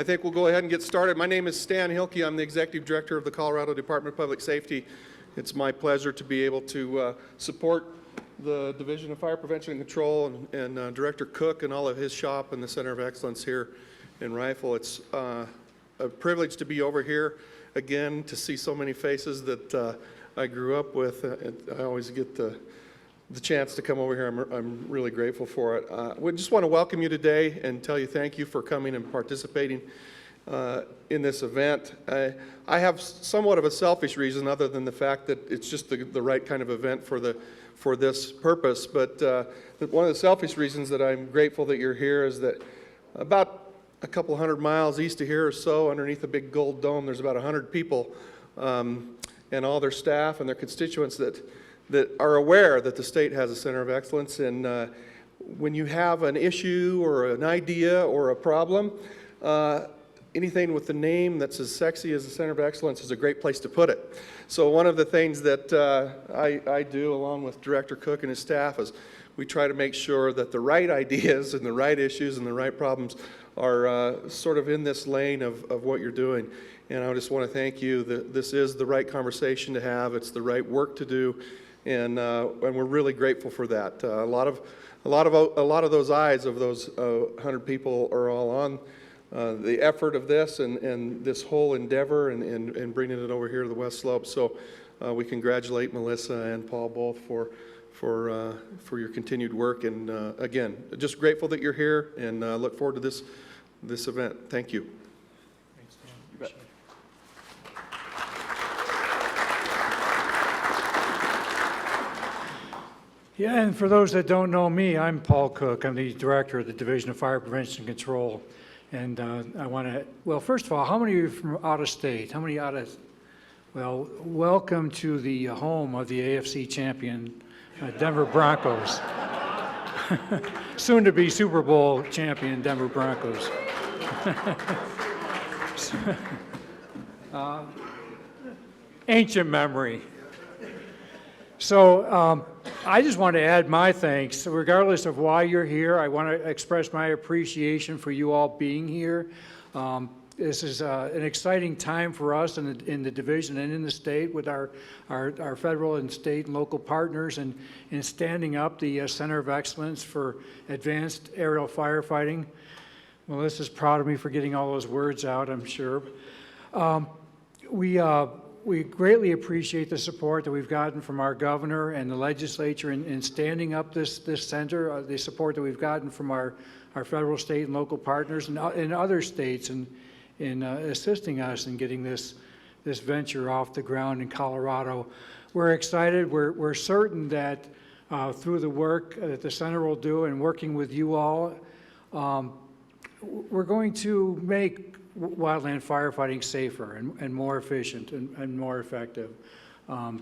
I think we'll go ahead and get started. My name is Stan Hilke. I'm the Executive Director of the Colorado Department of Public Safety. It's my pleasure to be able to support the Division of Fire Prevention and Control and Director Cook and all of his shop and the Center of Excellence here in Rifle. It's a privilege to be over here again, to see so many faces that I grew up with. I always get the chance to come over here. I'm really grateful for it. We just want to welcome you today and tell you thank you for coming and participating in this event. I have somewhat of a selfish reason, other than the fact that it's just the right kind of event for this purpose. But one of the selfish reasons that I'm grateful that you're here is that about a couple hundred miles east of here or so, underneath a big gold dome, there's about 100 people and all their staff and their constituents that are aware that the state has a Center of Excellence. And when you have an issue or an idea or a problem, anything with the name that's as sexy as the Center of Excellence is a great place to put it. So one of the things that I do along with Director Cook and his staff is we try to make sure that the right ideas and the right issues and the right problems are sort of in this lane of what you're doing. And I just want to thank you that this is the right conversation to have. It's the right work to do. And we're really grateful for that. A lot of those eyes of those 100 people are all on the effort of this and this whole endeavor and bringing it over here to the West Slope. So we congratulate Melissa and Paul both for your continued work. And again, just grateful that you're here and look forward to this event. Thank you. Thanks, Dan. You bet. Yeah, and for those that don't know me, I'm Paul Cook. I'm the Director of the Division of Fire Prevention and Control. And I want to, well, first of all, how many of you are from out of state? How many out of, well, welcome to the home of the AFC champion, Denver Broncos. Soon to be Super Bowl champion, Denver Broncos. Ancient memory. So I just want to add my thanks. Regardless of why you're here, I want to express my appreciation for you all being here. This is an exciting time for us in the division and in the state with our federal and state and local partners and in standing up the Center of Excellence for Advanced Aerial Firefighting. Melissa's proud of me for getting all those words out, I'm sure. We greatly appreciate the support that we've gotten from our governor and the legislature in standing up this center, the support that we've gotten from our federal, state, and local partners and in other states in assisting us in getting this venture off the ground in Colorado. We're excited. We're certain that through the work that the center will do and working with you all, we're going to make wildland firefighting safer and more efficient and more effective. I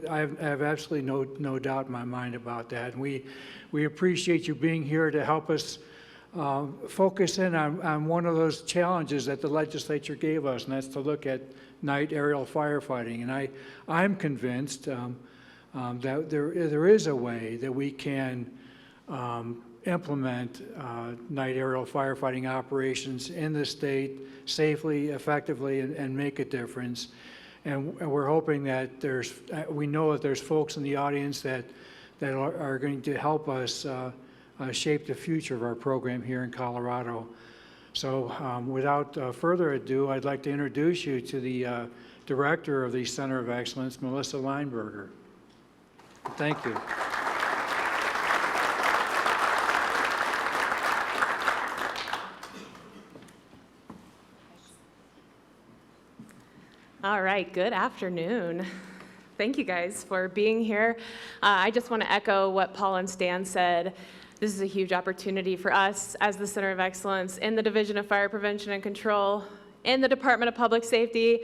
have absolutely no doubt in my mind about that. And we appreciate you being here to help us focus in on one of those challenges that the legislature gave us, and that's to look at night aerial firefighting. And I'm convinced that there is a way that we can implement night aerial firefighting operations in the state safely, effectively, and make a difference. And we're hoping that we know that there's folks in the audience that are going to help us shape the future of our program here in Colorado. So without further ado, I'd like to introduce you to the Director of the Center of Excellence, Melissa Lineberger. Thank you. All right, good afternoon. Thank you guys for being here. I just want to echo what Paul and Stan said. This is a huge opportunity for us as the Center of Excellence in the Division of Fire Prevention and Control, in the Department of Public Safety,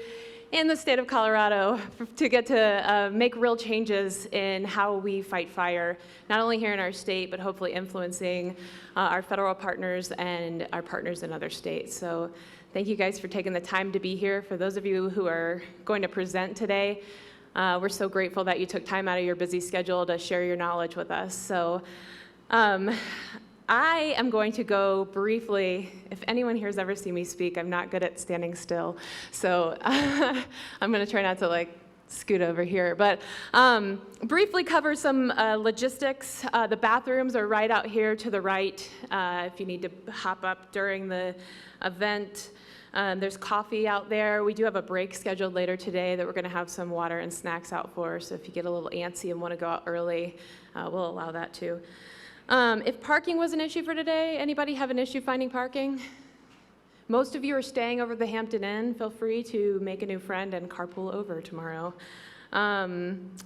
in the state of Colorado, to get to make real changes in how we fight fire, not only here in our state, but hopefully influencing our federal partners and our partners in other states. So thank you guys for taking the time to be here. For those of you who are going to present today, we're so grateful that you took time out of your busy schedule to share your knowledge with us. So I am going to go briefly, if anyone here has ever seen me speak, I'm not good at standing still, so I'm going to try not to like scoot over here, but briefly cover some logistics. The bathrooms are right out here to the right if you need to hop up during the event. There's coffee out there. We do have a break scheduled later today that we're going to have some water and snacks out for, so if you get a little antsy and want to go out early, we'll allow that too. If parking was an issue for today, anybody have an issue finding parking? Most of you are staying over the Hampton Inn. Feel free to make a new friend and carpool over tomorrow.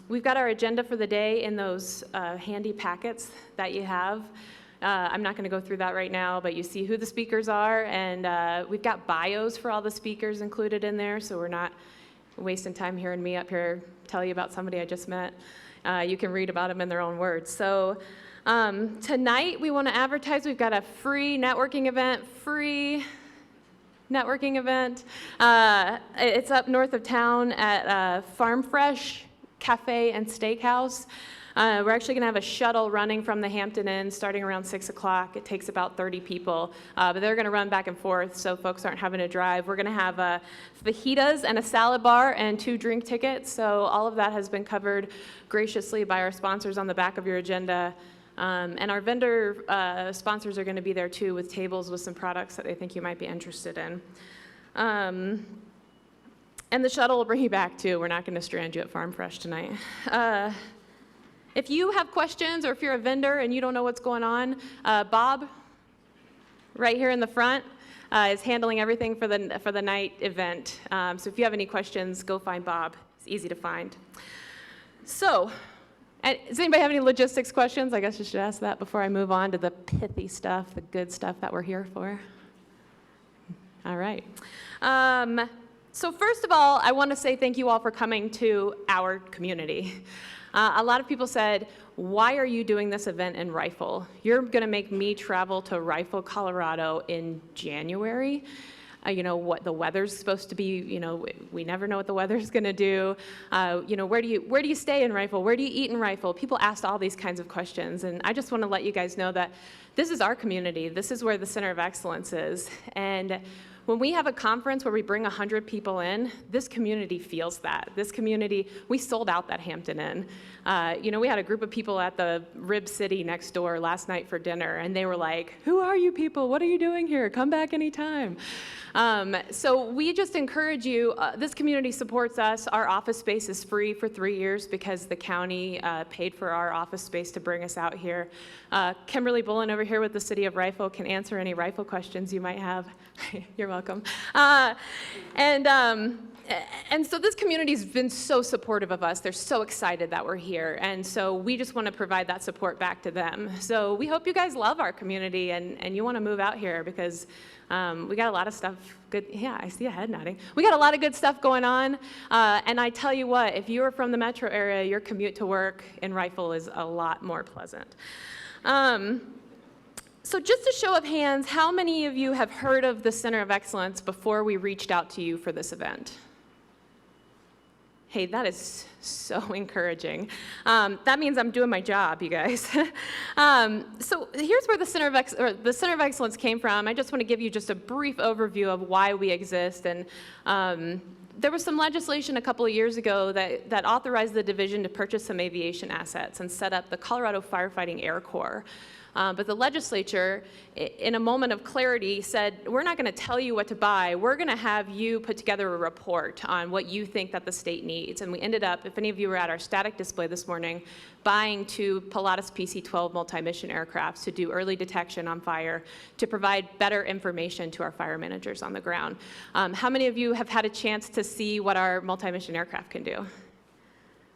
We've got our agenda for the day in those handy packets that you have. I'm not going to go through that right now, but you see who the speakers are, and we've got bios for all the speakers included in there, so we're not wasting time hearing me up here tell you about somebody I just met. You can read about them in their own words. So tonight we want to advertise. We've got a free networking event. It's up north of town at Farm Fresh Cafe and Steakhouse. We're actually going to have a shuttle running from the Hampton Inn starting around 6 o'clock. It takes about 30 people, but they're going to run back and forth so folks aren't having to drive. We're going to have fajitas and a salad bar and 2 drink tickets. So all of that has been covered graciously by our sponsors on the back of your agenda. And our vendor sponsors are going to be there too with tables with some products that they think you might be interested in. And the shuttle will bring you back too. We're not going to strand you at Farm Fresh tonight. If you have questions or if you're a vendor and you don't know what's going on, Bob, right here in the front, is handling everything for the night event. So if you have any questions, go find Bob. It's easy to find. So, does anybody have any logistics questions? I guess I should ask that before I move on to the pithy stuff, the good stuff that we're here for. All right. So first of all, I want to say thank you all for coming to our community. A lot of people said, why are you doing this event in Rifle? You're going to make me travel to Rifle, Colorado in January. You know, what the weather's supposed to be, you know, we never know what the weather's going to do. You know, where do you stay in Rifle? Where do you eat in Rifle? People asked all these kinds of questions, and I just want to let you guys know that this is our community. This is where the Center of Excellence is. And when we have a conference where we bring 100 people in, this community feels that. This community, we sold out that Hampton Inn. You know, we had a group of people at the Rib City next door last night for dinner, and they were like, who are you people? What are you doing here? Come back anytime. So we just encourage you, this community supports us. Our office space is free for 3 years because the county paid for our office space to bring us out here. Kimberly Bullen over here with the City of Rifle can answer any Rifle questions you might have. You're welcome. And so this community's been so supportive of us. They're so excited that we're here. And so we just want to provide that support back to them. So we hope you guys love our community and you want to move out here because we got a lot of stuff good. Yeah, I see a head nodding. We got a lot of good stuff going on. And I tell you what, if you are from the metro area, your commute to work in Rifle is a lot more pleasant. So just a show of hands, how many of you have heard of the Center of Excellence before we reached out to you for this event? Hey, that is so encouraging. That means I'm doing my job, you guys. So here's where the Center of Excellence came from. I just want to give you just a brief overview of why we exist. And there was some legislation a couple of years ago that authorized the division to purchase some aviation assets and set up the Colorado Firefighting Air Corps. But the legislature, in a moment of clarity, said, we're not going to tell you what to buy. We're going to have you put together a report on what you think that the state needs. And we ended up, if any of you were at our static display this morning, buying 2 Pilatus PC-12 multi-mission aircrafts to do early detection on fire, to provide better information to our fire managers on the ground. How many of you have had a chance to see what our multi-mission aircraft can do?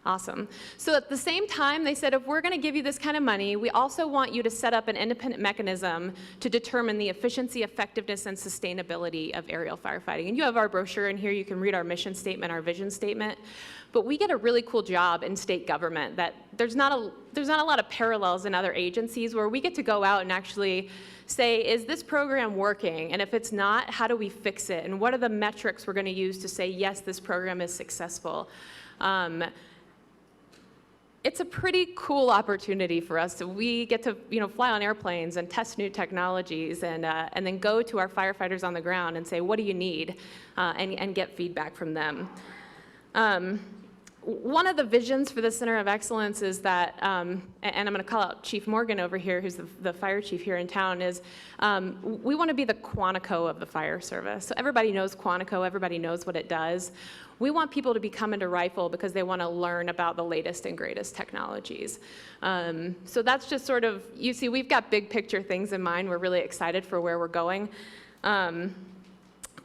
Awesome. So at the same time, they said, if we're going to give you this kind of money, we also want you to set up an independent mechanism to determine the efficiency, effectiveness, and sustainability of aerial firefighting. And you have our brochure in here. You can read our mission statement, our vision statement. But we get a really cool job in state government that there's not a lot of parallels in other agencies where we get to go out and actually say, is this program working? And if it's not, how do we fix it? And what are the metrics we're going to use to say, yes, this program is successful? it's a pretty cool opportunity for us. So we get to, fly on airplanes and test new technologies, and then go to our firefighters on the ground and say, what do you need, and get feedback from them. One of the visions for the Center of Excellence is that, and I'm going to call out Chief Morgan over here, who's the fire chief here in town, is we want to be the Quantico of the fire service. So everybody knows Quantico, everybody knows what it does. We want people to be coming to Rifle because they want to learn about the latest and greatest technologies. So that's just sort of, you see, we've got big picture things in mind. We're really excited for where we're going.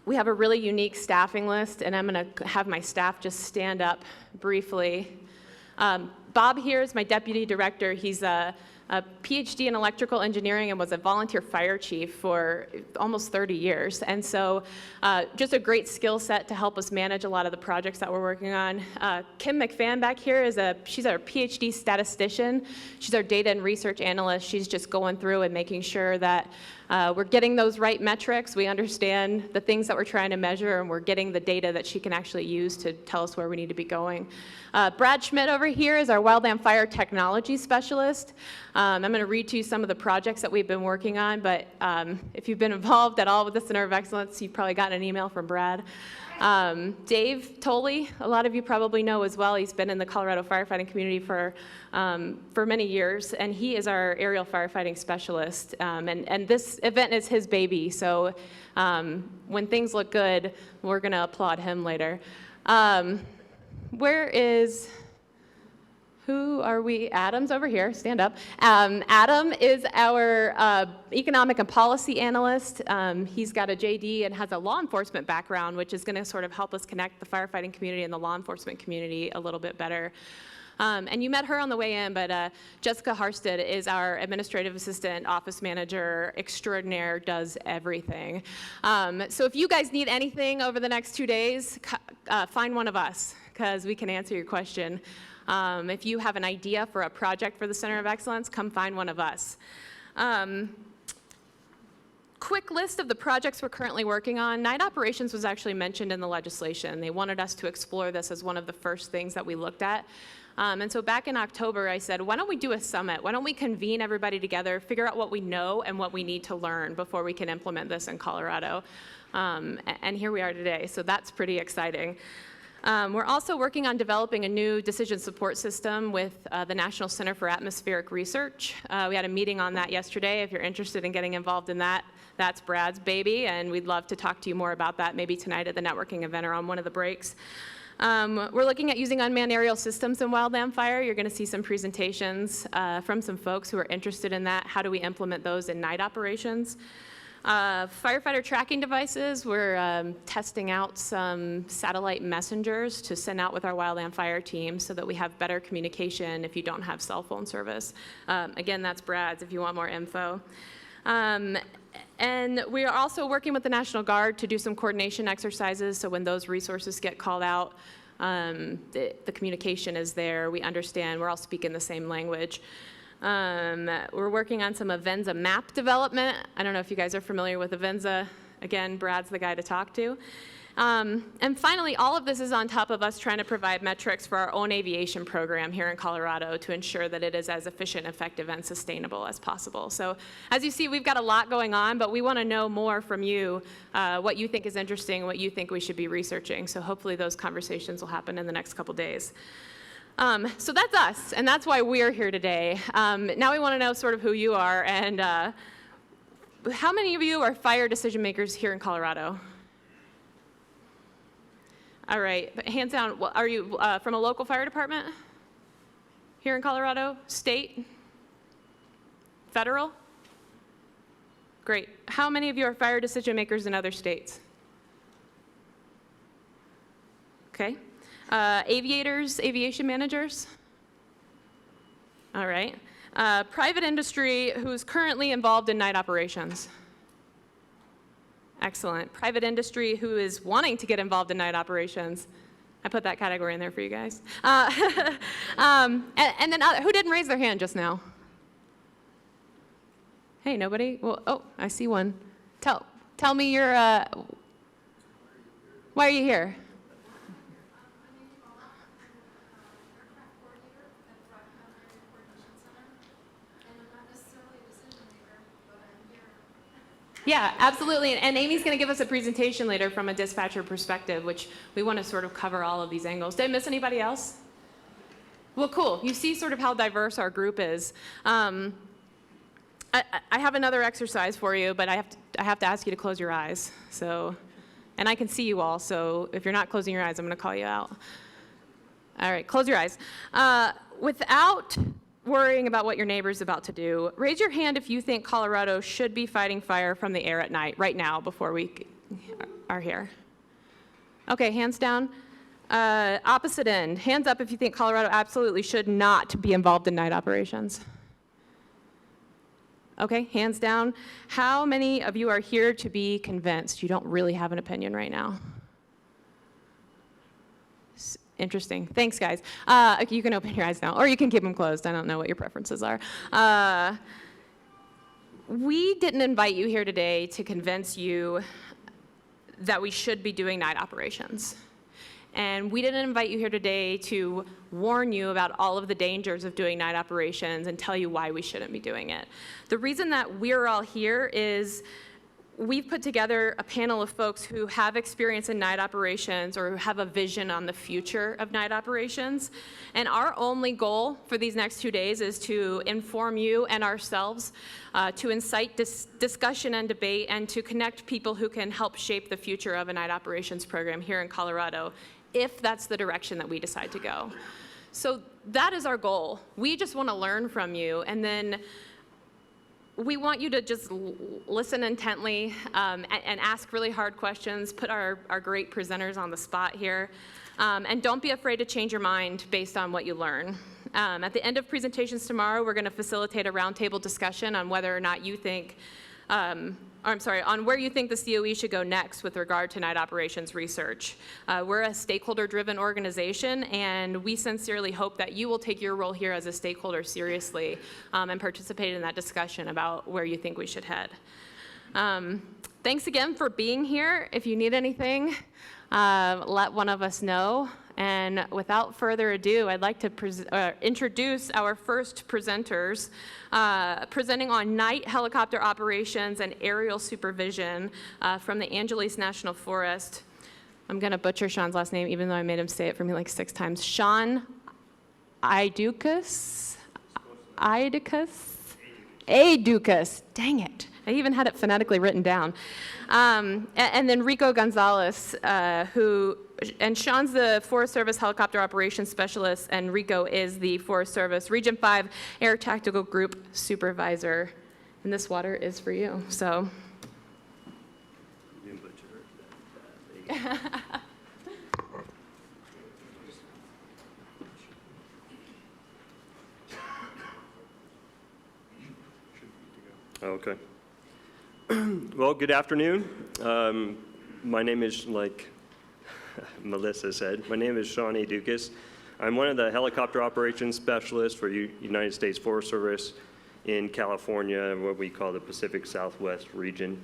We have a really unique staffing list, and I'm going to have my staff just stand up briefly. Bob here is my deputy director. He's a PhD in electrical engineering and was a volunteer fire chief for almost 30 years. And so just a great skill set to help us manage a lot of the projects that we're working on. Kim McFan back here she's our PhD statistician. She's our data and research analyst. She's just going through and making sure that we're getting those right metrics. We understand the things that we're trying to measure, and we're getting the data that she can actually use to tell us where we need to be going. Brad Schmidt over here is our wildland fire technology specialist. I'm going to read to you some of the projects that we've been working on, but if you've been involved at all with the Center of Excellence, you've probably gotten an email from Brad. Dave Tolley, a lot of you probably know as well. He's been in the Colorado firefighting community for many years, and he is our aerial firefighting specialist. And this event is his baby, so when things look good, we're going to applaud him later. Who are we? Adam's over here. Stand up. Adam is our economic and policy analyst. He's got a JD and has a law enforcement background, which is going to sort of help us connect the firefighting community and the law enforcement community a little bit better. And you met her on the way in, but Jessica Harsted is our administrative assistant, office manager extraordinaire, does everything. So if you guys need anything over the next 2 days, find one of us, because we can answer your question. If you have an idea for a project for the Center of Excellence, come find one of us. Quick list of the projects we're currently working on. Night operations was actually mentioned in the legislation. They wanted us to explore this as one of the first things that we looked at. And so back in October, I said, why don't we do a summit? Why don't we convene everybody together, figure out what we know and what we need to learn before we can implement this in Colorado? And here we are today, so that's pretty exciting. We're also working on developing a new decision support system with the National Center for Atmospheric Research. We had a meeting on that yesterday. If you're interested in getting involved in that, that's Brad's baby, and we'd love to talk to you more about that maybe tonight at the networking event or on one of the breaks. We're looking at using unmanned aerial systems in wildland fire. You're going to see some presentations from some folks who are interested in that. How do we implement those in night operations? Firefighter tracking devices, we're testing out some satellite messengers to send out with our wildland fire team so that we have better communication if you don't have cell phone service. Again, that's Brad's if you want more info. And we are also working with the National Guard to do some coordination exercises, so when those resources get called out, the communication is there, we understand, we're all speaking the same language. We're working on some Avenza map development. I don't know if you guys are familiar with Avenza. Again, Brad's the guy to talk to. And finally, all of this is on top of us trying to provide metrics for our own aviation program here in Colorado to ensure that it is as efficient, effective, and sustainable as possible. So as you see, we've got a lot going on, but we want to know more from you, what you think is interesting, what you think we should be researching. So hopefully those conversations will happen in the next couple days. So that's us, and that's why we're here today. Now we want to know sort of who you are, and how many of you are fire decision makers here in Colorado? All right, hands down. Are you from a local fire department here in Colorado? State? Federal? Great. How many of you are fire decision makers in other states? Okay. Aviators, aviation managers? All right. Private industry who's currently involved in night operations? Excellent. Private industry who is wanting to get involved in night operations? I put that category in there for you guys. And then who didn't raise their hand just now? Hey, nobody? Well, oh, I see one. Tell me your, why are you here? Yeah, absolutely. And Amy's going to give us a presentation later from a dispatcher perspective, which we want to sort of cover all of these angles. Did I miss anybody else? Well, cool. You see sort of how diverse our group is. I have another exercise for you, but I have to ask you to close your eyes. So, and I can see you all, so if you're not closing your eyes, I'm going to call you out. All right, close your eyes. Without worrying about what your neighbor's about to do, raise your hand if you think Colorado should be fighting fire from the air at night, right now, before we are here. Okay, hands down. Opposite end, hands up if you think Colorado absolutely should not be involved in night operations. Okay, hands down. How many of you are here to be convinced you don't really have an opinion right now? Interesting. Thanks, guys. You can open your eyes now, or you can keep them closed. I don't know what your preferences are. We didn't invite you here today to convince you that we should be doing night operations. And we didn't invite you here today to warn you about all of the dangers of doing night operations and tell you why we shouldn't be doing it. The reason that we're all here is we've put together a panel of folks who have experience in night operations or who have a vision on the future of night operations. And our only goal for these next 2 days is to inform you and ourselves, to incite discussion and debate, and to connect people who can help shape the future of a night operations program here in Colorado, if that's the direction that we decide to go. So that is our goal. We just want to learn from you, and then we want you to just listen intently and ask really hard questions, put our great presenters on the spot here, and don't be afraid to change your mind based on what you learn. At the end of presentations tomorrow, we're going to facilitate a roundtable discussion on whether or not you think, on where you think the COE should go next with regard to night operations research. We're a stakeholder-driven organization, and we sincerely hope that you will take your role here as a stakeholder seriously and participate in that discussion about where you think we should head. Thanks again for being here. If you need anything, let one of us know. And without further ado, I'd like to introduce our first presenters, presenting on night helicopter operations and aerial supervision from the Angeles National Forest. I'm going to butcher Sean's last name, even though I made him say it for me like 6 times. Sean Aidukas? Aidukas. Dang it. I even had it phonetically written down. And then Rico Gonzalez, and Sean's the Forest Service Helicopter Operations Specialist, and Rico is the Forest Service Region 5 Air Tactical Group Supervisor. And this water is for you, so. Okay. Well, good afternoon. My name is, like Melissa said, my name is Sean Aidukas. I'm one of the helicopter operations specialists for United States Forest Service in California, what we call the Pacific Southwest region.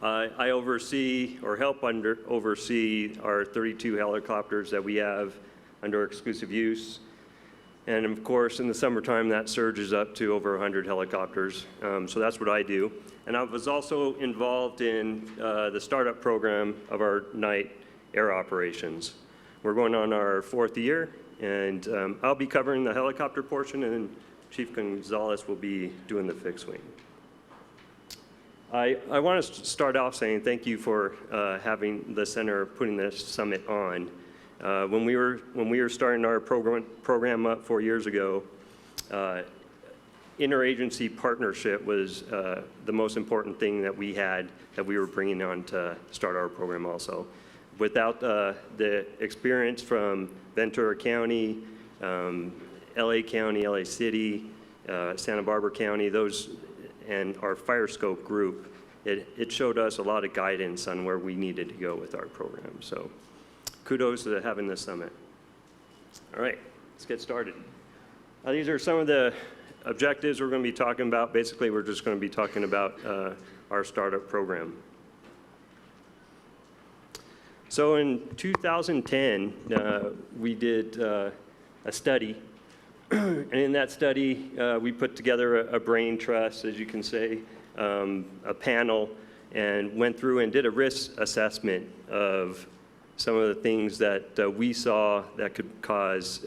I oversee, or help oversee, our 32 helicopters that we have under exclusive use. And of course, in the summertime, that surges up to over 100 helicopters. So that's what I do. And I was also involved in the startup program of our night air operations. We're going on our 4th year, and I'll be covering the helicopter portion, and Chief Gonzalez will be doing the fixed wing. I want to start off saying thank you for having the center putting this summit on. When we were starting our program up 4 years ago, interagency partnership was the most important thing that we had, that we were bringing on to start our program also. Without the experience from Ventura County, LA County, LA City, Santa Barbara County, those, and our Fire Scope group, it showed us a lot of guidance on where we needed to go with our program. So kudos to having this summit. All right, let's get started. These are some of the objectives we're going to be talking about. Basically, we're just going to be talking about our startup program. So in 2010, we did a study, and in that study, we put together a brain trust, as you can say, a panel and went through and did a risk assessment of some of the things that we saw that could cause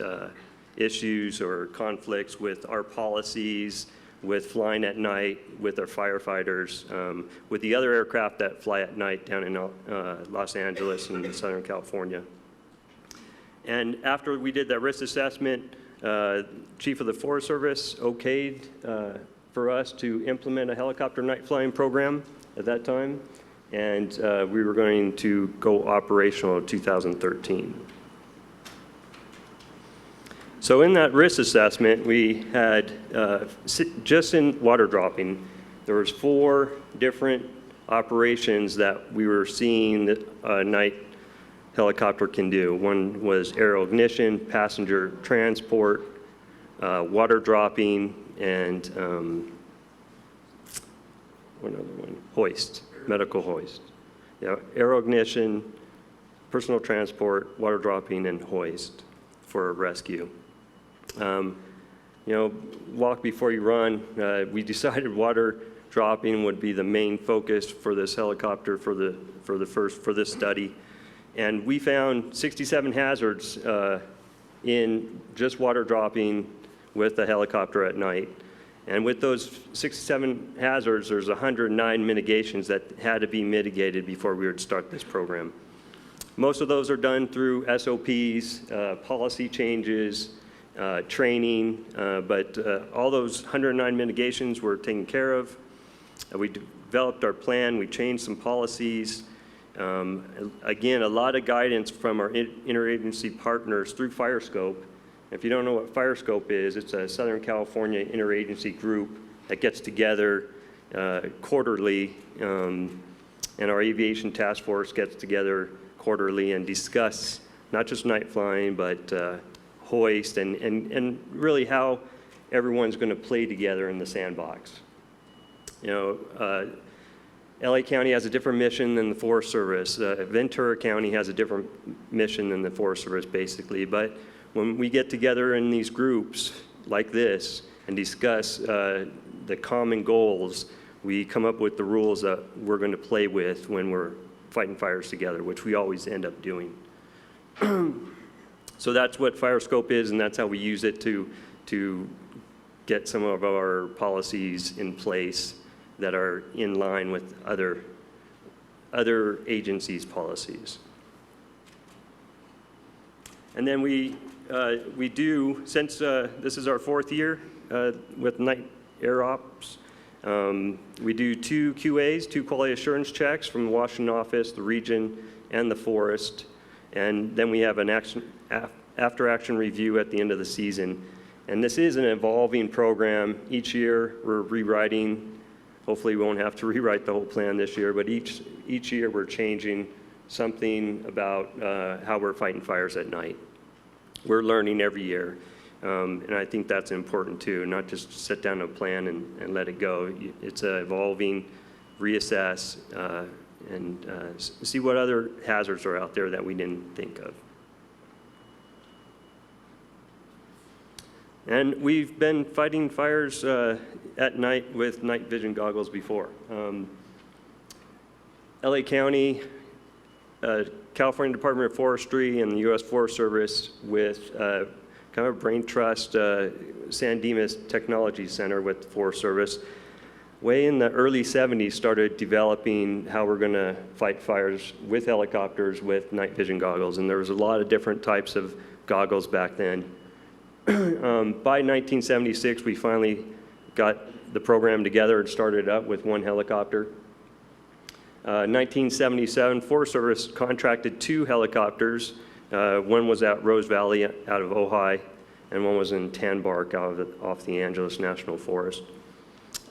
issues or conflicts with our policies, with flying at night, with our firefighters, with the other aircraft that fly at night down in Los Angeles and Southern California. And after we did that risk assessment, Chief of the Forest Service okayed for us to implement a helicopter night flying program at that time, and we were going to go operational in 2013. So in that risk assessment, we had, just in water dropping, there was 4 different operations that we were seeing that a night helicopter can do. One was aerial ignition, passenger transport, water dropping, and one other one, hoist, medical hoist. Yeah, aerial ignition, personal transport, water dropping, and hoist for rescue. Walk before you run. We decided water dropping would be the main focus for this helicopter for this study, and we found 67 hazards in just water dropping with the helicopter at night. And with those 67 hazards, there's 109 mitigations that had to be mitigated before we would start this program. Most of those are done through SOPs, policy changes, training, but all those 109 mitigations were taken care of. We developed our plan, we changed some policies. Again, a lot of guidance from our interagency partners through FireScope. If you don't know what FireScope is, it's a Southern California interagency group that gets together quarterly, and our aviation task force gets together quarterly and discuss not just night flying, but hoist and really how everyone's going to play together in the sandbox. LA County has a different mission than the Forest Service. Ventura County has a different mission than the Forest Service, basically. But when we get together in these groups like this and discuss the common goals, we come up with the rules that we're going to play with when we're fighting fires together, which we always end up doing. So that's what FireScope is, and that's how we use it to get some of our policies in place that are in line with other agencies' policies. And then we do, since this is our 4th year with night air ops, we do 2 QAs, 2 quality assurance checks from the Washington office, the region, and the forest. And then we have an after-action review at the end of the season. And this is an evolving program. Each year we're rewriting. Hopefully we won't have to rewrite the whole plan this year, but each year we're changing something about how we're fighting fires at night. We're learning every year, and I think that's important too, not just sit down a plan and let it go. It's evolving, reassess, and see what other hazards are out there that we didn't think of. And we've been fighting fires at night with night vision goggles before. LA County, California Department of Forestry, and the U.S. Forest Service with kind of a brain trust, San Dimas Technology Center with the Forest Service, way in the early 70s started developing how we're going to fight fires with helicopters with night vision goggles. And there was a lot of different types of goggles back then. By 1976, we finally got the program together and started up with 1 helicopter. 1977, Forest Service contracted 2 helicopters. One was at Rose Valley out of Ojai, and one was in Tanbark off the Angeles National Forest.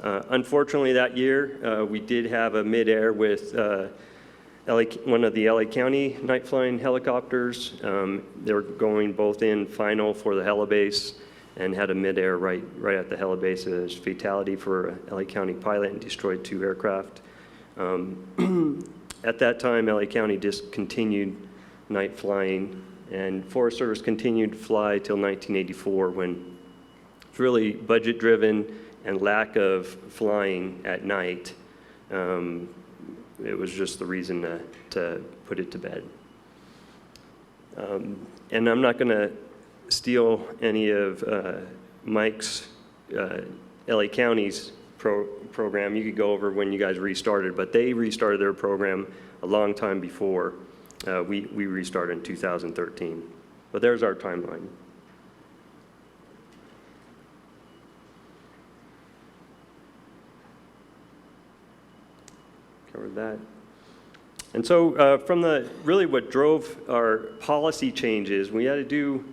Unfortunately, that year, we did have a mid-air with one of the LA County night flying helicopters. They were going both in final for the helibase and had a mid-air right at the helibase. It was fatality for a LA County pilot and destroyed 2 aircraft. At that time, LA County discontinued night flying, and Forest Service continued to fly till 1984 when it's really budget-driven and lack of flying at night, it was just the reason to put it to bed. And I'm not going to steal any of Mike's, LA County's program. You could go over when you guys restarted, but they restarted their program a long time before we restarted in 2013. But there's our timeline. Covered that. And so from really what drove our policy changes, we had to do,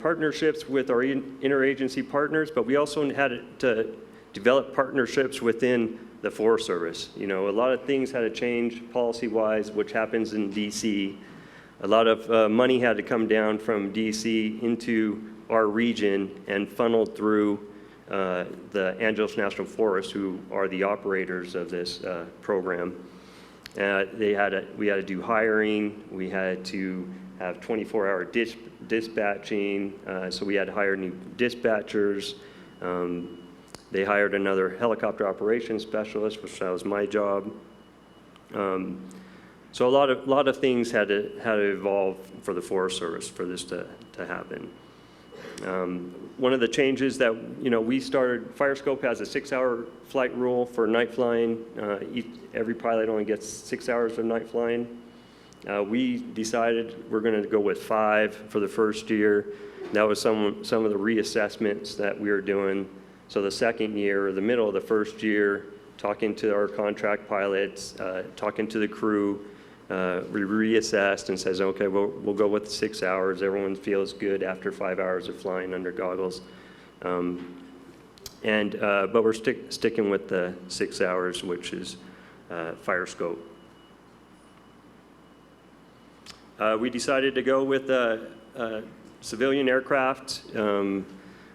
partnerships with our interagency partners, but we also had to develop partnerships within the Forest Service. A lot of things had to change policy-wise, which happens in DC. A lot of money had to come down from DC into our region and funneled through the Angeles National Forest, who are the operators of this program. We had to do hiring. We had to have 24-hour dispatching. So we had to hire new dispatchers. They hired another helicopter operations specialist, which that was my job. So a lot of things had to evolve for the Forest Service for this to happen. One of the changes that we started, Firescope has a 6-hour flight rule for night flying. Every pilot only gets 6 hours of night flying. We decided we're going to go with 5 for the first year. That was some of the reassessments that we were doing. So the second year, or the middle of the first year, talking to our contract pilots, talking to the crew, we reassessed and says, okay, we'll go with 6 hours. Everyone feels good after 5 hours of flying under goggles. But we're sticking with the 6 hours, which is Firescope. We decided to go with civilian aircraft.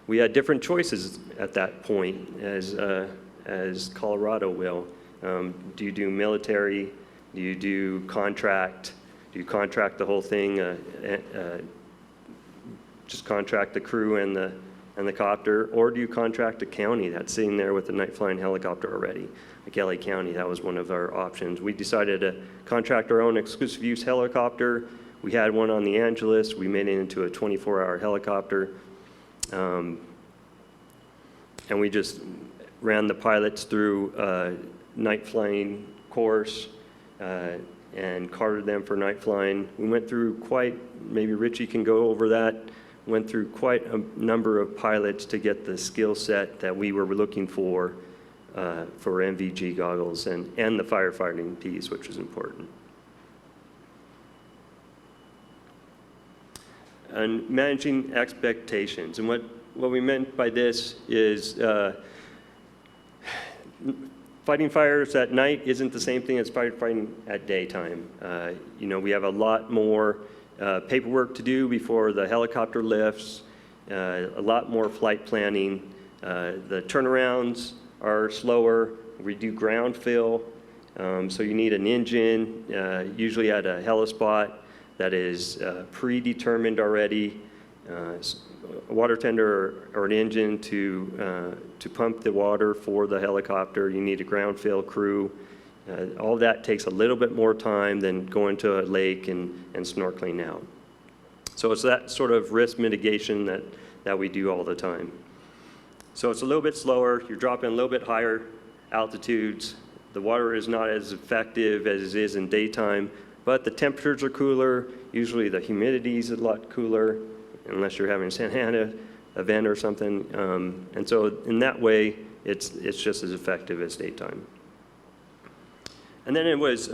We had different choices at that point, as Colorado will. Do you do military? Do you do contract? Do you contract the whole thing? Just contract the crew and the copter, or do you contract a county that's sitting there with a night flying helicopter already? Like LA County, that was one of our options. We decided to contract our own exclusive use helicopter. We had one on the Angeles. We made it into a 24-hour helicopter. And we just ran the pilots through a night flying course and carded them for night flying. We went through maybe Richie can go over that, went through quite a number of pilots to get the skill set that we were looking for MVG goggles and the firefighting piece, which is important. And managing expectations. And what we meant by this is fighting fires at night isn't the same thing as firefighting at daytime. We have a lot more paperwork to do before the helicopter lifts, a lot more flight planning. The turnarounds are slower. We do ground fill, so you need an engine, usually at a helispot that is predetermined already. A water tender or an engine to pump the water for the helicopter. You need a ground fill crew. All that takes a little bit more time than going to a lake and snorkeling out. So it's that sort of risk mitigation that we do all the time. So it's a little bit slower. You're dropping a little bit higher altitudes. The water is not as effective as it is in daytime, but the temperatures are cooler. Usually the humidity is a lot cooler, unless you're having a Santa Ana event or something. And so in that way, it's just as effective as daytime. And then it was,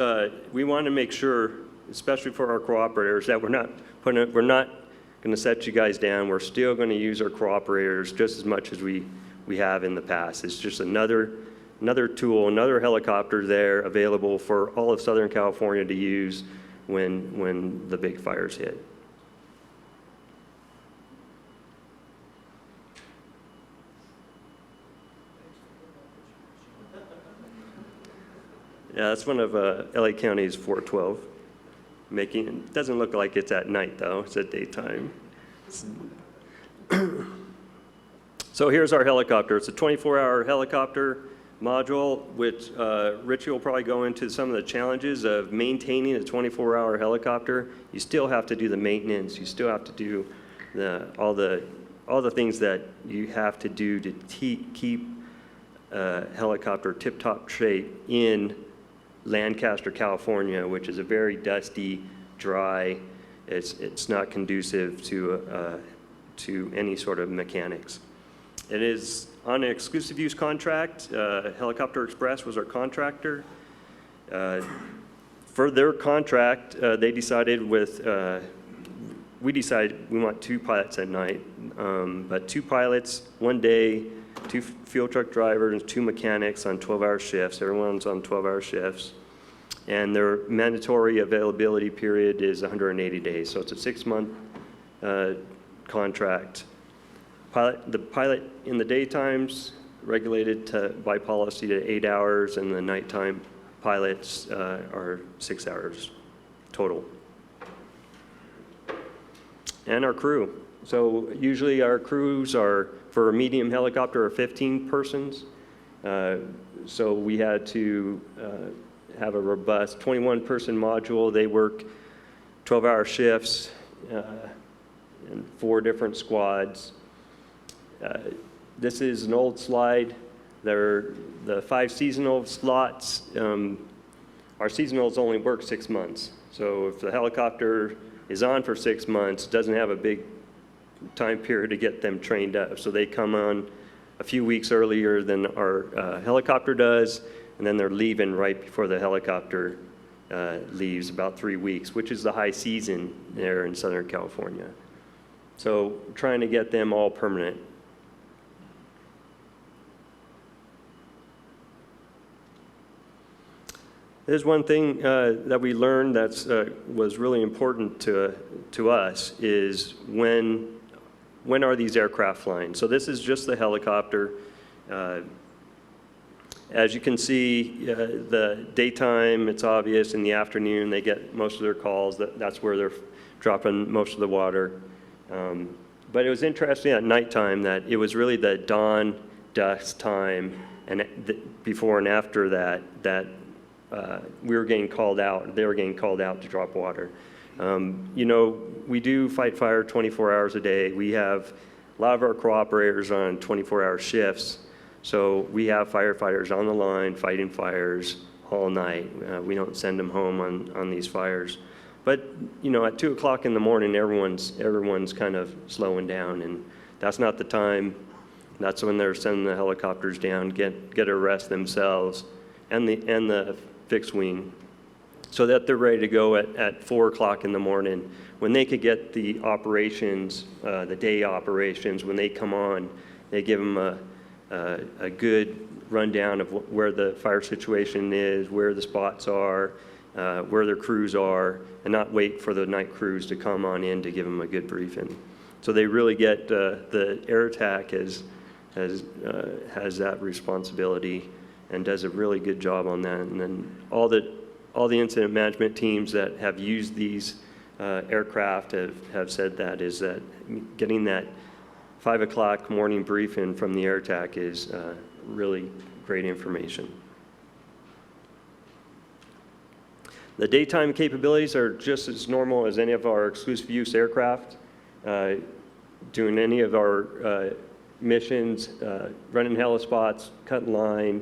we wanted to make sure, especially for our cooperators, that we're not going to set you guys down. We're still going to use our cooperators just as much as we have in the past. It's just another tool, another helicopter there available for all of Southern California to use when the big fires hit. Yeah, that's one of LA County's 412. It doesn't look like it's at night though, it's at daytime. So So here's our helicopter. It's a 24-hour helicopter module, which Richie will probably go into some of the challenges of maintaining a 24-hour helicopter. You still have to do the maintenance. You still have to do all the things that you have to do to keep a helicopter tip-top shape in Lancaster, California, which is a very dusty, dry. It's not conducive to any sort of mechanics. It is on an exclusive use contract. Helicopter Express was our contractor. For their contract, they decided we decided we want 2 pilots at night, but 2 pilots, 1 day, 2 fuel truck drivers, 2 mechanics on 12-hour shifts. Everyone's on 12-hour shifts. And their mandatory availability period is 180 days. So it's a 6-month contract. The pilot in the daytimes regulated by policy to 8 hours, and the nighttime pilots are 6 hours total. And our crew. So usually our crews are, for a medium helicopter, are 15 persons. So we had to have a robust 21-person module. They work 12-hour shifts in 4 different squads. This is an old slide. The 5 seasonal slots. Our seasonals only work 6 months. So if the helicopter is on for 6 months, doesn't have a big time period to get them trained up. So they come on a few weeks earlier than our helicopter does, and then they're leaving right before the helicopter leaves, about 3 weeks, which is the high season there in Southern California. So trying to get them all permanent. There's one thing that we learned that was really important to us is when are these aircraft flying? So this is just the helicopter. As you can see, the daytime, it's obvious. In the afternoon, they get most of their calls. That's where they're dropping most of the water. But it was interesting at nighttime that it was really the dawn, dusk time, and before and after that we were getting called out. They were getting called out to drop water. You know, we do fight fire 24 hours a day. We have a lot of our cooperators on 24-hour shifts. So we have firefighters on the line fighting fires all night. We don't send them home on these fires. But, you know, at 2 o'clock in the morning, everyone's kind of slowing down, and that's not the time. That's when they're sending the helicopters down, get a rest themselves, and the fixed wing, so that they're ready to go at 4 o'clock in the morning. When they could get the operations, the day operations, when they come on, they give them a good rundown of where the fire situation is, where the spots are, where their crews are, and not wait for the night crews to come on in to give them a good briefing. So they really get, the air attack has that responsibility and does a really good job on that. And then all the incident management teams that have used these aircraft have said that is that getting that 5 o'clock morning briefing from the air attack is really great information. The daytime capabilities are just as normal as any of our exclusive use aircraft. Doing any of our missions, running helispots, cutting line,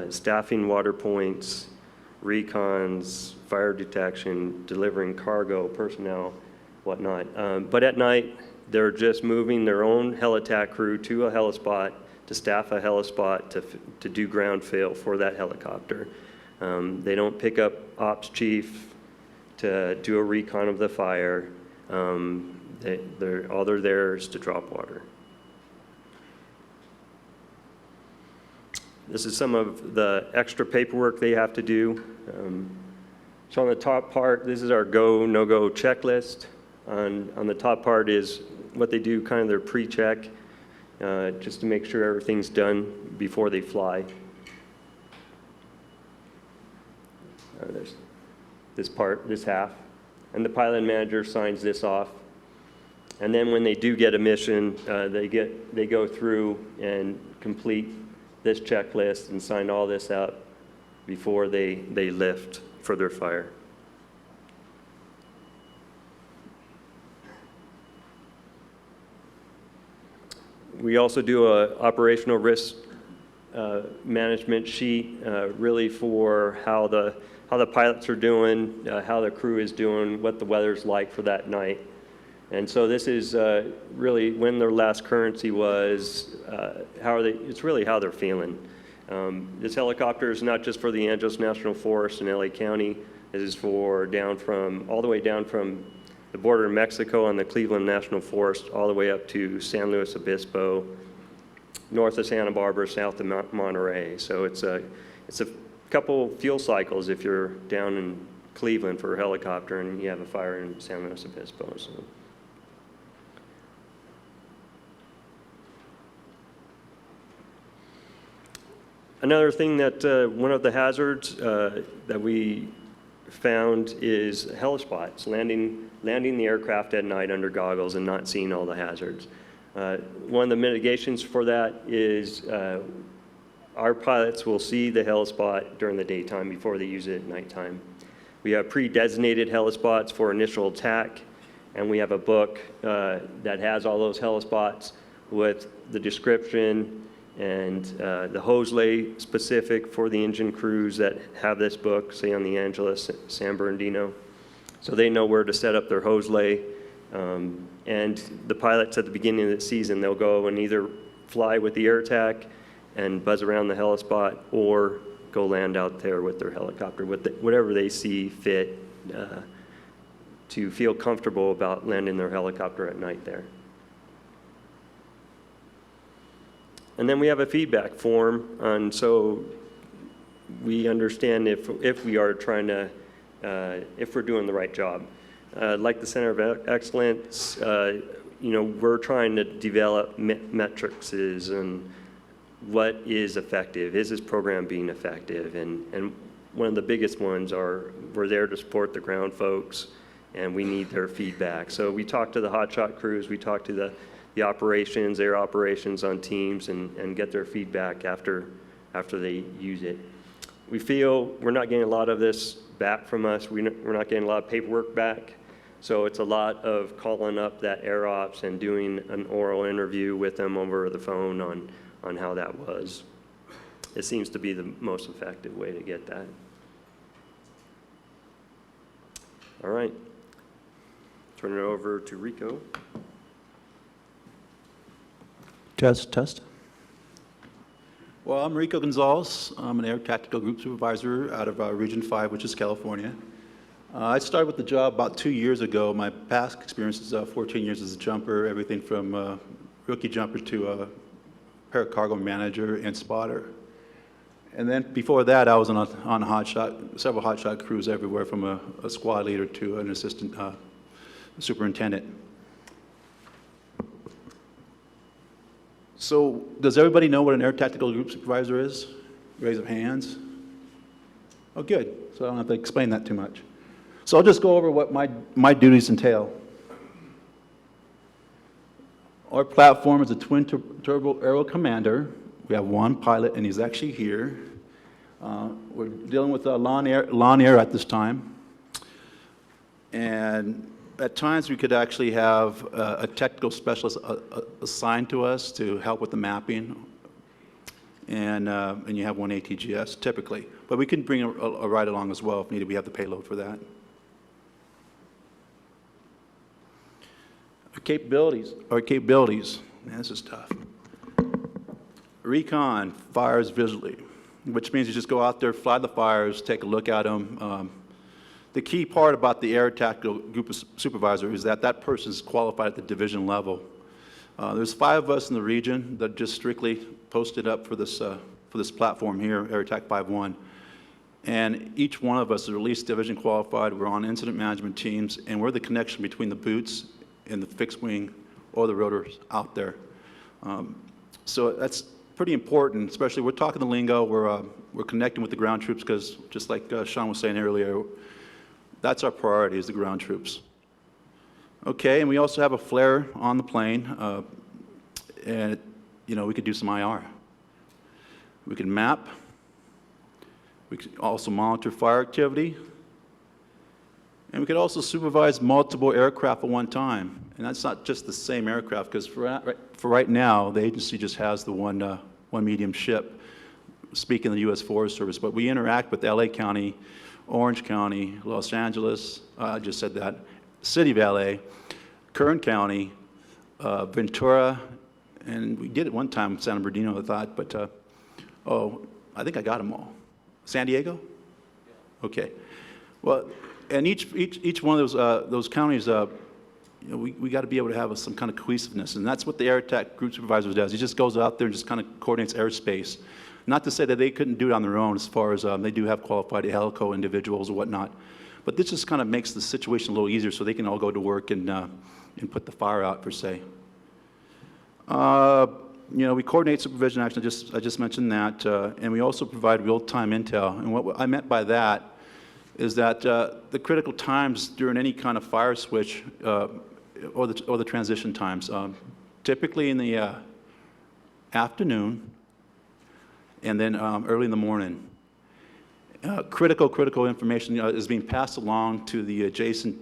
staffing water points, recons, fire detection, delivering cargo, personnel, whatnot. But at night, they're just moving their own heli-tac crew to a helispot to staff a helispot to do ground fail for that helicopter. They don't pick up ops chief to do a recon of the fire. All they're there is to drop water. This is some of the extra paperwork they have to do. So on the top part, this is our go, no-go checklist. On the top part is what they do, kind of their pre-check, just to make sure everything's done before they fly. There's this part, this half. And the pilot manager signs this off. And then when they do get a mission, they go through and complete this checklist and sign all this up before they lift for their fire. We also do a operational risk management sheet, really for how the pilots are doing, how the crew is doing, what the weather's like for that night. And so this is really when their last currency was, it's really how they're feeling. This helicopter is not just for the Angeles National Forest in LA County. It is for all the way down from the border of Mexico on the Cleveland National Forest, all the way up to San Luis Obispo, north of Santa Barbara, south of Monterey. So it's a couple fuel cycles if you're down in Cleveland for a helicopter and you have a fire in San Luis Obispo. So. Another thing that one of the hazards that we found is heliphones, landing the aircraft at night under goggles and not seeing all the hazards. One of the mitigations for that is our pilots will see the helipad during the daytime before they use it at nighttime. We have pre-designated helipads for initial attack, and we have a book that has all those helipads with the description and the hose lay specific for the engine crews that have this book, say on the Angeles, San Bernardino. So they know where to set up their hose lay. And the pilots at the beginning of the season, they'll go and either fly with the air attack and buzz around the helipad, or go land out there with their helicopter, with whatever they see fit to feel comfortable about landing their helicopter at night there. And then we have a feedback form, and so we understand if we are trying to, if we're doing the right job. Like the Center of Excellence, we're trying to develop metrics and what is effective. Is this program being effective? And one of the biggest ones are, we're there to support the ground folks, and we need their feedback. So we talk to the hotshot crews, we talk to the operations, air operations on teams, and get their feedback after they use it. We feel we're not getting a lot of this back from us. We're not getting a lot of paperwork back. So it's a lot of calling up that air ops and doing an oral interview with them over the phone on how that was. It seems to be the most effective way to get that. All right. Turn it over to Rico. Test. Well, I'm Rico Gonzalez. I'm an Air Tactical Group Supervisor out of Region 5, which is California. I started with the job about 2 years ago. My past experience is 14 years as a jumper, everything from rookie jumper to paracargo manager and spotter. And then before that, I was on several hotshot crews everywhere, from a squad leader to an assistant superintendent. So does everybody know what an Air Tactical Group Supervisor is? Raise of hands. Oh, good. So I don't have to explain that too much. So I'll just go over what my duties entail. Our platform is a twin-turbo aero commander. We have one pilot, and he's actually here. We're dealing with lawn air at this time. And at times, we could actually have a technical specialist assigned to us to help with the mapping, and you have one ATGS typically. But we can bring a ride along as well if needed. We have the payload for that. Our capabilities. Man, this is tough. Recon fires visually, which means you just go out there, fly the fires, take a look at them. The key part about the Air Tactical Group Supervisor is that person is qualified at the division level. There's 5 of us in the region that just strictly posted up for this platform here, Air Tac 5-1. And each one of us is at least division qualified. We're on incident management teams, and we're the connection between the boots and the fixed wing or the rotors out there. So that's pretty important, especially we're talking the lingo. We're connecting with the ground troops because, just like Sean was saying earlier, that's our priority, is the ground troops. Okay, and we also have a flare on the plane, and, we could do some IR. We can map. We could also monitor fire activity. And we could also supervise multiple aircraft at one time. And that's not just the same aircraft, because for right now, the agency just has the one medium ship, speaking of the U.S. Forest Service. But we interact with LA County, Orange County, Los Angeles, I just said that, City of LA, Kern County, Ventura, and we did it one time in San Bernardino, I thought, but, I think I got them all. San Diego? Okay. Well, and each one of those counties, we got to be able to have some kind of cohesiveness, and that's what the Air Attack Group Supervisor does. He just goes out there and just kind of coordinates airspace. Not to say that they couldn't do it on their own, as far as they do have qualified helico individuals or whatnot, but this just kind of makes the situation a little easier, so they can all go to work and put the fire out, per se. We coordinate supervision action. I just mentioned that, and we also provide real-time intel. And what I meant by that is that the critical times during any kind of fire switch or the transition times, typically in the afternoon and then early in the morning. Critical information is being passed along to the adjacent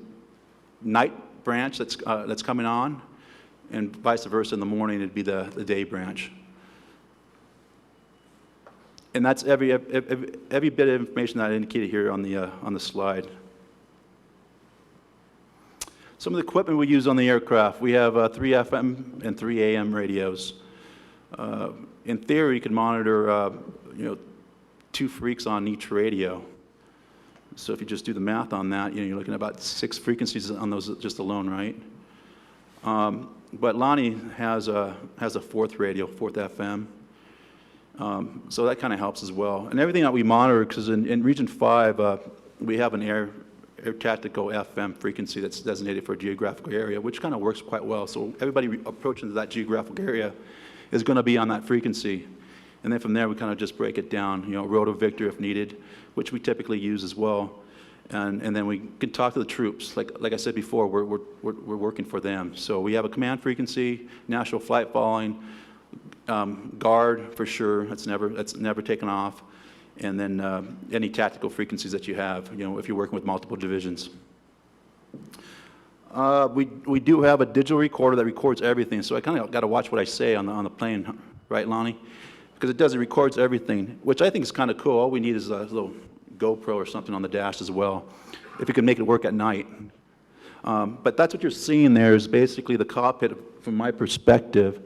night branch that's coming on, and vice versa. In the morning, it'd be the day branch. And that's every bit of information that I indicated here on the slide. Some of the equipment we use on the aircraft, we have 3 FM and 3 AM radios. In theory, you can monitor 2 freaks on each radio. So if you just do the math on that, you're looking at about 6 frequencies on those just alone, right? But Lonnie has a 4th radio, 4th FM. So that kind of helps as well. And everything that we monitor, because in Region 5, we have an air tactical FM frequency that's designated for a geographical area, which kind of works quite well. So everybody approaching that geographical area is going to be on that frequency. And then from there, we kind of just break it down, Roto Victor if needed, which we typically use as well. And then we can talk to the troops. Like I said before, we're working for them. So we have a command frequency, national flight following, guard for sure. That's never taken off. And then any tactical frequencies that you have, if you're working with multiple divisions. We do have a digital recorder that records everything. So I kind of got to watch what I say on the plane, right, Lonnie? Because it records everything, which I think is kind of cool. All we need is a little GoPro or something on the dash as well, if you can make it work at night. But that's what you're seeing there is basically the cockpit from my perspective.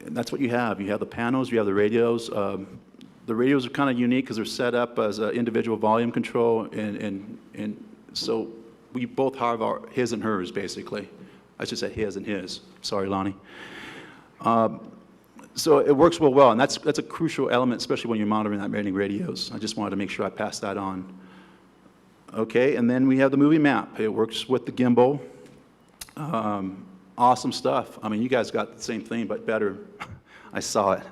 That's what you have. You have the panels, you have the radios. The radios are kind of unique because they're set up as an individual volume control, and so we both have our his and hers, basically. I should say his and his. Sorry, Lonnie. So it works well, and that's a crucial element, especially when you're monitoring that many radios. I just wanted to make sure I passed that on. Okay, and then we have the movie map. It works with the gimbal. Awesome stuff. I mean, you guys got the same thing, but better. I saw it.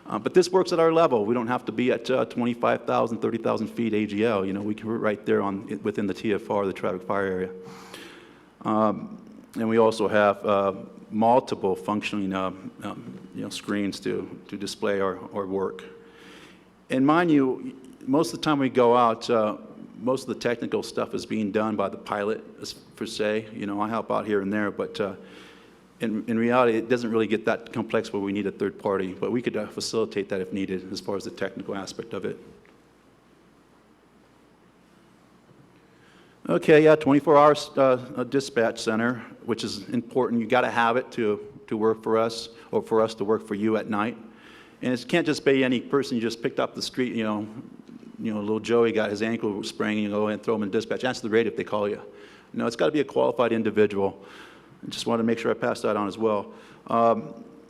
But this works at our level. We don't have to be at 25,000, 30,000 feet AGL. We can work right there within the TFR, the traffic fire area. And we also have multiple functioning screens to display our work. And mind you, most of the time we go out, most of the technical stuff is being done by the pilot, per se. I help out here and there, but in reality, it doesn't really get that complex where we need a third party, but we could facilitate that if needed as far as the technical aspect of it. Okay, yeah, 24-hour dispatch center, which is important. You got to have it to work for us, or for us to work for you at night. And it can't just be any person you just picked up the street. Little Joey got his ankle sprained. You go and throw him in dispatch. Answer the radio if they call you. It's got to be a qualified individual. I just wanted to make sure I passed that on as well. The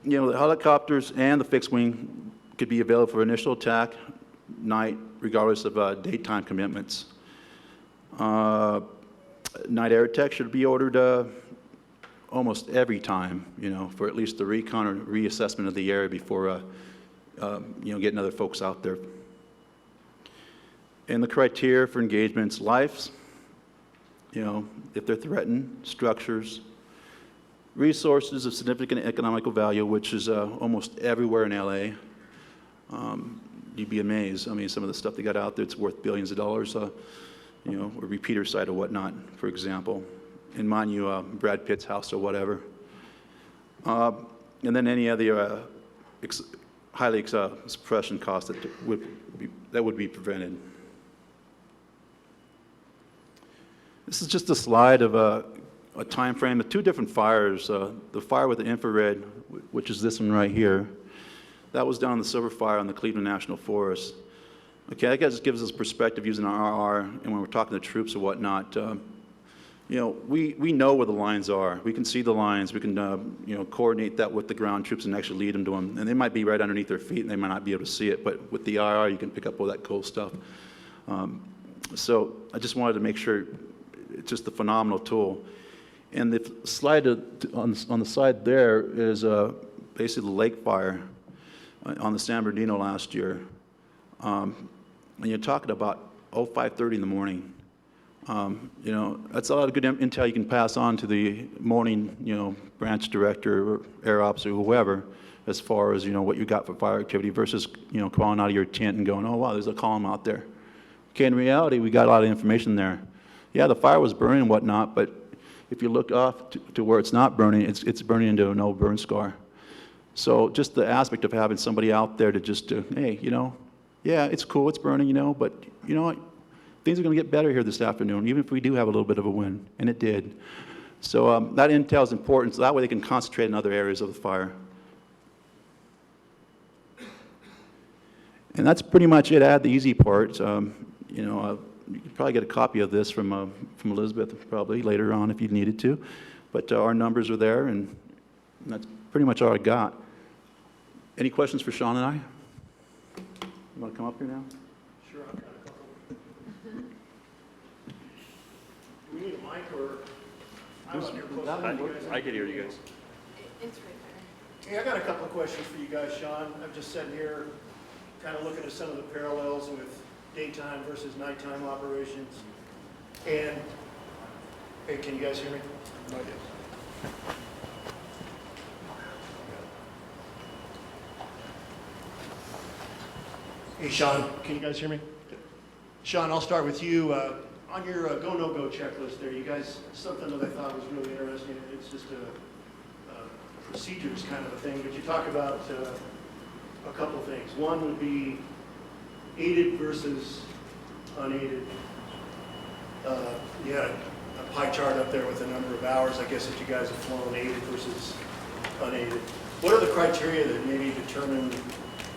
helicopters and the fixed wing could be available for initial attack, night, regardless of daytime commitments. Night air tech should be ordered almost every time, for at least the recon or reassessment of the area before, getting other folks out there. And the criteria for engagements: lives, if they're threatened, structures, resources of significant economical value, which is almost everywhere in LA. You'd be amazed. I mean, some of the stuff they got out there, it's worth billions of dollars, a repeater site or whatnot, for example. And mind you, Brad Pitt's house or whatever. And then any other highly suppression costs that would be prevented. This is just a slide of a time frame of 2 different fires. The fire with the infrared, which is this one right here, that was down the Silver Fire on the Cleveland National Forest. Okay, that just gives us perspective using our RR, and when we're talking to troops or whatnot, we know where the lines are. We can see the lines. We can coordinate that with the ground troops and actually lead them to them. And they might be right underneath their feet, and they might not be able to see it. But with the IR, you can pick up all that cool stuff. So I just wanted to make sure it's just a phenomenal tool. And the slide on the side there is basically the lake fire on the San Bernardino last year. And you're talking about 5:30 in the morning. That's a lot of good intel you can pass on to the morning, branch director or air ops or whoever, as far as, what you got for fire activity versus, crawling out of your tent and going, oh, wow, there's a column out there. Okay, in reality, we got a lot of information there. Yeah, the fire was burning and whatnot, but if you look off to where it's not burning, it's burning into an old burn scar. So just the aspect of having somebody out there to just, hey, yeah, it's cool, it's burning, but you know what? Things are going to get better here this afternoon, even if we do have a little bit of a wind, and it did. So that intel is important, so that way they can concentrate in other areas of the fire. And that's pretty much it. I had the easy part. You could probably get a copy of this from Elizabeth probably later on if you needed to. But our numbers are there, and that's pretty much all I got. Any questions for Sean and I? You want to come up here now? Sure, I've got a couple. Do we need a mic or? I'm up here close. I could hear you guys. It's right Hey, I got a couple of questions for you guys, Sean. I'm just sitting here kind of looking at some of the parallels with daytime versus nighttime operations. And, hey, can you guys hear me? No, yes. Hey, Sean, can you guys hear me? Sean, I'll start with you. On your go, no-go checklist there, you guys, something that I thought was really interesting, it's just a procedures kind of a thing, but you talk about a couple of things. One would be aided versus unaided. You had a pie chart up there with a number of hours, I guess, that you guys have flown aided versus unaided. What are the criteria that maybe determine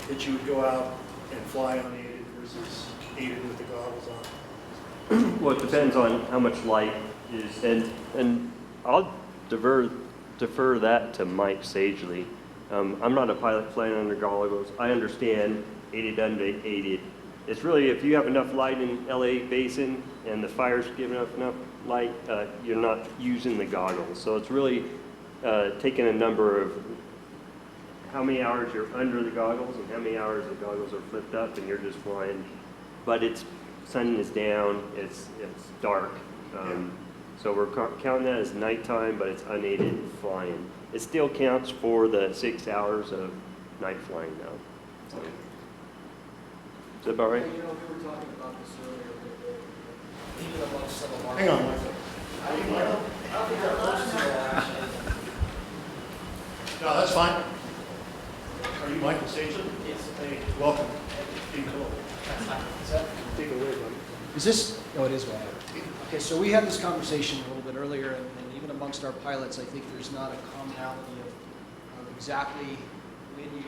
that you would go out and fly unaided versus aided with the goggles on? Well, it depends on how much light is, and I'll defer that to Mike Sagely. I'm not a pilot flying under goggles. I understand aided, unaided. It's really if you have enough light in LA Basin and the fire's giving up enough light, you're not using the goggles. So it's really taking a number of how many hours you're under the goggles and how many hours the goggles are flipped up and you're just flying. But sun is down, it's dark. So we're counting that as nighttime, but it's unaided flying. It still counts for the 6 hours of night flying now. Okay. Is that about right? We were talking about this earlier, but even amongst some of our... Hang on, Mike. I don't think our closest to that, actually. No, that's fine. Are you Michael Sagely? Yes. Hey, welcome. Be cool. Is that... Take it away, buddy. Is this... Oh, it is Wyatt. Okay, so we had this conversation a little bit earlier, and even amongst our pilots, I think there's not a commonality of exactly when you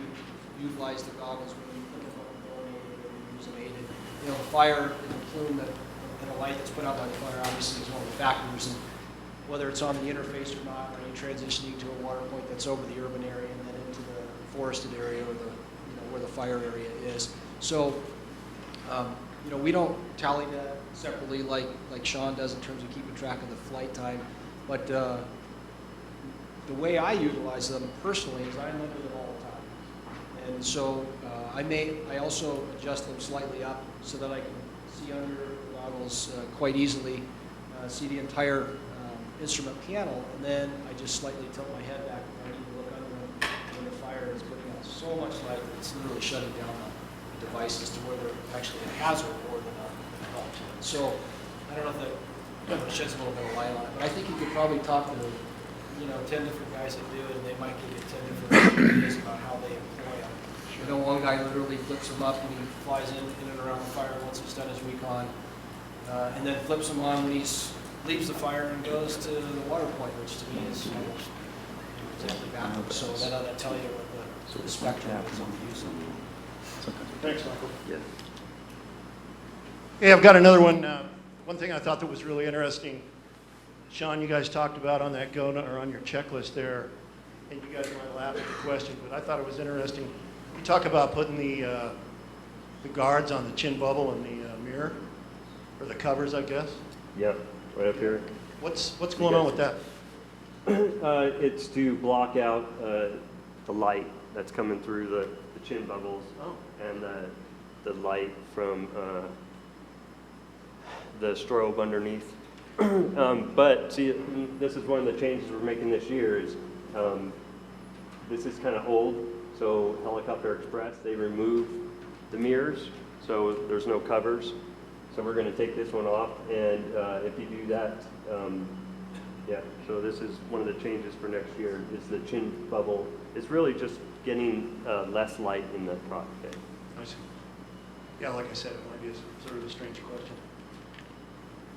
utilize the goggles, when you put them on when you use them aided. The fire and the plume and the light that's put out by the fire obviously is one of the factors, and whether it's on the interface or not, or you transitioning to a water point that's over the urban area and then into the forested area or the where the fire area is. So we don't tally that separately like Sean does in terms of keeping track of the flight time, but the way I utilize them personally is I limit them all the time. And so I also adjust them slightly up so that I can see under the goggles quite easily see the entire instrument panel, and then I just slightly tilt my head back and I need to look under when the fire is putting out so much light that it's literally shutting down the devices to where they're actually a hazard more than a help to it. So I don't know if that sheds a little bit of light on it, but I think you could probably talk to 10 different guys that do it, and they might give you 10 different ideas about how they employ them. You know, one guy literally flips them up and he flies in and around the fire once he's done his recon, and then flips them on when he leaves the fire and goes to the water point, which to me is almost exactly backwards. So that ought to tell you what the spectrum is on the use of it. Thanks, Michael. Yeah. Hey, I've got another one. One thing I thought that was really interesting, Sean, you guys talked about on that or on your checklist there, and you guys might laugh at the question, but I thought it was interesting. You talk about putting the guards on the chin bubble and the mirror, or the covers, I guess. Yeah, right up here. What's going on with that? It's to block out the light that's coming through the chin bubbles and the light from the strobe underneath. But see, this is one of the changes we're making this year is this is kind of old. So Helicopter Express, they remove the mirrors, so there's no covers. So we're going to take this one off, and if you do that, yeah. So this is one of the changes for next year is the chin bubble. It's really just getting less light in the product bay. I see. Yeah, like I said, it might be sort of a strange question.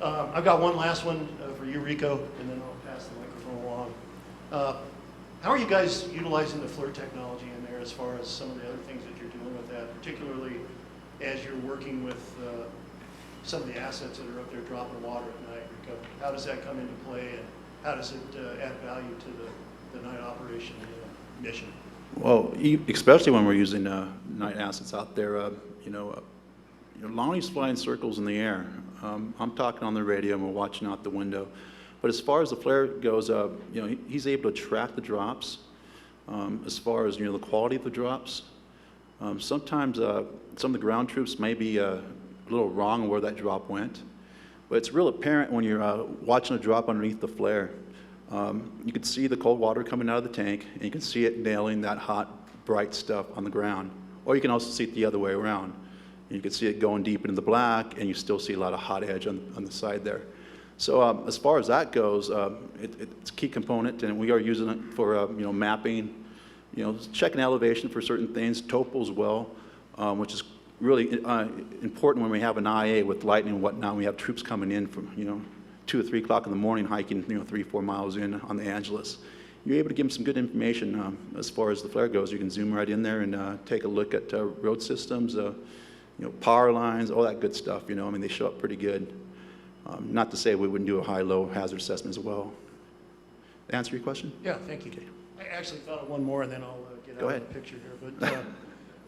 I've got one last one for you, Rico, and then I'll pass the microphone along. How are you guys utilizing the FLIR technology in there as far as some of the other things that you're doing with that, particularly as you're working with some of the assets that are up there dropping water at night, Rico? How does that come into play, and how does it add value to the night operation mission? Well, especially when we're using night assets out there, Lonnie's flying circles in the air. I'm talking on the radio and we're watching out the window. But as far as the flare goes, he's able to track the drops. As far as the quality of the drops, sometimes some of the ground troops may be a little wrong where that drop went, but it's real apparent when you're watching a drop underneath the flare. You can see the cold water coming out of the tank, and you can see it nailing that hot, bright stuff on the ground. Or you can also see it the other way around. You can see it going deep into the black, and you still see a lot of hot edge on the side there. So as far as that goes, it's a key component, and we are using it for mapping, checking elevation for certain things, topo as well, which is really important when we have an IA with lightning and whatnot. We have troops coming in from 2 or 3 o'clock in the morning, hiking 3-4 miles in on the Angeles. You're able to give them some good information as far as the flare goes. You can zoom right in there and take a look at road systems, power lines, all that good stuff. They show up pretty good. Not to say we wouldn't do a high-low hazard assessment as well. Answer your question? Yeah, thank you. Okay. I actually thought of one more, and then I'll get Go out ahead. of the picture here. But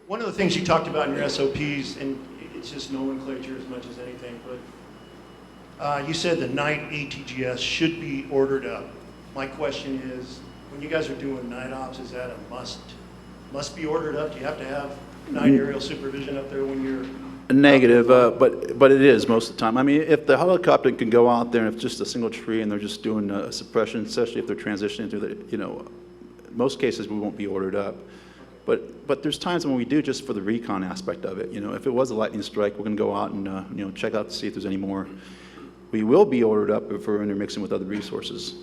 one of the things you talked about in your SOPs, and it's just nomenclature as much as anything, but you said the night ATGS should be ordered up. My question is, when you guys are doing night ops, is that a must be ordered up? Do you have to have night aerial supervision up there when you're... Negative, but it is most of the time. I mean, if the helicopter can go out there and if it's just a single tree and they're just doing a suppression, especially if they're transitioning through the, most cases we won't be ordered up. But there's times when we do just for the recon aspect of it. If it was a lightning strike, we're going to go out and check out to see if there's any more. We will be ordered up if we're intermixing with other resources.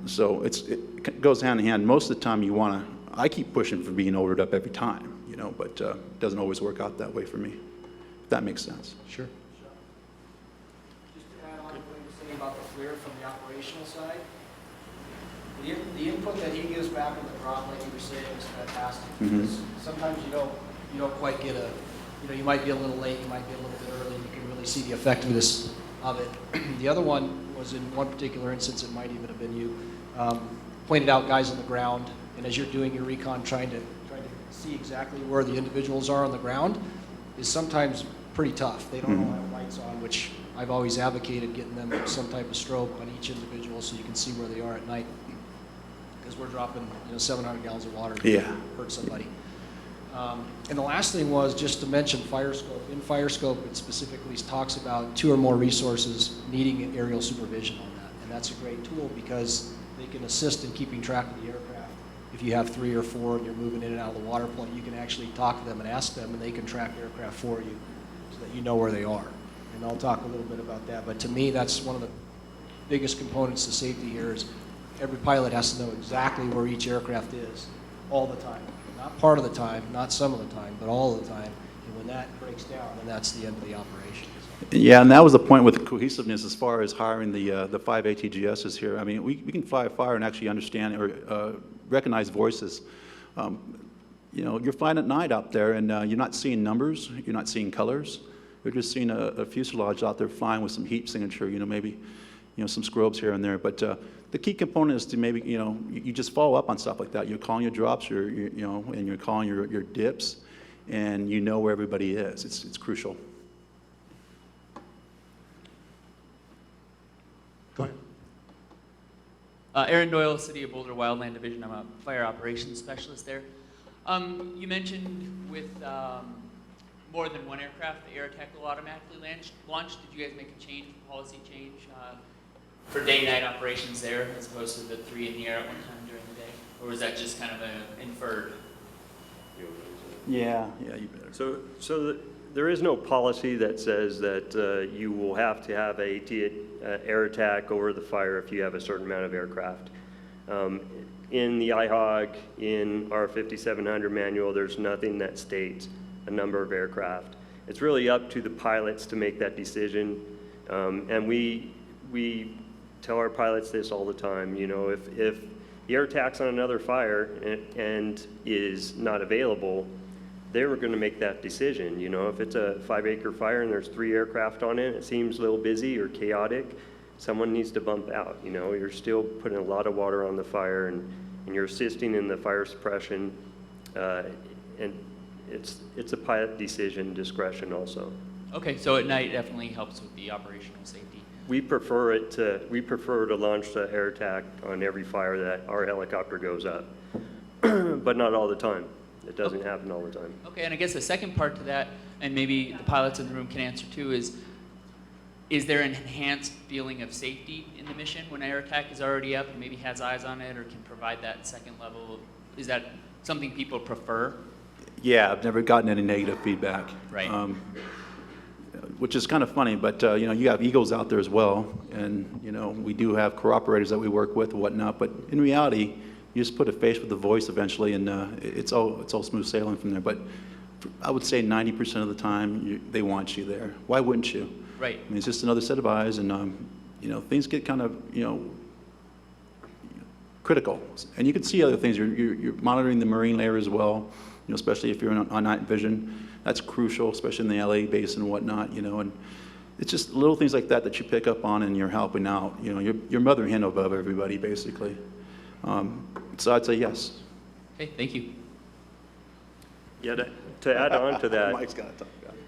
So it goes hand in hand. Most of the time I keep pushing for being ordered up every time, but it doesn't always work out that way for me, if that makes sense. Sure. Just to add on to what you're saying about the FLIR from the operational side, the input that he gives back on the drop, like you were saying, is fantastic. Because sometimes you don't quite get you might be a little late, you might be a little bit early, you can really see the effectiveness of it. The other one was in one particular instance, it might even have been you, pointed out guys on the ground, and as you're doing your recon, trying to see exactly where the individuals are on the ground is sometimes pretty tough. They don't all have lights on, which I've always advocated getting them some type of strobe on each individual so you can see where they are at night. Because we're dropping 700 gallons of water to hurt somebody. And the last thing was just to mention FireScope. In FireScope, it specifically talks about 2 or more resources needing aerial supervision on that. And that's a great tool because they can assist in keeping track of the aircraft. If you have 3 or 4 and you're moving in and out of the water point, you can actually talk to them and ask them, and they can track aircraft for you so that you know where they are. And I'll talk a little bit about that. But to me, that's one of the biggest components to safety here is every pilot has to know exactly where each aircraft is all the time. Not part of the time, not some of the time, but all the time. And when that breaks down, then that's the end of the operation. Yeah, and that was the point with cohesiveness as far as hiring the 5 ATGSs here. I mean, we can fly a fire and actually understand or recognize voices. You know, you're flying at night out there, and you're not seeing numbers, you're not seeing colors. You're just seeing a fuselage out there flying with some heat signature, you know, maybe, you know, some scrubs here and there. But the key component is to maybe, you know, you just follow up on stuff like that. You're calling your drops, you know, and you're calling your dips, and you know where everybody is. It's crucial. Go ahead. Aaron Doyle, City of Boulder Wildland Division. I'm a fire operations specialist there. You mentioned with more than one aircraft, the air attack will automatically launch. Did you guys make a change, policy change, for day-night operations there as opposed to the 3 in the air at one time during the day? Or was that just kind of inferred? Yeah, you better. So there is no policy that says that you will have to have a air attack over the fire if you have a certain amount of aircraft. In the IHOG, in our 5700 manual, there's nothing that states a number of aircraft. It's really up to the pilots to make that decision. And we tell our pilots this all the time. You know, if the air attack's on another fire and is not available, they were going to make that decision. You know, if it's a 5-acre fire and there's 3 aircraft on it, it seems a little busy or chaotic, someone needs to bump out. You know, you're still putting a lot of water on the fire, and you're assisting in the fire suppression, and it's a pilot decision discretion also. Okay, so at night definitely helps with the operational safety. We prefer to launch the air attack on every fire that our helicopter goes up, but not all the time. It doesn't happen all the time. Okay, and I guess the second part to that, and maybe the pilots in the room can answer too, is there an enhanced feeling of safety in the mission when air attack is already up and maybe has eyes on it or can provide that second level? Is that something people prefer? Yeah, I've never gotten any negative feedback. Right. Which is kind of funny, but you know, you have egos out there as well, and you know, we do have cooperators that we work with and whatnot, but in reality, you just put a face with the voice eventually, and it's all smooth sailing from there. But I would say 90% of the time, they want you there. Why wouldn't you? Right. I mean, it's just another set of eyes, and you know, things get kind of, you know, critical. And you can see other things. You're monitoring the marine layer as well, you know, especially if you're on night vision. That's crucial, especially in the LA basin and whatnot, you know. And it's just little things like that that you pick up on, and you're helping out. You know, you're mother hen above everybody, basically. So I'd say yes. Okay, thank you. Yeah, to add on to that, Mike's got to talk about it.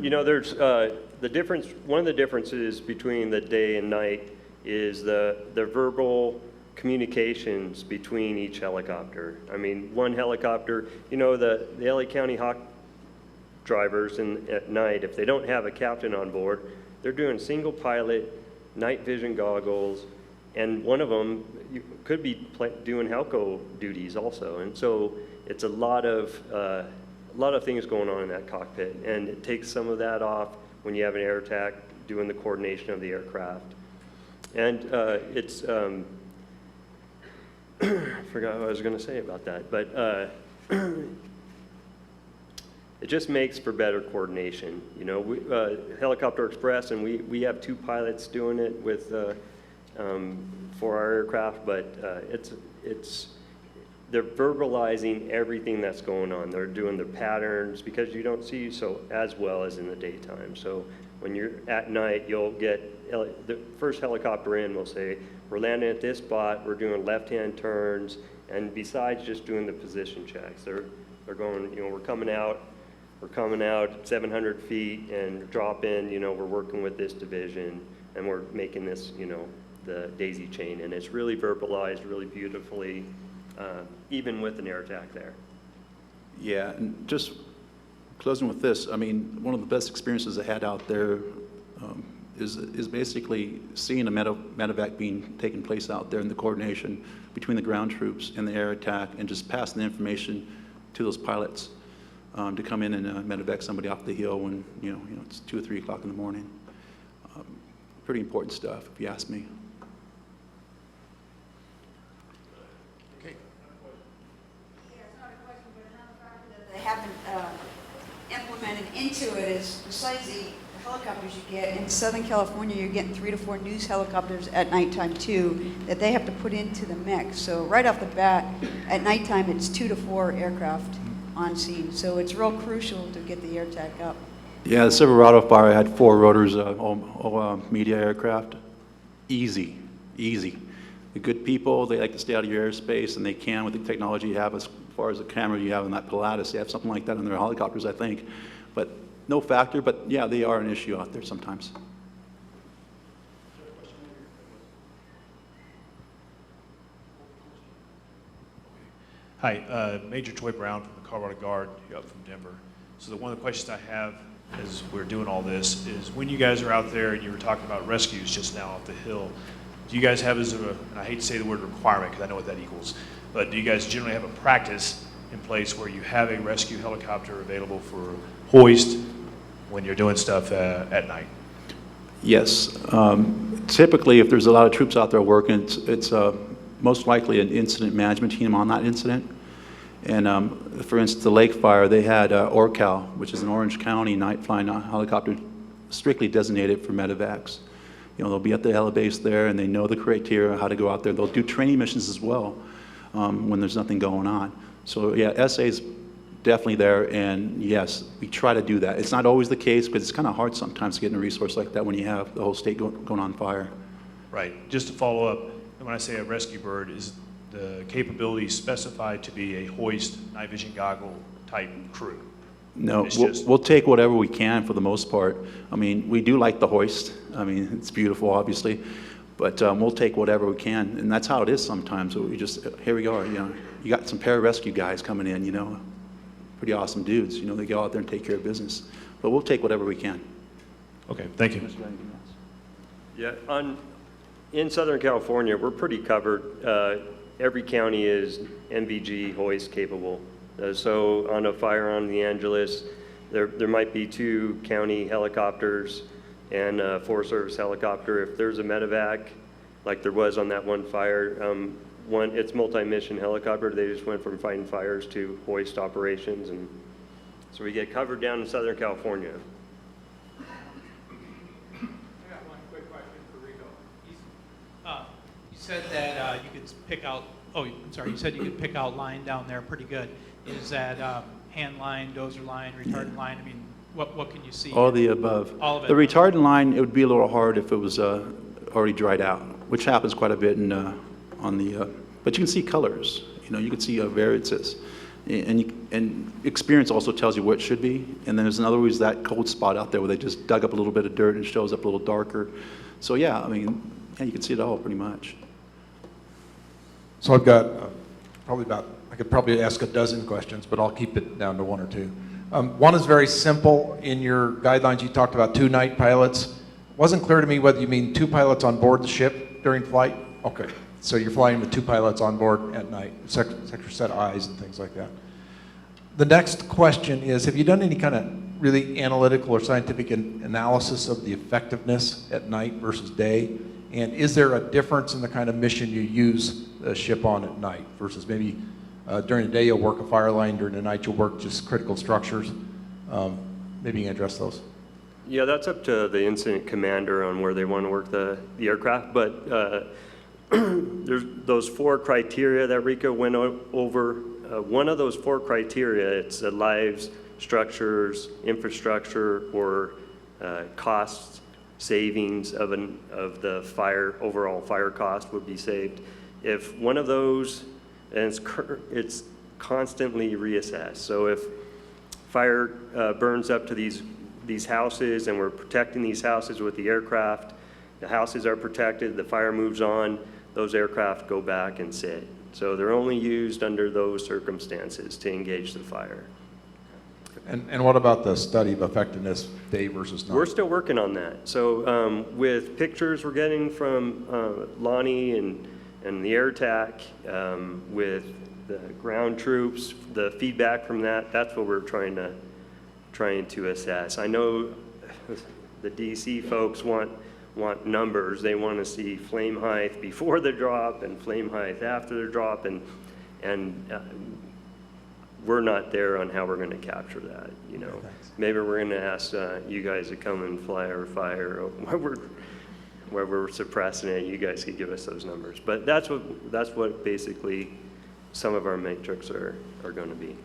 you know, there's the difference. One of the differences between the day and night is the verbal communications between each helicopter. I mean, one helicopter, you know, the LA County Hawk drivers at night, if they don't have a captain on board, they're doing single pilot, night vision goggles, and one of them could be doing Helco duties also. And so it's a lot of things going on in that cockpit, and it takes some of that off when you have an air attack doing the coordination of the aircraft. And it's I forgot what I was going to say about that, but it just makes for better coordination. You know, Helicopter Express, and we have 2 pilots doing it with for our aircraft, but they're verbalizing everything that's going on. They're doing their patterns because you don't see so as well as in the daytime. So when you're at night, you'll get the first helicopter in will say, we're landing at this spot, we're doing left-hand turns, and besides just doing the position checks, they're going, you know, we're coming out at 700 feet and drop in, you know, we're working with this division, and we're making this, you know, the daisy chain, and it's really verbalized really beautifully, even with an air attack there. Yeah, and just closing with this, I mean, one of the best experiences I had out there is basically seeing a medevac being taking place out there, and the coordination between the ground troops and the air attack, and just passing the information to those pilots to come in and medevac somebody off the hill when it's 2 or 3 o'clock in the morning. Pretty important stuff, if you ask me. Okay. Yeah, it's not a question, but another factor that they haven't implemented into it is, besides the helicopters you get, in Southern California, you're getting 3 to 4 news helicopters at nighttime too, that they have to put into the mix. So right off the bat, at nighttime, it's 2 to 4 aircraft on scene. So it's real crucial to get the air attack up. Yeah, the Silverado fire had 4 rotors, all media aircraft. Easy, easy. The good people, they like to stay out of your airspace, and they can with the technology you have as far as the camera you have in that Pilatus. They have something like that in their helicopters, I think. But no factor, but yeah, they are an issue out there sometimes. Hi, Major Troy Brown from the Colorado Guard, up from Denver. So one of the questions I have as we're doing all this is, when you guys are out there and you were talking about rescues just now off the hill, do you guys have as and I hate to say the word requirement because I know what that equals, but do you guys generally have a practice in place where you have a rescue helicopter available for hoist when you're doing stuff at night? Yes. Typically, if there's a lot of troops out there working, it's most likely an incident management team on that incident. And for instance, the Lake Fire, they had ORCAL, which is an Orange County night flying helicopter strictly designated for medevacs. They'll be at the helibase there, and they know the criteria, how to go out there. They'll do training missions as well when there's nothing going on. So yeah, SA's definitely there, and yes, we try to do that. It's not always the case, because it's kind of hard sometimes getting a resource like that when you have the whole state going on fire. Right. Just to follow up, when I say a rescue bird, is the capability specified to be a hoist, night vision goggle type crew? No, we'll take whatever we can for the most part. I mean, we do like the hoist. I mean, it's beautiful, obviously, but we'll take whatever we can, and that's how it is sometimes. So we just, here we are, you got some pararescue guys coming in, pretty awesome dudes. They go out there and take care of business, but we'll take whatever we can. Okay, thank you. Yeah, in Southern California, we're pretty covered. Every county is NVG hoist capable. So on a fire on the Angeles, there might be 2 county helicopters and a Forest Service helicopter. If there's a medevac, like there was on that one fire, it's multi-mission helicopter. They just went from fighting fires to hoist operations, and so we get covered down in Southern California. I got one quick question for Rico. You said that you could pick out, I'm sorry, you said you could pick out line down there pretty good. Is that hand line, dozer line, retardant line? I mean, what can you see? All the above. All of it. The retardant line, it would be a little hard if it was already dried out, which happens quite a bit but you can see colors. You can see variances. And experience also tells you what it should be. And then there's another one, that cold spot out there where they just dug up a little bit of dirt and it shows up a little darker. So yeah, I mean, yeah, you can see it all pretty much. So I've got I could probably ask a dozen questions, but I'll keep it down to 1 or 2. One is very simple. In your guidelines, you talked about 2 night pilots. Wasn't clear to me whether you mean 2 pilots on board the ship during flight. Okay, so you're flying with 2 pilots on board at night, extra set of eyes and things like that. The next question is, have you done any kind of really analytical or scientific analysis of the effectiveness at night versus day? And is there a difference in the kind of mission you use the ship on at night versus maybe during the day you'll work a fire line, during the night you'll work just critical structures? Maybe you can address those. Yeah, that's up to the incident commander on where they want to work the aircraft, but there's those 4 criteria that Rico went over. One of those 4 criteria, it's lives, structures, infrastructure, or costs savings of the overall fire cost would be saved. If one of those, and it's constantly reassessed. So if fire burns up to these houses and we're protecting these houses with the aircraft, the houses are protected, the fire moves on, those aircraft go back and sit. So they're only used under those circumstances to engage the fire. And what about the study of effectiveness, day versus night? We're still working on that. So with pictures we're getting from Lonnie and the air TAC, with the ground troops, the feedback from that, that's what we're trying to assess. I know the DC folks want numbers. They want to see flame height before the drop and flame height after the drop, and we're not there on how we're going to capture that. You know, maybe we're going to ask you guys to come and fly our fire where we're suppressing it. You guys could give us those numbers, but that's what basically some of our metrics are going to be.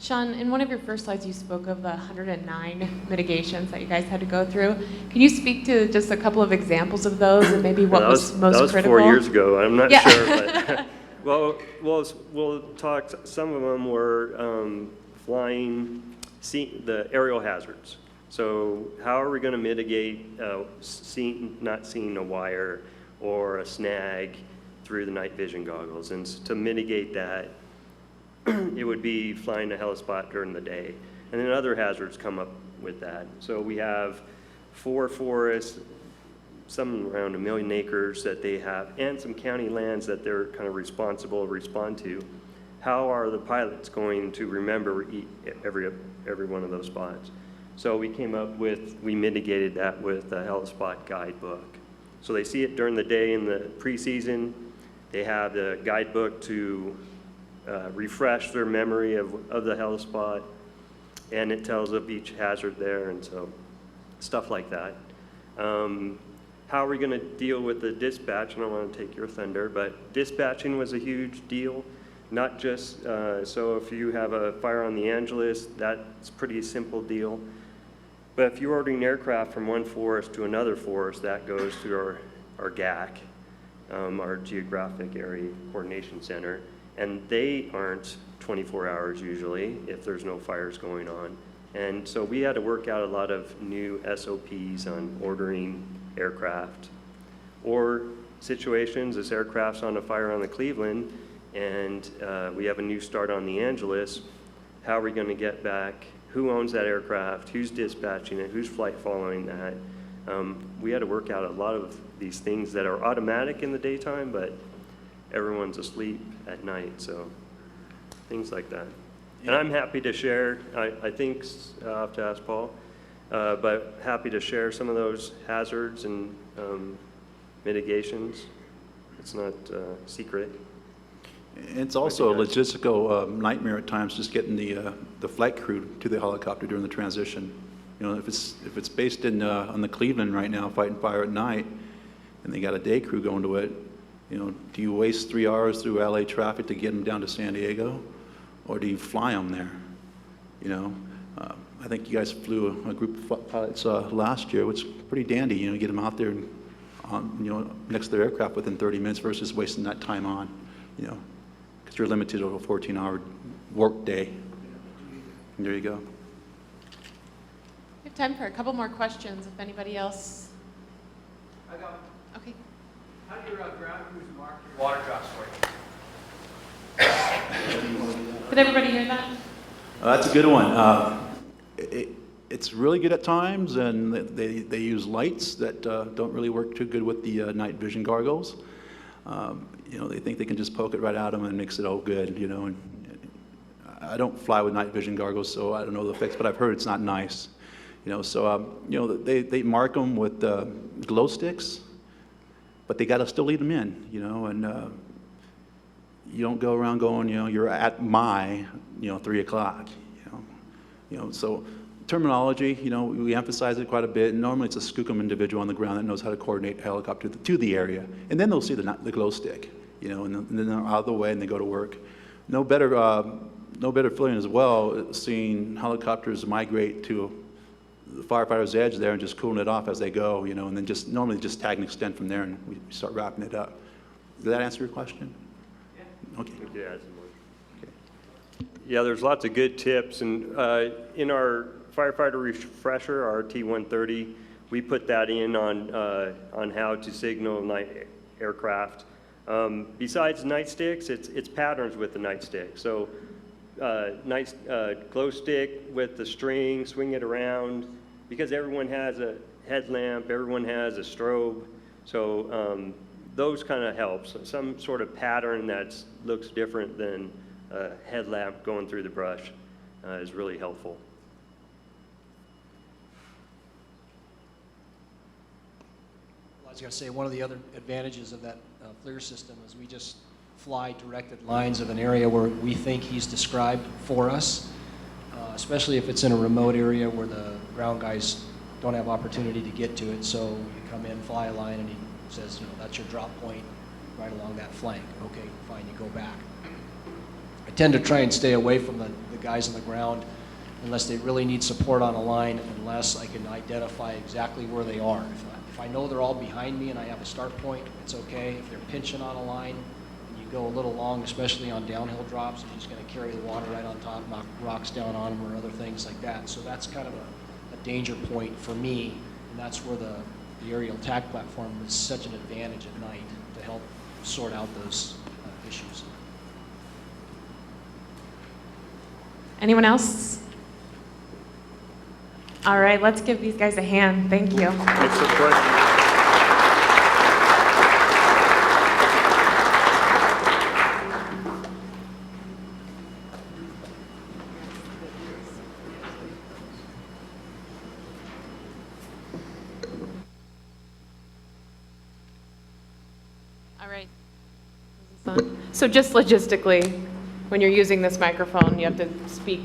Sean, in one of your first slides, you spoke of the 109 mitigations that you guys had to go through. Can you speak to just a couple of examples of those and maybe what was most critical? That was 4 years ago. I'm not sure, but we'll talk. Some of them were flying, the aerial hazards. So how are we going to mitigate not seeing a wire or a snag through the night vision goggles? And to mitigate that, it would be flying a helipad during the day. And then other hazards come up with that. So we have 4 forests, some around 1 million acres that they have, and some county lands that they're kind of responsible to respond to. How are the pilots going to remember every one of those spots? So we mitigated that with the Helispot guidebook. So they see it during the day in the preseason. They have the guidebook to refresh their memory of the Helispot, and it tells of each hazard there, and so stuff like that. How are we going to deal with the dispatch? I don't want to take your thunder, but dispatching was a huge deal. Not just, so if you have a fire on the Angeles, that's a pretty simple deal. But if you're ordering aircraft from one forest to another forest, that goes through our GAC, our Geographic Area Coordination Center. And they aren't 24 hours usually if there's no fires going on. And so we had to work out a lot of new SOPs on ordering aircraft. Or situations, this aircraft's on a fire on the Cleveland and we have a new start on the Angeles. How are we going to get back? Who owns that aircraft? Who's dispatching it? Who's flight following that? We had to work out a lot of these things that are automatic in the daytime, but everyone's asleep at night, so things like that. And I'm happy to share, I think I'll have to ask Paul, but happy to share some of those hazards and mitigations. It's not secret. It's also a logistical nightmare at times, just getting the flight crew to the helicopter during the transition. You know, if it's based in on the Cleveland right now, fighting fire at night, and they got a day crew going to it, you know, do you waste 3 hours through LA traffic to get them down to San Diego, or do you fly them there? You know, I think you guys flew a group of pilots last year, which is pretty dandy. You know, get them out there, and, you know, next to their aircraft within 30 minutes versus wasting that time on, you know, because you're limited to a 14-hour work day. And there you go. We have time for a couple more questions if anybody else. I got one. Okay. How do your ground crews mark your water drops for you? Did everybody hear that? That's a good one. It's really good at times, and they use lights that don't really work too good with the night vision goggles. You know, they think they can just poke it right at them and makes it all good, you know. And I don't fly with night vision goggles, so I don't know the effects, but I've heard it's not nice. You know, so, you know, they mark them with glow sticks, but they got to still lead them in, you know, and you don't go around going, you know, you're at my, you know, 3 o'clock, you know, so terminology, you know, we emphasize it quite a bit. And normally it's a skookum individual on the ground that knows how to coordinate a helicopter to the area, and then they'll see the glow stick, you know, and then they're out of the way and they go to work. No better feeling as well seeing helicopters migrate to the firefighter's edge there and just cooling it off as they go, you know, and then just normally just tag and extend from there, and we start wrapping it up. Did that answer your question? Yeah. Okay. Yeah, there's lots of good tips, and in our firefighter refresher, our T-130. We put that in on how to signal night aircraft. Besides nightsticks, it's patterns with the nightstick. So glow stick with the string, swing it around, because everyone has a headlamp, everyone has a strobe. So those kind of helps. Some sort of pattern that looks different than a headlamp going through the brush is really helpful. I was going to say, one of the other advantages of that FLIR system is we just fly directed lines of an area where we think he's described for us, especially if it's in a remote area where the ground guys don't have opportunity to get to it. So you come in, fly a line, and he says, that's your drop point right along that flank. Okay, fine, you go back. I tend to try and stay away from the guys on the ground unless they really need support on a line, unless I can identify exactly where they are. If I know they're all behind me and I have a start point, it's okay. If they're pinching on a line and you go a little long, especially on downhill drops, you're just going to carry the water right on top, knock rocks down on them or other things like that. So that's kind of a danger point for me, and that's where the aerial TAC platform is such an advantage at night to help sort out those issues. Anyone else? All right, let's give these guys a hand. Thank you. Thanks for the question. All right. So just logistically, when you're using this microphone, you have to speak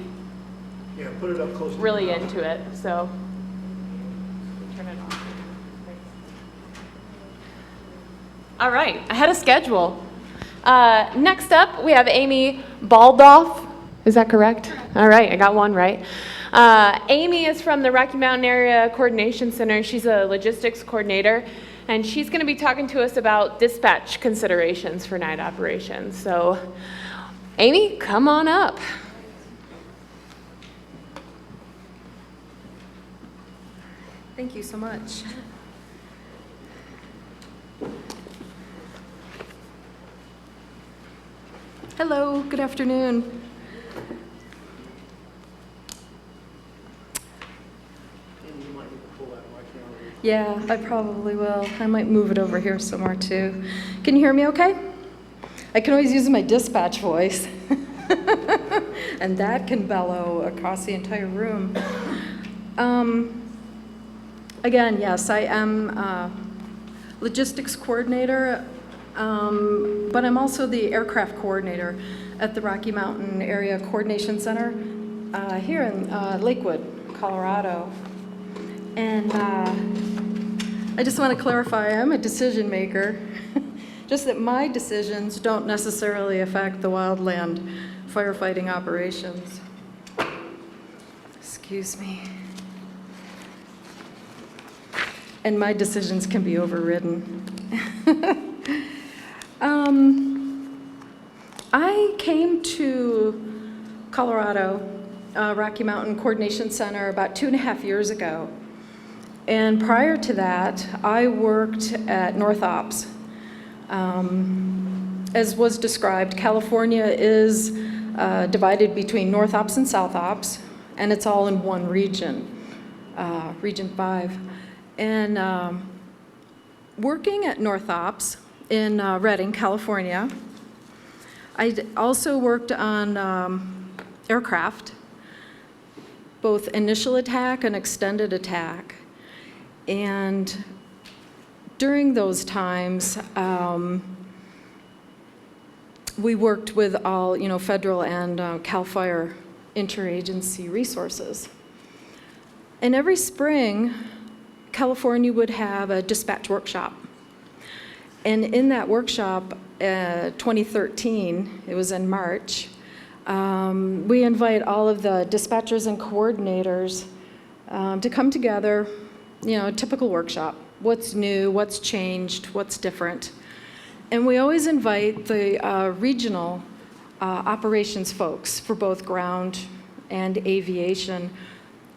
Yeah, put it up close to the really mouth. into it, so turn it off. All right, ahead of schedule. Next up, we have Amy Baldoff. Is that correct? All right, I got one right. Amy is from the Rocky Mountain Area Coordination Center. She's a logistics coordinator, and she's going to be talking to us about dispatch considerations for night operations. So, Amy, come on up. Thank you so much. Hello, good afternoon. Yeah, I probably will. I might move it over here somewhere too. Can you hear me okay? I can always use my dispatch voice. And that can bellow across the entire room. Again, yes, I am a logistics coordinator, but I'm also the aircraft coordinator at the Rocky Mountain Area Coordination Center here in Lakewood, Colorado. And I just want to clarify, I'm a decision maker, just that my decisions don't necessarily affect the wildland firefighting operations. Excuse me. And my decisions can be overridden. I came to Colorado, Rocky Mountain Coordination Center, about 2.5 years ago. And prior to that, I worked at North Ops. As was described, California is divided between North Ops and South Ops, and it's all in one region, Region 5. And working at North Ops in Redding, California, I also worked on aircraft, both initial attack and extended attack. And during those times, we worked with all, federal and CAL FIRE interagency resources. And every spring, California would have a dispatch workshop. And in that workshop, 2013, it was in March, we invite all of the dispatchers and coordinators to come together, a typical workshop. What's new, what's changed, what's different. And we always invite the regional operations folks for both ground and aviation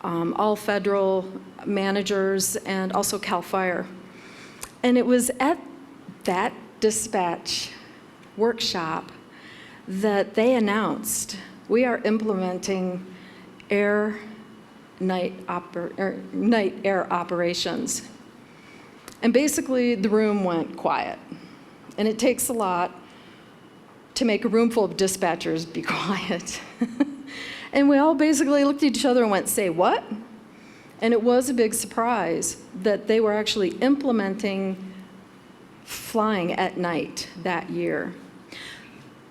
all federal managers, and also CAL FIRE. And it was at that dispatch workshop that they announced, we are implementing night air operations. And basically, the room went quiet. And it takes a lot to make a room full of dispatchers be quiet. And we all basically looked at each other and went, say what? And it was a big surprise that they were actually implementing flying at night that year.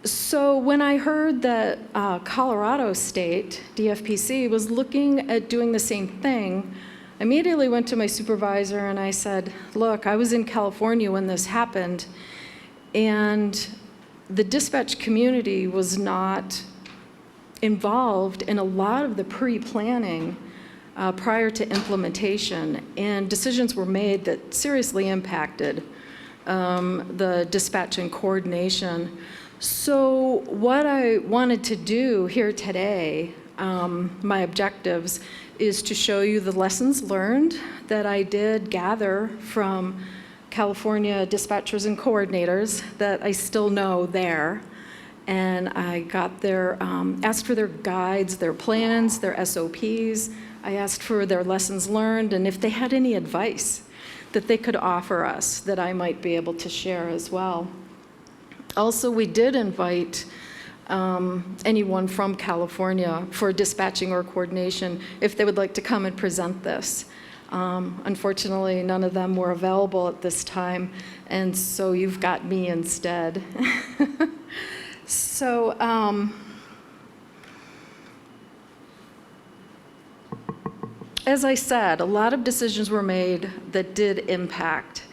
So when I heard that Colorado State, DFPC, was looking at doing the same thing, I immediately went to my supervisor and I said, look, I was in California when this happened, and the dispatch community was not involved in a lot of the pre-planning prior to implementation, and decisions were made that seriously impacted the dispatch and coordination. So what I wanted to do here today, my objectives, is to show you the lessons learned that I did gather from California dispatchers and coordinators that I still know there. And I got their, asked for their guides, their plans, their SOPs. I asked for their lessons learned and if they had any advice that they could offer us that I might be able to share as well. Also, we did invite anyone from California for dispatching or coordination if they would like to come and present this. Unfortunately, none of them were available at this time, and so you've got me instead. So, as I said, a lot of decisions were made that did impact,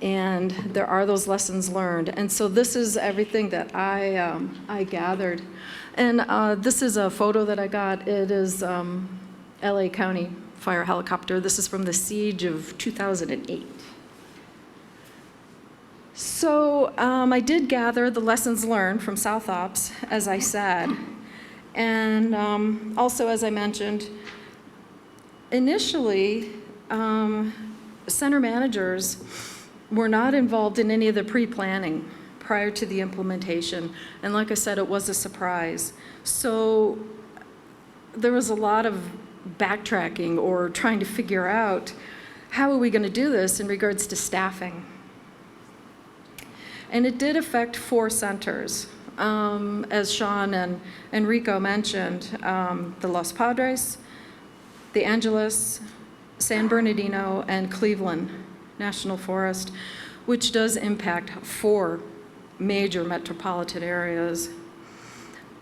and there are those lessons learned. And so this is everything that I gathered. And this is a photo that I got. It is LA County Fire helicopter. This is from the siege of 2008. So I did gather the lessons learned from South Ops, as I said. And also, as I mentioned, initially, center managers were not involved in any of the pre-planning prior to the implementation. And like I said, it was a surprise. So there was a lot of backtracking or trying to figure out how are we going to do this in regards to staffing. And it did affect 4 centers, as Sean and Enrico mentioned, the Los Padres, the Angeles, San Bernardino, and Cleveland National Forest, which does impact 4 major metropolitan areas.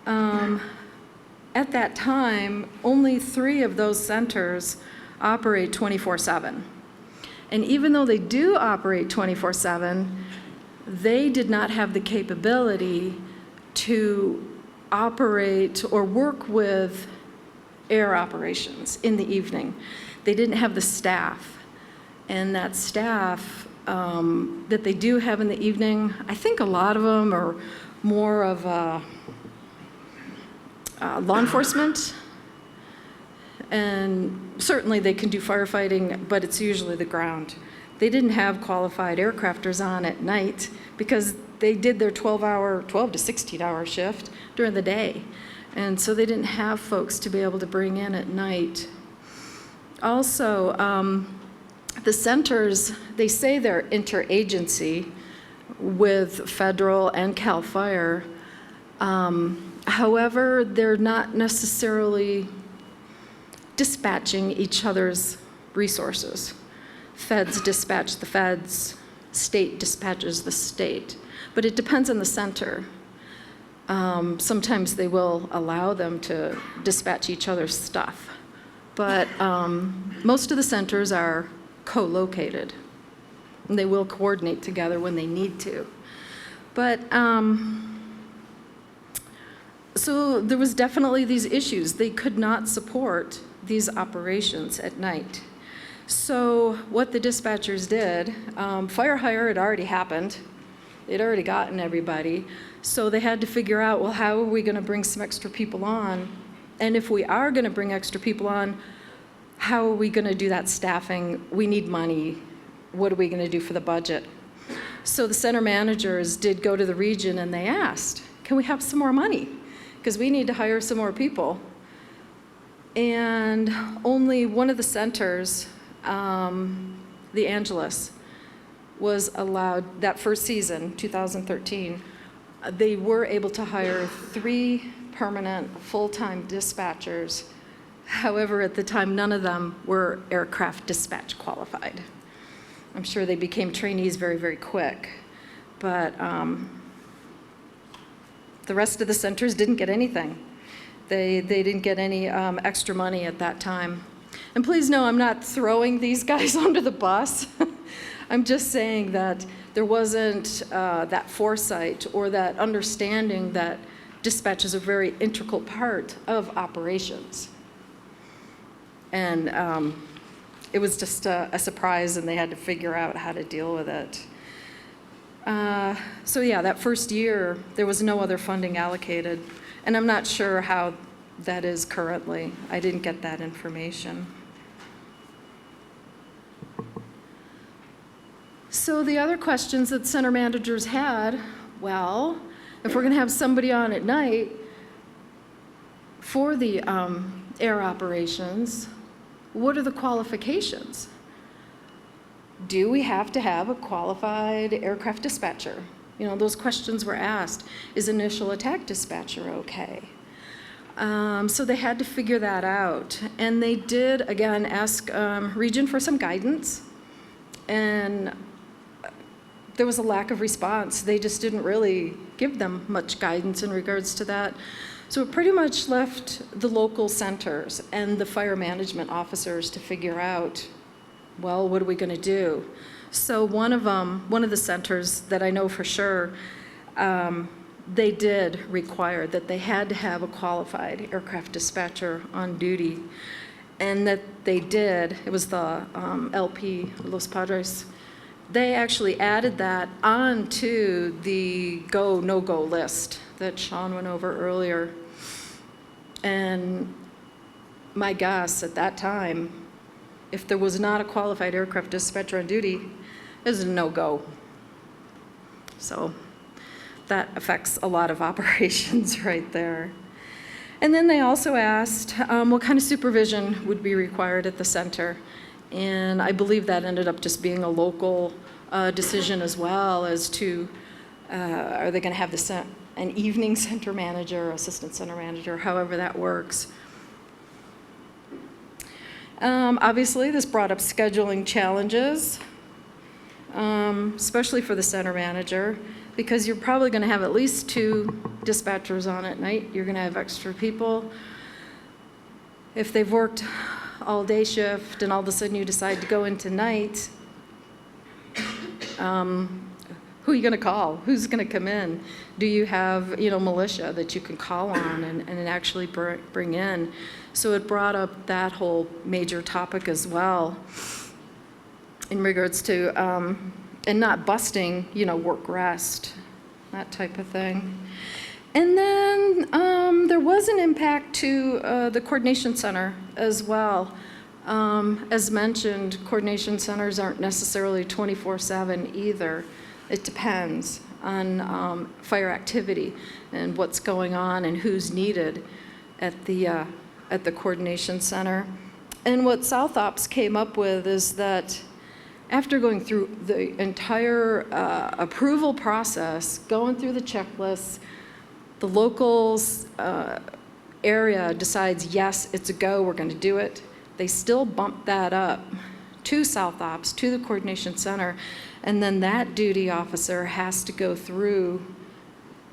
At that time, only 3 of those centers operate 24/7. And even though they do operate 24/7, they did not have the capability to operate or work with air operations in the evening. They didn't have the staff. And that staff that they do have in the evening, I think a lot of them are more of law enforcement. And certainly they can do firefighting, but it's usually the ground. They didn't have qualified aircrafters on at night because they did their 12 to 16-hour shift during the day. And so they didn't have folks to be able to bring in at night. Also, the centers, they say they're interagency with federal and CAL FIRE. However, they're not necessarily dispatching each other's resources. Feds dispatch the feds, state dispatches the state. But it depends on the center. Sometimes they will allow them to dispatch each other's stuff. But most of the centers are co-located. And they will coordinate together when they need to. But so there was definitely these issues. They could not support these operations at night. So what the dispatchers did, fire hire had already happened. They'd already gotten everybody. So they had to figure out, well, how are we going to bring some extra people on? And if we are going to bring extra people on, how are we going to do that staffing? We need money. What are we going to do for the budget? So the center managers did go to the region and they asked, can we have some more money? Because we need to hire some more people. And only one of the centers, the Angelus, was allowed, that first season, 2013, they were able to hire 3 permanent full-time dispatchers. However, at the time, none of them were aircraft dispatch qualified. I'm sure they became trainees very, very quick. But the rest of the centers didn't get anything. They didn't get any extra money at that time. And please know, I'm not throwing these guys under the bus. I'm just saying that there wasn't that foresight or that understanding that dispatch is a very integral part of operations. And it was just a surprise, and they had to figure out how to deal with it. So yeah, that first year, there was no other funding allocated, and I'm not sure how that is currently. I didn't get that information. So the other questions that center managers had, well, if we're going to have somebody on at night for the air operations, what are the qualifications? Do we have to have a qualified aircraft dispatcher? You know, those questions were asked. Is initial attack dispatcher okay? So they had to figure that out. And they did, again, ask Region for some guidance. And there was a lack of response. They just didn't really give them much guidance in regards to that. So it pretty much left the local centers and the fire management officers to figure out, well, what are we going to do? So one of the centers that I know for sure, they did require that they had to have a qualified aircraft dispatcher on duty, and that they did. It was the LP, Los Padres. They actually added that onto the go, no-go list that Sean went over earlier. And my guess at that time, if there was not a qualified aircraft dispatcher on duty, it was a no-go. So that affects a lot of operations right there. And then they also asked what kind of supervision would be required at the center. And I believe that ended up just being a local decision as well as to, are they going to have an evening center manager, assistant center manager, however that works. Obviously, this brought up scheduling challenges, especially for the center manager, because you're probably going to have at least 2 dispatchers on at night. You're going to have extra people. If they've worked all day shift and all of a sudden you decide to go into night, who are you going to call? Who's going to come in? Do you have, militia that you can call on and actually bring in? So it brought up that whole major topic as well in regards to, and not busting, work rest, that type of thing. And then there was an impact to the coordination center as well. As mentioned, coordination centers aren't necessarily 24/7 either. It depends on fire activity and what's going on and who's needed at the coordination center. And what South Ops came up with is that after going through the entire approval process, going through the checklists, the locals area decides, yes, it's a go, we're going to do it. They still bump that up to South Ops, to the coordination center, and then that duty officer has to go through,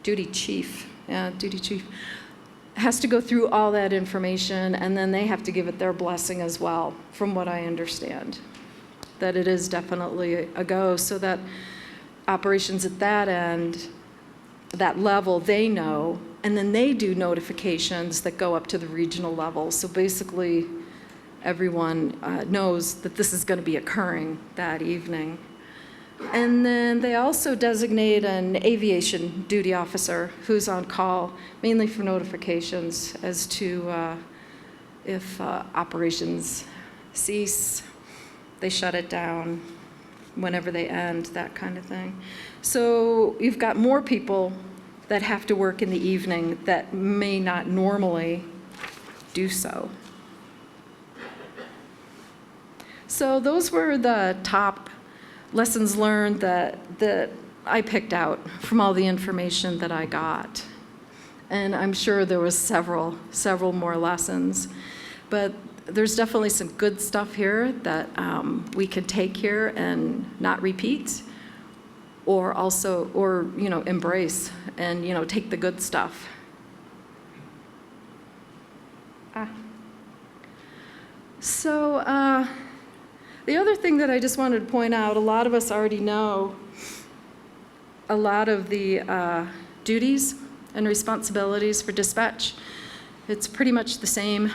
duty chief, has to go through all that information, and then they have to give it their blessing as well, from what I understand, that it is definitely a go, so that operations at that end, that level, they know, and then they do notifications that go up to the regional level. So basically, everyone knows that this is going to be occurring that evening. And then they also designate an aviation duty officer who's on call, mainly for notifications as to if operations cease, they shut it down whenever they end, that kind of thing. So you've got more people that have to work in the evening that may not normally do so. So those were the top lessons learned that I picked out from all the information that I got. And I'm sure there was several more lessons. But there's definitely some good stuff here that we could take here and not repeat, or embrace and, take the good stuff. So the other thing that I just wanted to point out, a lot of us already know a lot of the duties and responsibilities for dispatch. It's pretty much the same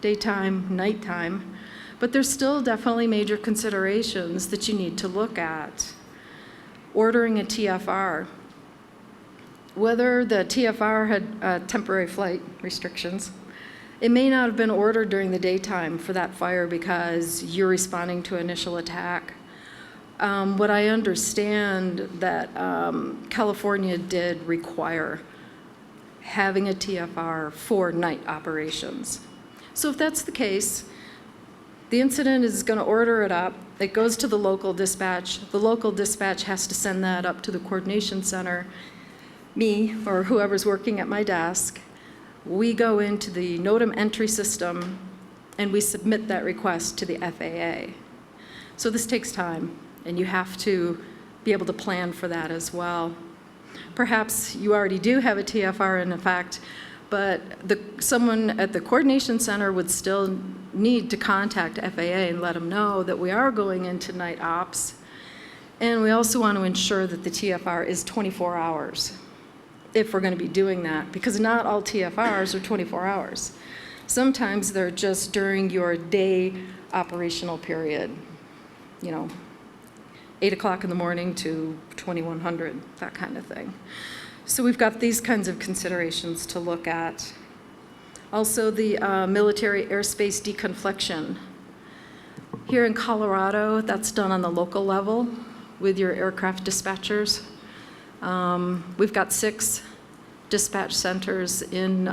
daytime, nighttime, but there's still definitely major considerations that you need to look at. Ordering a TFR. Whether the TFR had temporary flight restrictions, it may not have been ordered during the daytime for that fire because you're responding to initial attack. What I understand that California did require having a TFR for night operations. So if that's the case, the incident is going to order it up. It goes to the local dispatch. The local dispatch has to send that up to the coordination center. Me, or whoever's working at my desk, we go into the NOTAM entry system and we submit that request to the FAA. So this takes time, and you have to be able to plan for that as well. Perhaps you already do have a TFR in effect, but someone at the coordination center would still need to contact FAA and let them know that we are going into night ops. And we also want to ensure that the TFR is 24 hours if we're going to be doing that, because not all TFRs are 24 hours. Sometimes they're just during your day operational period, 8 o'clock in the morning to 2100, that kind of thing. So we've got these kinds of considerations to look at. Also, the military airspace deconfliction. Here in Colorado, that's done on the local level with your aircraft dispatchers. We've got 6 dispatch centers in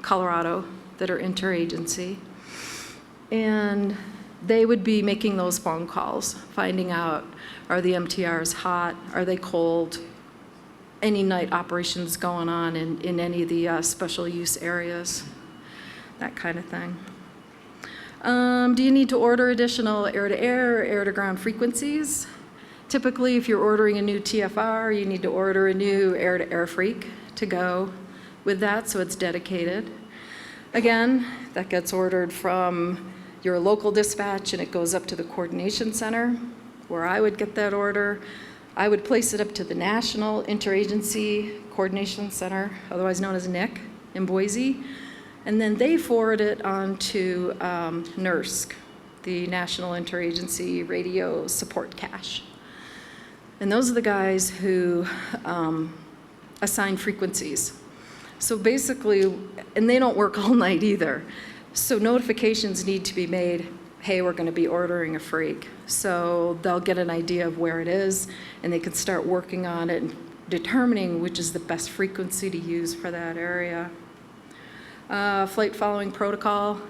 Colorado that are interagency. And they would be making those phone calls, finding out, are the MTRs hot? Are they cold? Any night operations going on in any of the special use areas, that kind of thing. Do you need to order additional air-to-air or air-to-ground frequencies? Typically, if you're ordering a new TFR, you need to order a new air-to-air freak to go with that, so it's dedicated. Again, that gets ordered from your local dispatch, and it goes up to the coordination center, where I would get that order. I would place it up to the National Interagency Coordination Center, otherwise known as NIC, in Boise, and then they forward it on to NERSC, the National Interagency Radio Support Cache. And those are the guys who assign frequencies. So basically, and they don't work all night either. So notifications need to be made, hey, we're going to be ordering a freak. So they'll get an idea of where it is, and they can start working on it and determining which is the best frequency to use for that area. Flight following protocol.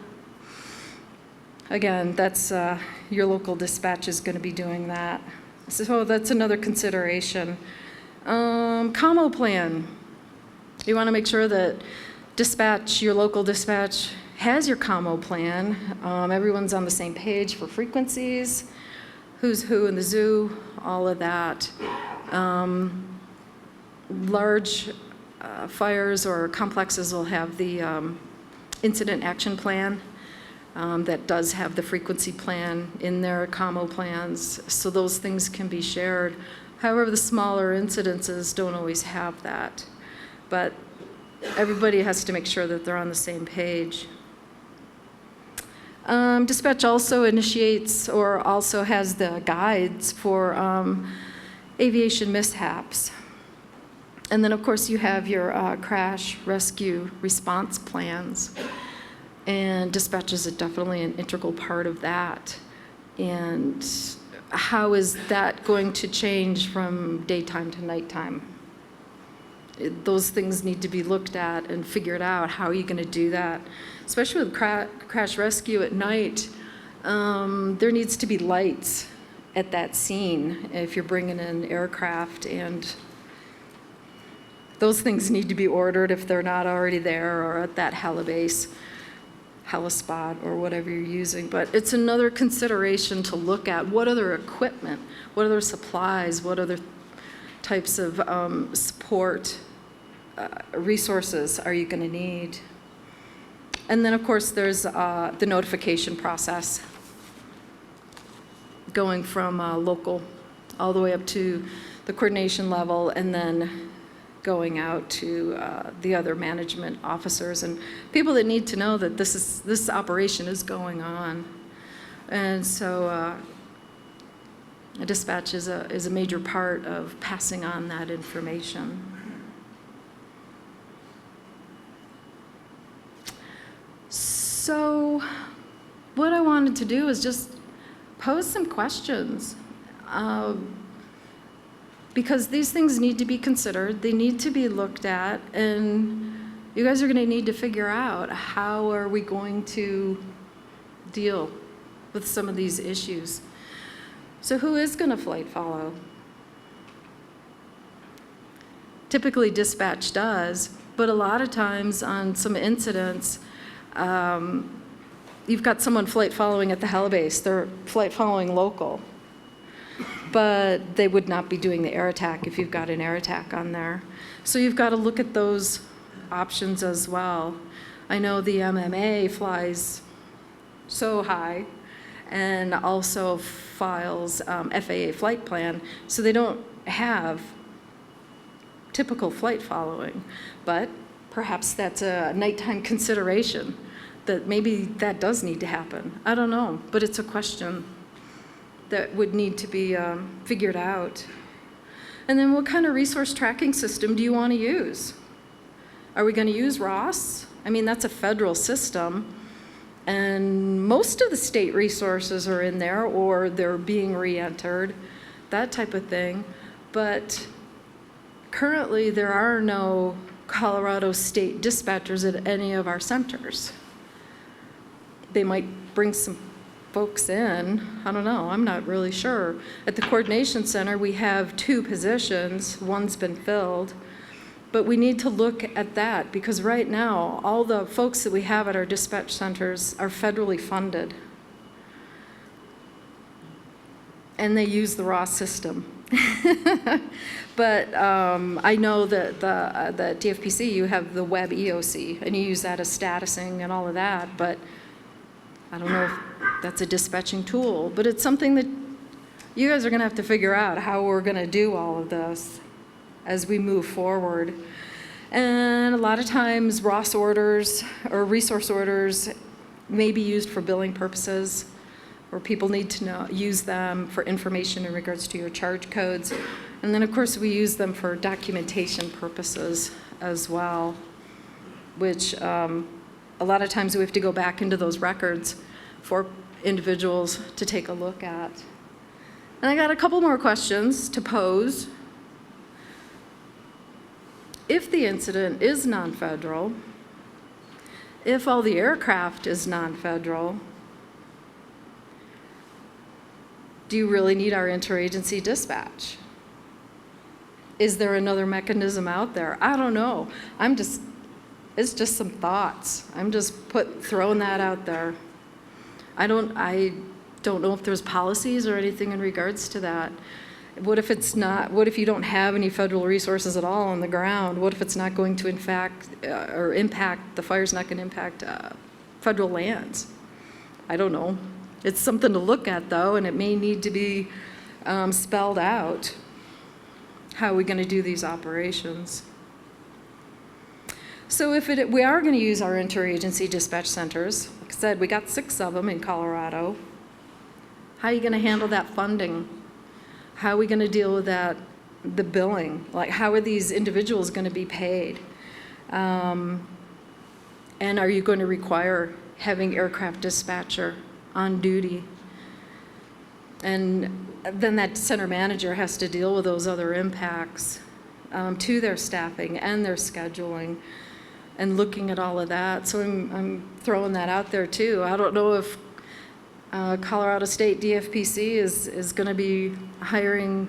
Again, that's your local dispatch is going to be doing that. So that's another consideration. Commo plan. You want to make sure that dispatch, your local dispatch, has your commo plan. Everyone's on the same page for frequencies, who's who in the zoo, all of that. Large fires or complexes will have the incident action plan that does have the frequency plan in their commo plans, so those things can be shared. However, the smaller incidences don't always have that, but everybody has to make sure that they're on the same page. Dispatch also initiates or also has the guides for aviation mishaps. And then, of course, you have your crash rescue response plans. And dispatch is definitely an integral part of that. And how is that going to change from daytime to nighttime? Those things need to be looked at and figured out. How are you going to do that? Especially with crash rescue at night, there needs to be lights at that scene if you're bringing in aircraft, and those things need to be ordered if they're not already there or at that helibase, helispot, or whatever you're using. But it's another consideration to look at. What other equipment, what other supplies, what other types of support resources are you going to need? And then, of course, there's the notification process, going from local all the way up to the coordination level, and then going out to the other management officers and people that need to know that this operation is going on. And so dispatch is a major part of passing on that information. So what I wanted to do is just pose some questions, because these things need to be considered, they need to be looked at, and you guys are going to need to figure out how are we going to deal with some of these issues. So who is going to flight follow? Typically dispatch does, but a lot of times on some incidents, you've got someone flight following at the helibase, they're flight following local, but they would not be doing the air attack if you've got an air attack on there. So you've got to look at those options as well. I know the MMA flies so high and also files FAA flight plan, so they don't have typical flight following, but perhaps that's a nighttime consideration, that maybe that does need to happen. I don't know, but it's a question that would need to be figured out. And then what kind of resource tracking system do you want to use? Are we going to use ROS? I mean, that's a federal system, and most of the state resources are in there, or they're being re-entered, that type of thing. But currently, there are no Colorado state dispatchers at any of our centers. They might bring some folks in, I don't know, I'm not really sure. At the coordination center, we have 2 positions, one's been filled, but we need to look at that, because right now, all the folks that we have at our dispatch centers are federally funded. And they use the raw system. But I know that the DFPC, you have the web EOC, and you use that as statusing and all of that, but I don't know if that's a dispatching tool, but it's something that you guys are going to have to figure out how we're going to do all of this as we move forward. And a lot of times ROS orders or resource orders may be used for billing purposes, where people need to use them for information in regards to your charge codes. And then, of course, we use them for documentation purposes as well, which a lot of times we have to go back into those records for individuals to take a look at. And I got a couple more questions to pose. If the incident is non-federal, if all the aircraft is non-federal, do you really need our interagency dispatch? Is there another mechanism out there? I don't know. It's just some thoughts. I'm just throwing that out there. I don't know if there's policies or anything in regards to that. What if it's not, what if you don't have any federal resources at all on the ground? What if it's not going to the fire's not going to impact federal lands? I don't know. It's something to look at, though, and it may need to be spelled out. How are we going to do these operations? So if we are going to use our interagency dispatch centers, like I said, we got 6 of them in Colorado. How are you going to handle that funding? How are we going to deal with that, the billing? Like, how are these individuals going to be paid? And are you going to require having aircraft dispatcher on duty. And then that center manager has to deal with those other impacts to their staffing and their scheduling and looking at all of that. So I'm throwing that out there too. I don't know if Colorado State DFPC is going to be hiring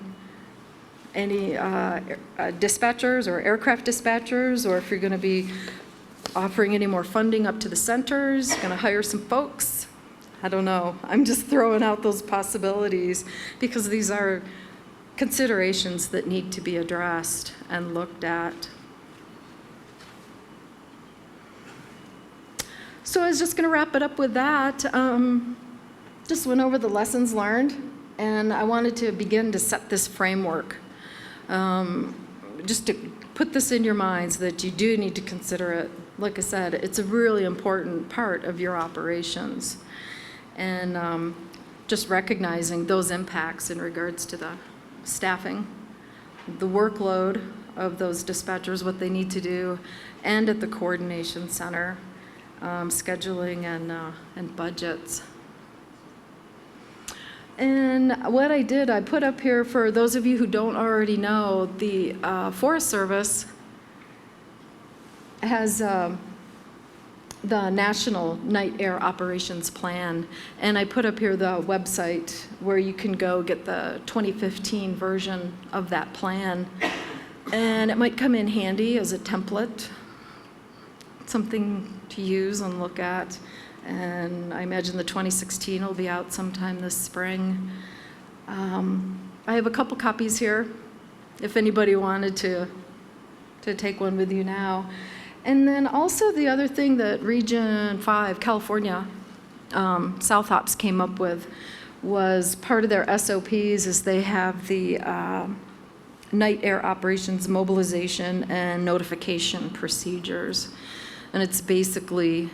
any dispatchers or aircraft dispatchers, or if you're going to be offering any more funding up to the centers, going to hire some folks. I don't know. I'm just throwing out those possibilities because these are considerations that need to be addressed and looked at. So I was just going to wrap it up with that. Just went over the lessons learned, and I wanted to begin to set this framework. Just to put this in your minds that you do need to consider it. Like I said, it's a really important part of your operations. And just recognizing those impacts in regards to the staffing, the workload of those dispatchers, what they need to do, and at the coordination center, scheduling and budgets. And what I did, I put up here for those of you who don't already know, the Forest Service has the National Night Air Operations Plan, and I put up here the website where you can go get the 2015 version of that plan, and it might come in handy as a template, something to use and look at. And I imagine the 2016 will be out sometime this spring. I have a couple copies here, if anybody wanted to take one with you now. And then also the other thing that Region 5, California, South Ops came up with was part of their SOPs is they have the night air operations mobilization and notification procedures. And it's basically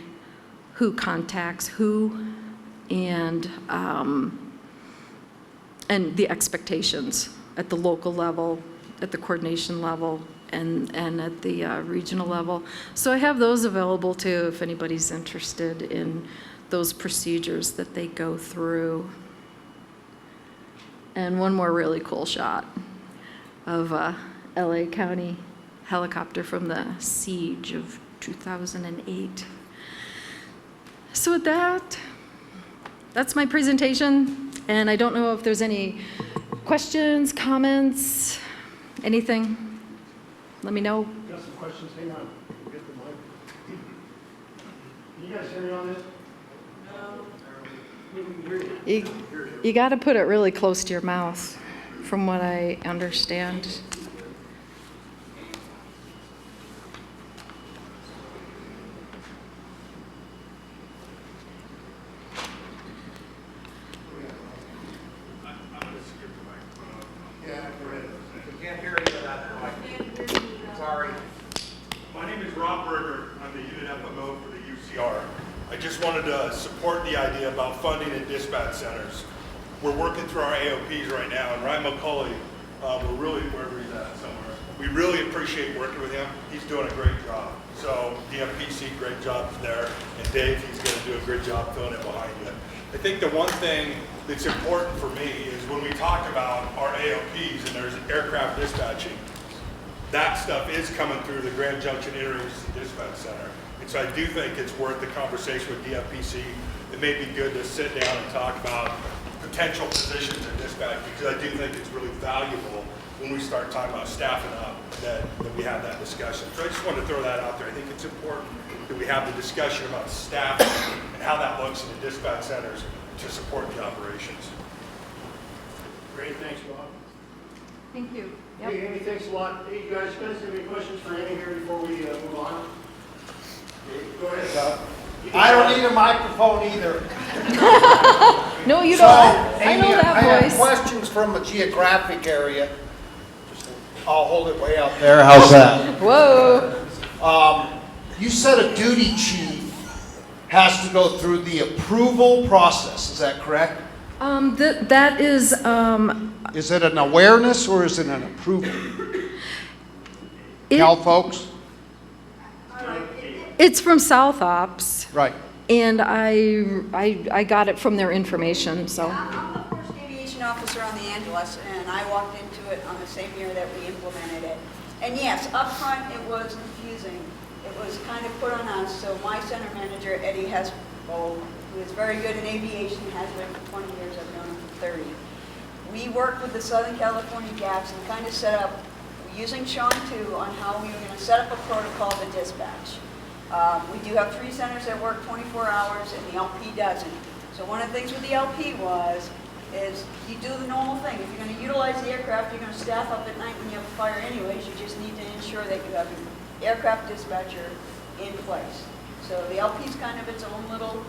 who contacts who and the expectations at the local level, at the coordination level, and at the regional level. So I have those available too if anybody's interested in those procedures that they go through. And one more really cool shot of LA County helicopter from the siege of 2008. So with that, that's my presentation, and I don't know if there's any questions, comments, anything. Let me know. Got some questions, hang on. We'll get the mic. Can you guys hear me on this? No. You got to put it really close to your mouth, from what I understand. I just wanted to support the idea about funding at dispatch centers. We're working through our AOPs right now, and Ryan McCulley, we're really, wherever he's at somewhere, we really appreciate working with him. He's doing a great job. So DFPC, great job there, and Dave, he's going to do a great job filling it behind you. I think the one thing that's important for me is when we talk about our AOPs and there's aircraft dispatching, that stuff is coming through the Grand Junction Interagency Dispatch Center. And so I do think it's worth the conversation with DFPC. It may be good to sit down and talk about potential positions in dispatch, because I do think it's really valuable when we start talking about staffing up that we have that discussion. So I just wanted to throw that out there. I think it's important that we have the discussion about staffing and how that looks in the dispatch centers to support the operations. Great, thanks, Rob. Thank you. Yep. Hey, Amy, thanks a lot. Hey, you guys have any questions for Amy here before we move on? Okay, go ahead, Todd. I don't need a microphone either. No, you So, don't. I Amy, know that I have voice. questions from a geographic area. I'll hold it way out there. How's that? Whoa. You said a duty chief has to go through the approval process. Is that correct? That is, Is it an awareness or is it an approval? Cal folks? it's from South Ops. Right. And I got it from their information, so. I'm the first aviation officer on the Angeles, and I walked into it on the same year that we implemented it. And yes, up front it was confusing. It was kind of put on us. So my center manager, Eddie Hesbo, who is very good in aviation, has been for 20 years, I've known him for 30. We worked with the Southern California GACs and kind of set up, using Sean too, on how we were going to set up a protocol to dispatch. We do have 3 centers that work 24 hours and the LP doesn't. So one of the things with the LP is you do the normal thing. If you're going to utilize the aircraft, you're going to staff up at night when you have a fire anyways. You just need to ensure that you have an aircraft dispatcher in place. So the LP is kind of its own little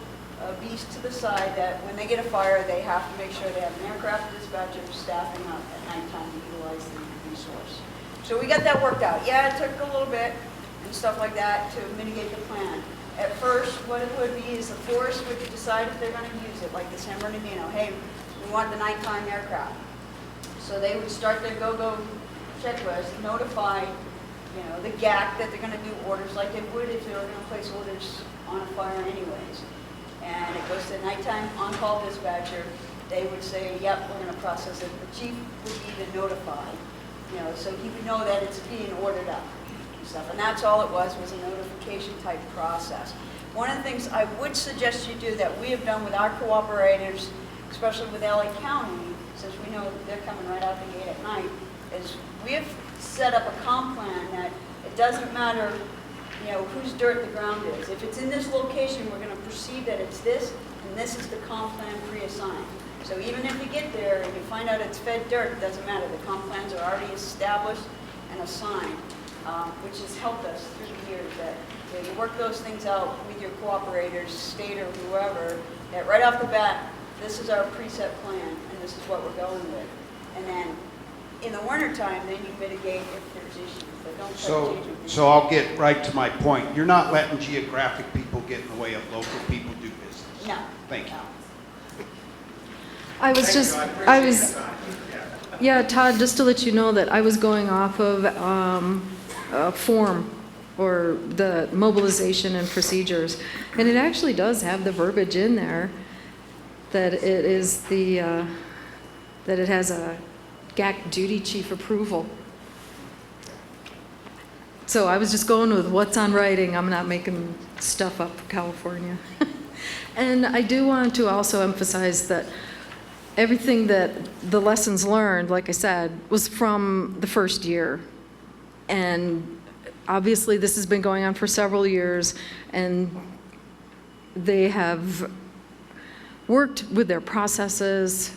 beast to the side that when they get a fire, they have to make sure they have an aircraft dispatcher staffing up at nighttime to utilize the resource. So we got that worked out. Yeah, it took a little bit and stuff like that to mitigate the plan. At first, what it would be is the force would decide if they're going to use it, like the San Bernardino. Hey, we want the nighttime aircraft. So they would start their go-go checklist, notify, the GAC that they're going to do orders like they would if they were going to place orders on a fire anyways. And it goes to the nighttime on-call dispatcher. They would say, yep, we're going to process it. The chief would be the notified, so he would know that it's being ordered up. And that's all it was a notification type process. One of the things I would suggest you do that we have done with our cooperators, especially with LA County, since we know they're coming right out the gate at night, is we have set up a comp plan that it doesn't matter whose dirt the ground is. If it's in this location, we're going to perceive that it's this, and this is the comp plan pre-assigned. So even if you get there and you find out it's fed dirt, it doesn't matter. The comp plans are already established and assigned. Which has helped us through the years that you work those things out with your cooperators, state or whoever, that right off the bat, this is our preset plan and this is what we're going with. And then in the wintertime, then you mitigate if there's issues. But don't try to change them. So I'll get right to my point. You're not letting geographic people get in the way of local people do business. No. Thank you. Yeah, Todd, just to let you know that I was going off of form or the mobilization and procedures. And it actually does have the verbiage in there that it is that it has a GAC duty chief approval. So I was just going with what's on writing. I'm not making stuff up for California. And I do want to also emphasize that everything that the lessons learned, like I said, was from the first year. And obviously this has been going on for several years, and they have worked with their processes,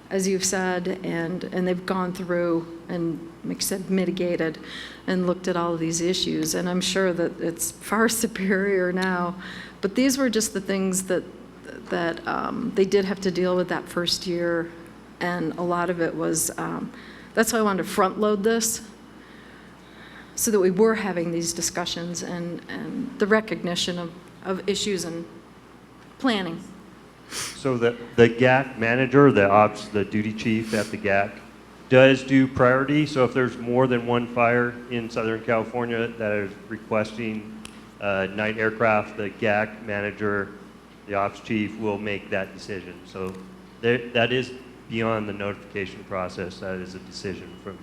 as you've said, and they've gone through and, like I said, mitigated and looked at all of these issues. And I'm sure that it's far superior now. But these were just the things that they did have to deal with that first year, and a lot of it was, that's why I wanted to front load this, so that we were having these discussions and the recognition of issues and planning. So the GAC manager, the duty chief at the GAC, does do priority. So if there's more than one fire in Southern California that is requesting night aircraft, the GAC manager, the ops chief, will make that decision. So that is beyond the notification process. That is a decision from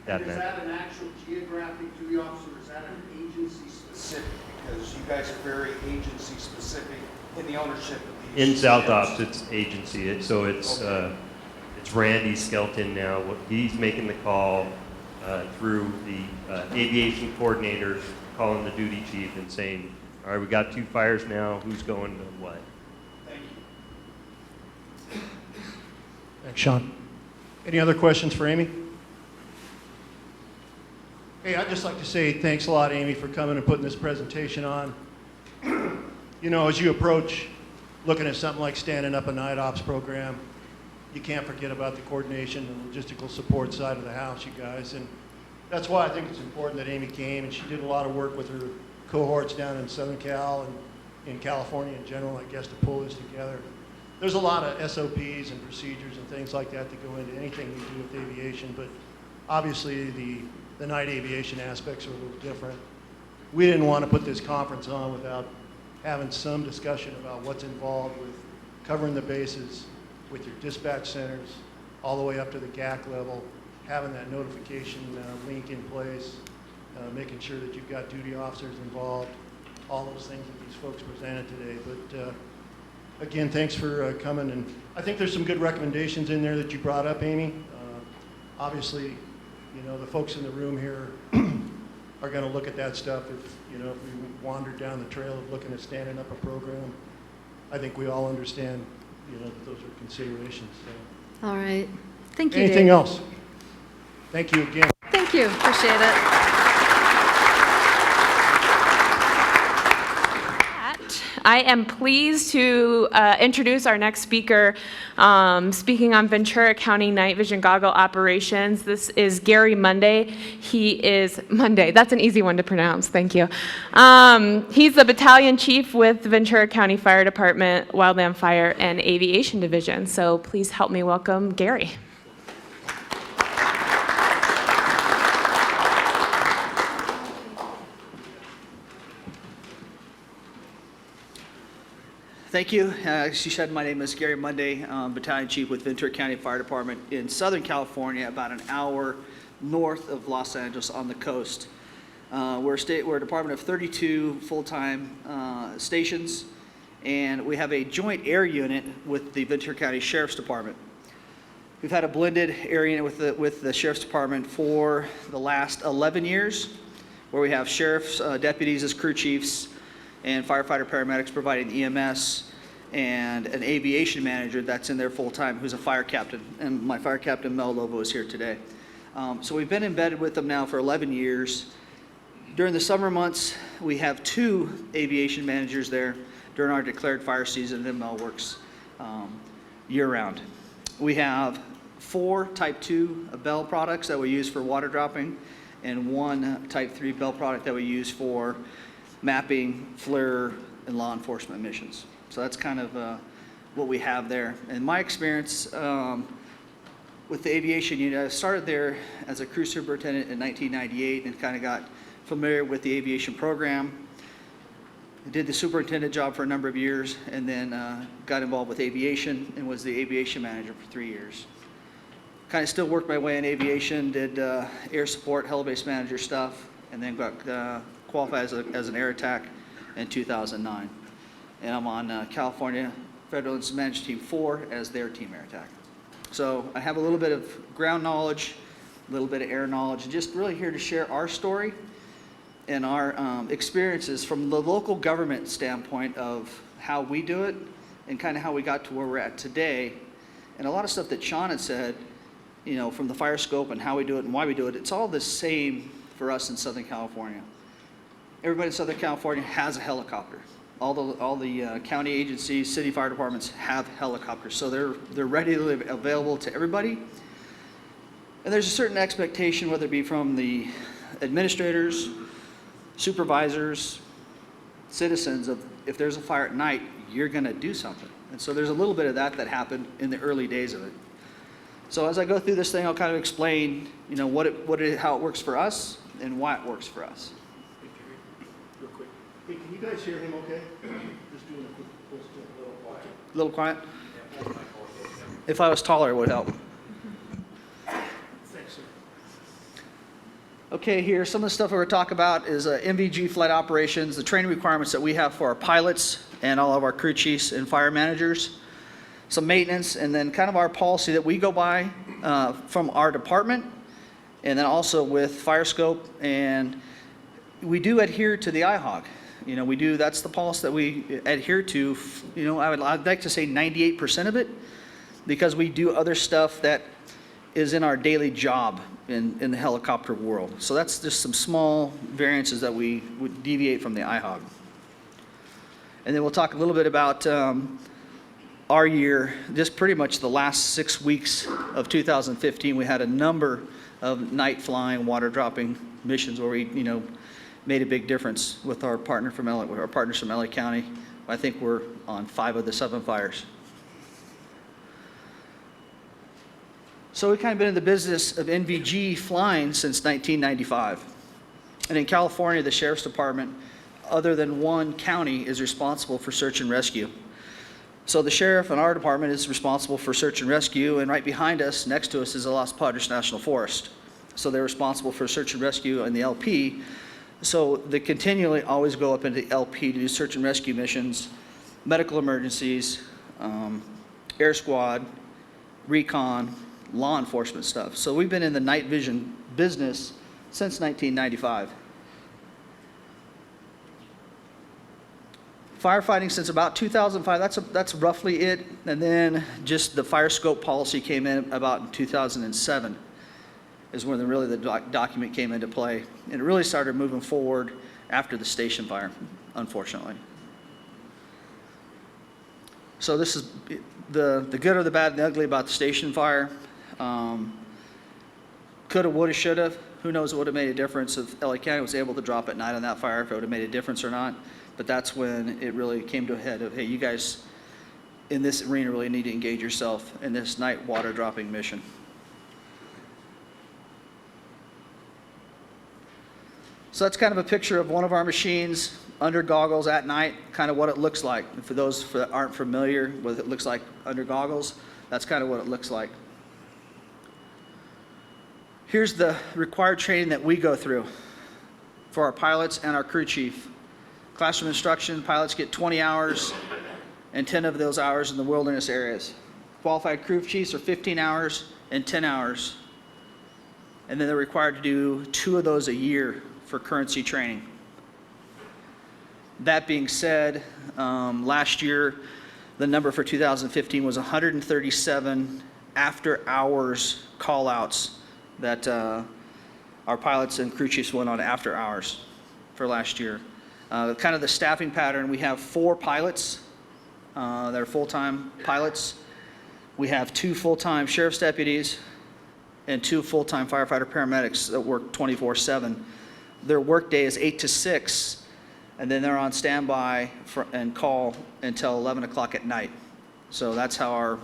that manager. Is that an actual geographic duty officer, or is that an agency specific? Because you guys are very agency specific in the ownership of these. In South Ops, it's agency. It's Randy Skelton now. He's making the call through the aviation coordinators, calling the duty chief and saying, all right, we got 2 fires now. Who's going to what? Thank you. Thanks, Sean. Any other questions for Amy? Hey, I'd just like to say thanks a lot, Amy, for coming and putting this presentation on. As you approach looking at something like standing up a night ops program, you can't forget about the coordination and logistical support side of the house, you guys. And that's why I think it's important that Amy came, and she did a lot of work with her cohorts down in Southern Cal and in California in general, I guess, to pull this together. There's a lot of SOPs and procedures and things like that that go into anything we do with aviation, but obviously the night aviation aspects are a little different. We didn't want to put this conference on without having some discussion about what's involved with covering the bases with your dispatch centers, all the way up to the GAC level, having that notification link in place, making sure that you've got duty officers involved, all those things that these folks presented today. But again, thanks for coming. And I think there's some good recommendations in there that you brought up, Amy. Obviously, you know, the folks in the room here are going to look at that stuff. If we wander down the trail of looking at standing up a program, I think we all understand, that those are considerations. So. All right. Thank you, Anything Dave. else? Thank you again. Thank you. Appreciate it. I am pleased to introduce our next speaker, speaking on Ventura County Night Vision Goggle Operations. This is Gary Monday. He is Monday. That's an easy one to pronounce. Thank you. He's the battalion chief with the Ventura County Fire Department, Wildland Fire, and Aviation Division. So please help me welcome Gary. Thank you. As you said, my name is Gary Monday, Battalion Chief with Ventura County Fire Department in Southern California, about an hour north of Los Angeles on the coast. We're a department of 32 full-time stations, and we have a joint air unit with the Ventura County Sheriff's Department. We've had a blended air unit with the Sheriff's Department for the last 11 years, where we have sheriff's deputies as crew chiefs, and firefighter paramedics providing EMS, and an aviation manager that's in there full-time who's a fire captain. And my fire captain, Mel Lovo, is here today. So we've been embedded with them now for 11 years. During the summer months, we have 2 aviation managers there during our declared fire season, and Mel works year-round. We have 4 Type 2 bell products that we use for water dropping, and 1 Type 3 bell product that we use for mapping, FLIR, and law enforcement missions. So that's kind of what we have there. In my experience with the aviation unit, I started there as a crew superintendent in 1998 and kind of got familiar with the aviation program. I did the superintendent job for a number of years, and then got involved with aviation and was the aviation manager for 3 years. Kind of still worked my way in aviation, did air support, heli-base manager stuff, and then got qualified as an air attack in 2009. And I'm on California Federal Incident Management Team 4 as their team air attack. So I have a little bit of ground knowledge, a little bit of air knowledge, and just really here to share our story and our experiences from the local government standpoint of how we do it and kind of how we got to where we're at today. And a lot of stuff that Sean had said, from the fire scope and how we do it and why we do it, it's all the same for us in Southern California. Everybody in Southern California has a helicopter. All the county agencies, city fire departments have helicopters, so they're readily available to everybody. And there's a certain expectation, whether it be from the administrators, supervisors, citizens, of if there's a fire at night, you're going to do something. And so there's a little bit of that happened in the early days of it. So as I go through this thing, I'll kind of explain, how it works for us and why it works for us. Real quick. Hey, can you guys hear him okay? Just doing a quick, A little quiet? If I was taller, it would help. Thanks, sir. Okay, here, some of the stuff we're going to talk about is MVG flight operations, the training requirements that we have for our pilots and all of our crew chiefs and fire managers, some maintenance, and then kind of our policy that we go by from our department, and then also with Fire Scope, and we do adhere to the IHOG. That's the policy that we adhere to. I'd like to say 98% of it, because we do other stuff that is in our daily job in the helicopter world. So that's just some small variances that we would deviate from the IHOG. And then we'll talk a little bit about our year, just pretty much the last 6 weeks of 2015. We had a number of night flying, water dropping missions where we, made a big difference with our partners from LA County. I think we're on 5 of the 7 fires. So we've kind of been in the business of NVG flying since 1995. And in California, the Sheriff's Department other than one county is responsible for search and rescue. So the sheriff and our department is responsible for search and rescue, and right behind us, next to us, is the Los Padres National Forest. So they're responsible for search and rescue in the LP. So they continually always go up into the LP to do search and rescue missions, medical emergencies, air squad, recon, law enforcement stuff. So we've been in the night vision business since 1995. Firefighting since about 2005, that's roughly it. And then just the fire scope policy came in about in 2007 is when really the document came into play. And it really started moving forward after the station fire, unfortunately. So this is the good or the bad and the ugly about the station fire. Coulda, woulda, shoulda. Who knows what would have made a difference if LA County was able to drop at night on that fire, if it would have made a difference or not. But that's when it really came to a head of, hey, you guys in this arena really need to engage yourself in this night water dropping mission. So that's kind of a picture of one of our machines under goggles at night, kind of what it looks like. And for those that aren't familiar with what it looks like under goggles, that's kind of what it looks like. Here's the required training that we go through for our pilots and our crew chief. Classroom instruction, pilots get 20 hours and 10 of those hours in the wilderness areas. Qualified crew chiefs are 15 hours and 10 hours. And then they're required to do 2 of those a year for currency training. That being said, last year, the number for 2015 was 137 after-hours call-outs that our pilots and crew chiefs went on after hours for last year. Kind of the staffing pattern, we have 4 pilots that are full-time pilots. We have 2 full-time sheriff's deputies and 2 full-time firefighter paramedics that work 24/7. Their workday is 8 to 6, and then they're on standby and call until 11 o'clock at night. So that's how our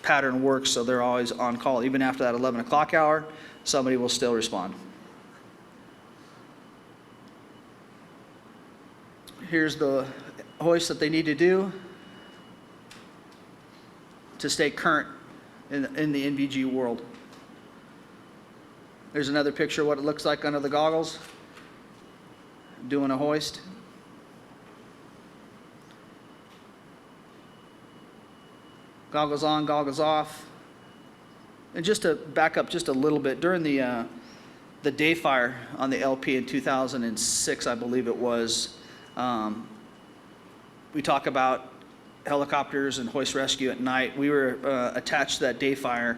pattern works, so they're always on call. Even after that 11 o'clock hour, somebody will still respond. Here's the hoist that they need to do to stay current in the NVG world. There's another picture of what it looks like under the goggles, doing a hoist. Goggles on, goggles off. And just to back up just a little bit, during the day fire on the LP in 2006, I believe it was, we talk about helicopters and hoist rescue at night. We were attached to that day fire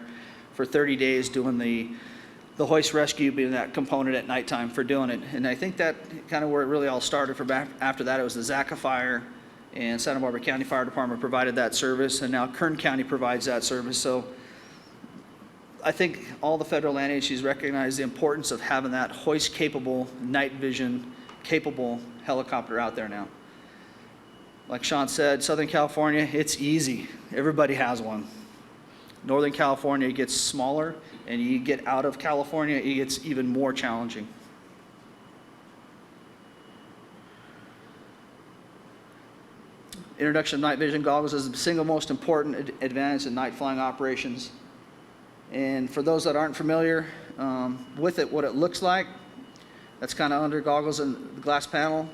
for 30 days doing the hoist rescue, being that component at nighttime for doing it. And I think that kind of where it really all started. From after that, it was the Zaca fire, and Santa Barbara County Fire Department provided that service, and now Kern County provides that service. So I think all the federal land agencies recognize the importance of having that hoist-capable, night vision-capable helicopter out there now. Like Sean said, Southern California, it's easy. Everybody has one. Northern California gets smaller, and you get out of California, it gets even more challenging. Introduction of night vision goggles is the single most important advantage in night flying operations. And for those that aren't familiar with it, what it looks like, that's kind of under goggles and the glass panel.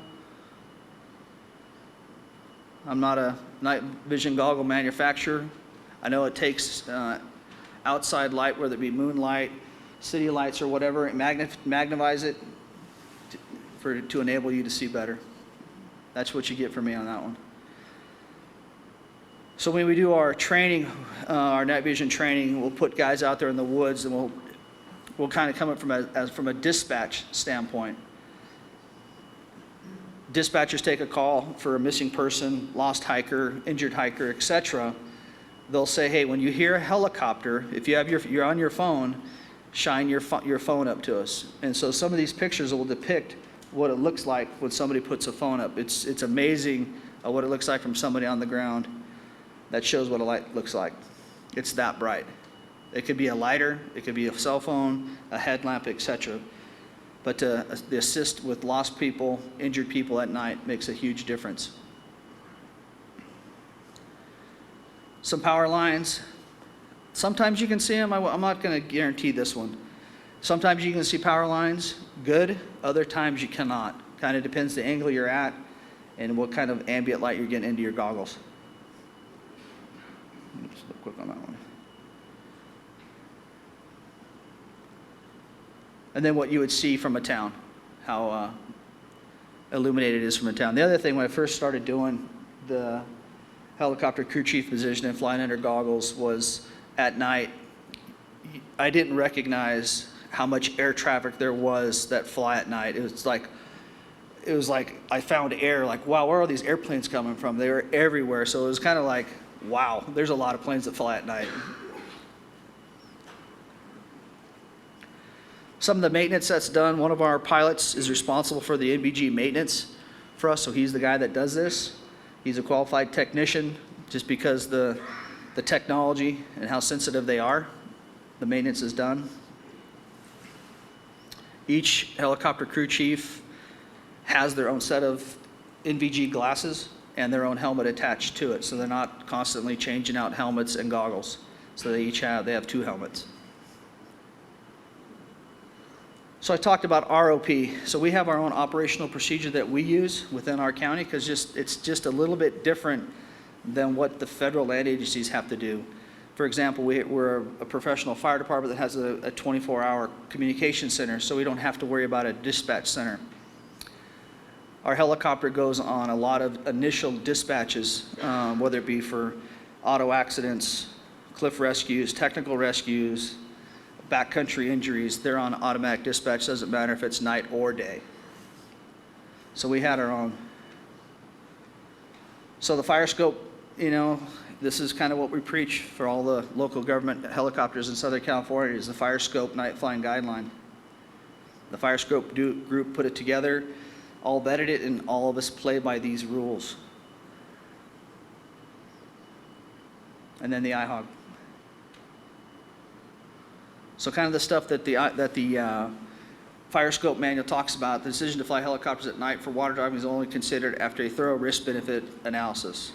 I'm not a night vision goggle manufacturer. I know it takes outside light, whether it be moonlight, city lights, or whatever, and magnifies it to enable you to see better. That's what you get from me on that one. So when we do our training, our night vision training, we'll put guys out there in the woods, and we'll kind of come up from a dispatch standpoint. Dispatchers take a call for a missing person, lost hiker, injured hiker, etc. They'll say, hey, when you hear a helicopter, if you have you're on your phone, shine your phone up to us. And so some of these pictures will depict what it looks like when somebody puts a phone up. It's amazing what it looks like from somebody on the ground. That shows what a light looks like. It's that bright. It could be a lighter, it could be a cell phone, a headlamp, etc. but to assist with lost people, injured people at night makes a huge difference. Some power lines. Sometimes you can see them. I'm not going to guarantee this one. Sometimes you can see power lines good. Other times you cannot. Kind of depends the angle you're at and what kind of ambient light you're getting into your goggles. Just look quick on that one. And then what you would see from a town, how illuminated it is from a town. The other thing, when I first started doing the helicopter crew chief position and flying under goggles, was at night, I didn't recognize how much air traffic there was that fly at night. It was like I found air, like, wow, where are all these airplanes coming from? They were everywhere. So it was kind of like, wow, there's a lot of planes that fly at night. Some of the maintenance that's done, one of our pilots is responsible for the NBG maintenance for us, so he's the guy that does this. He's a qualified technician, just because the technology and how sensitive they are, the maintenance is done. Each helicopter crew chief has their own set of NVG glasses and their own helmet attached to it, so they're not constantly changing out helmets and goggles. So they have 2 helmets. So I talked about ROP. So we have our own operational procedure that we use within our county, because it's just a little bit different than what the federal land agencies have to do. For example, we're a professional fire department that has a 24-hour communication center, so we don't have to worry about a dispatch center. Our helicopter goes on a lot of initial dispatches, whether it be for auto accidents, cliff rescues, technical rescues, backcountry injuries. They're on automatic dispatch, doesn't matter if it's night or day. So we had our own. So the fire scope, this is kind of what we preach for all the local government helicopters in Southern California, is the fire scope night flying guideline. The fire scope group put it together, all vetted it, and all of us play by these rules. And then the IHOG. So kind of the stuff that the fire scope manual talks about, the decision to fly helicopters at night for water driving is only considered after a thorough risk-benefit analysis.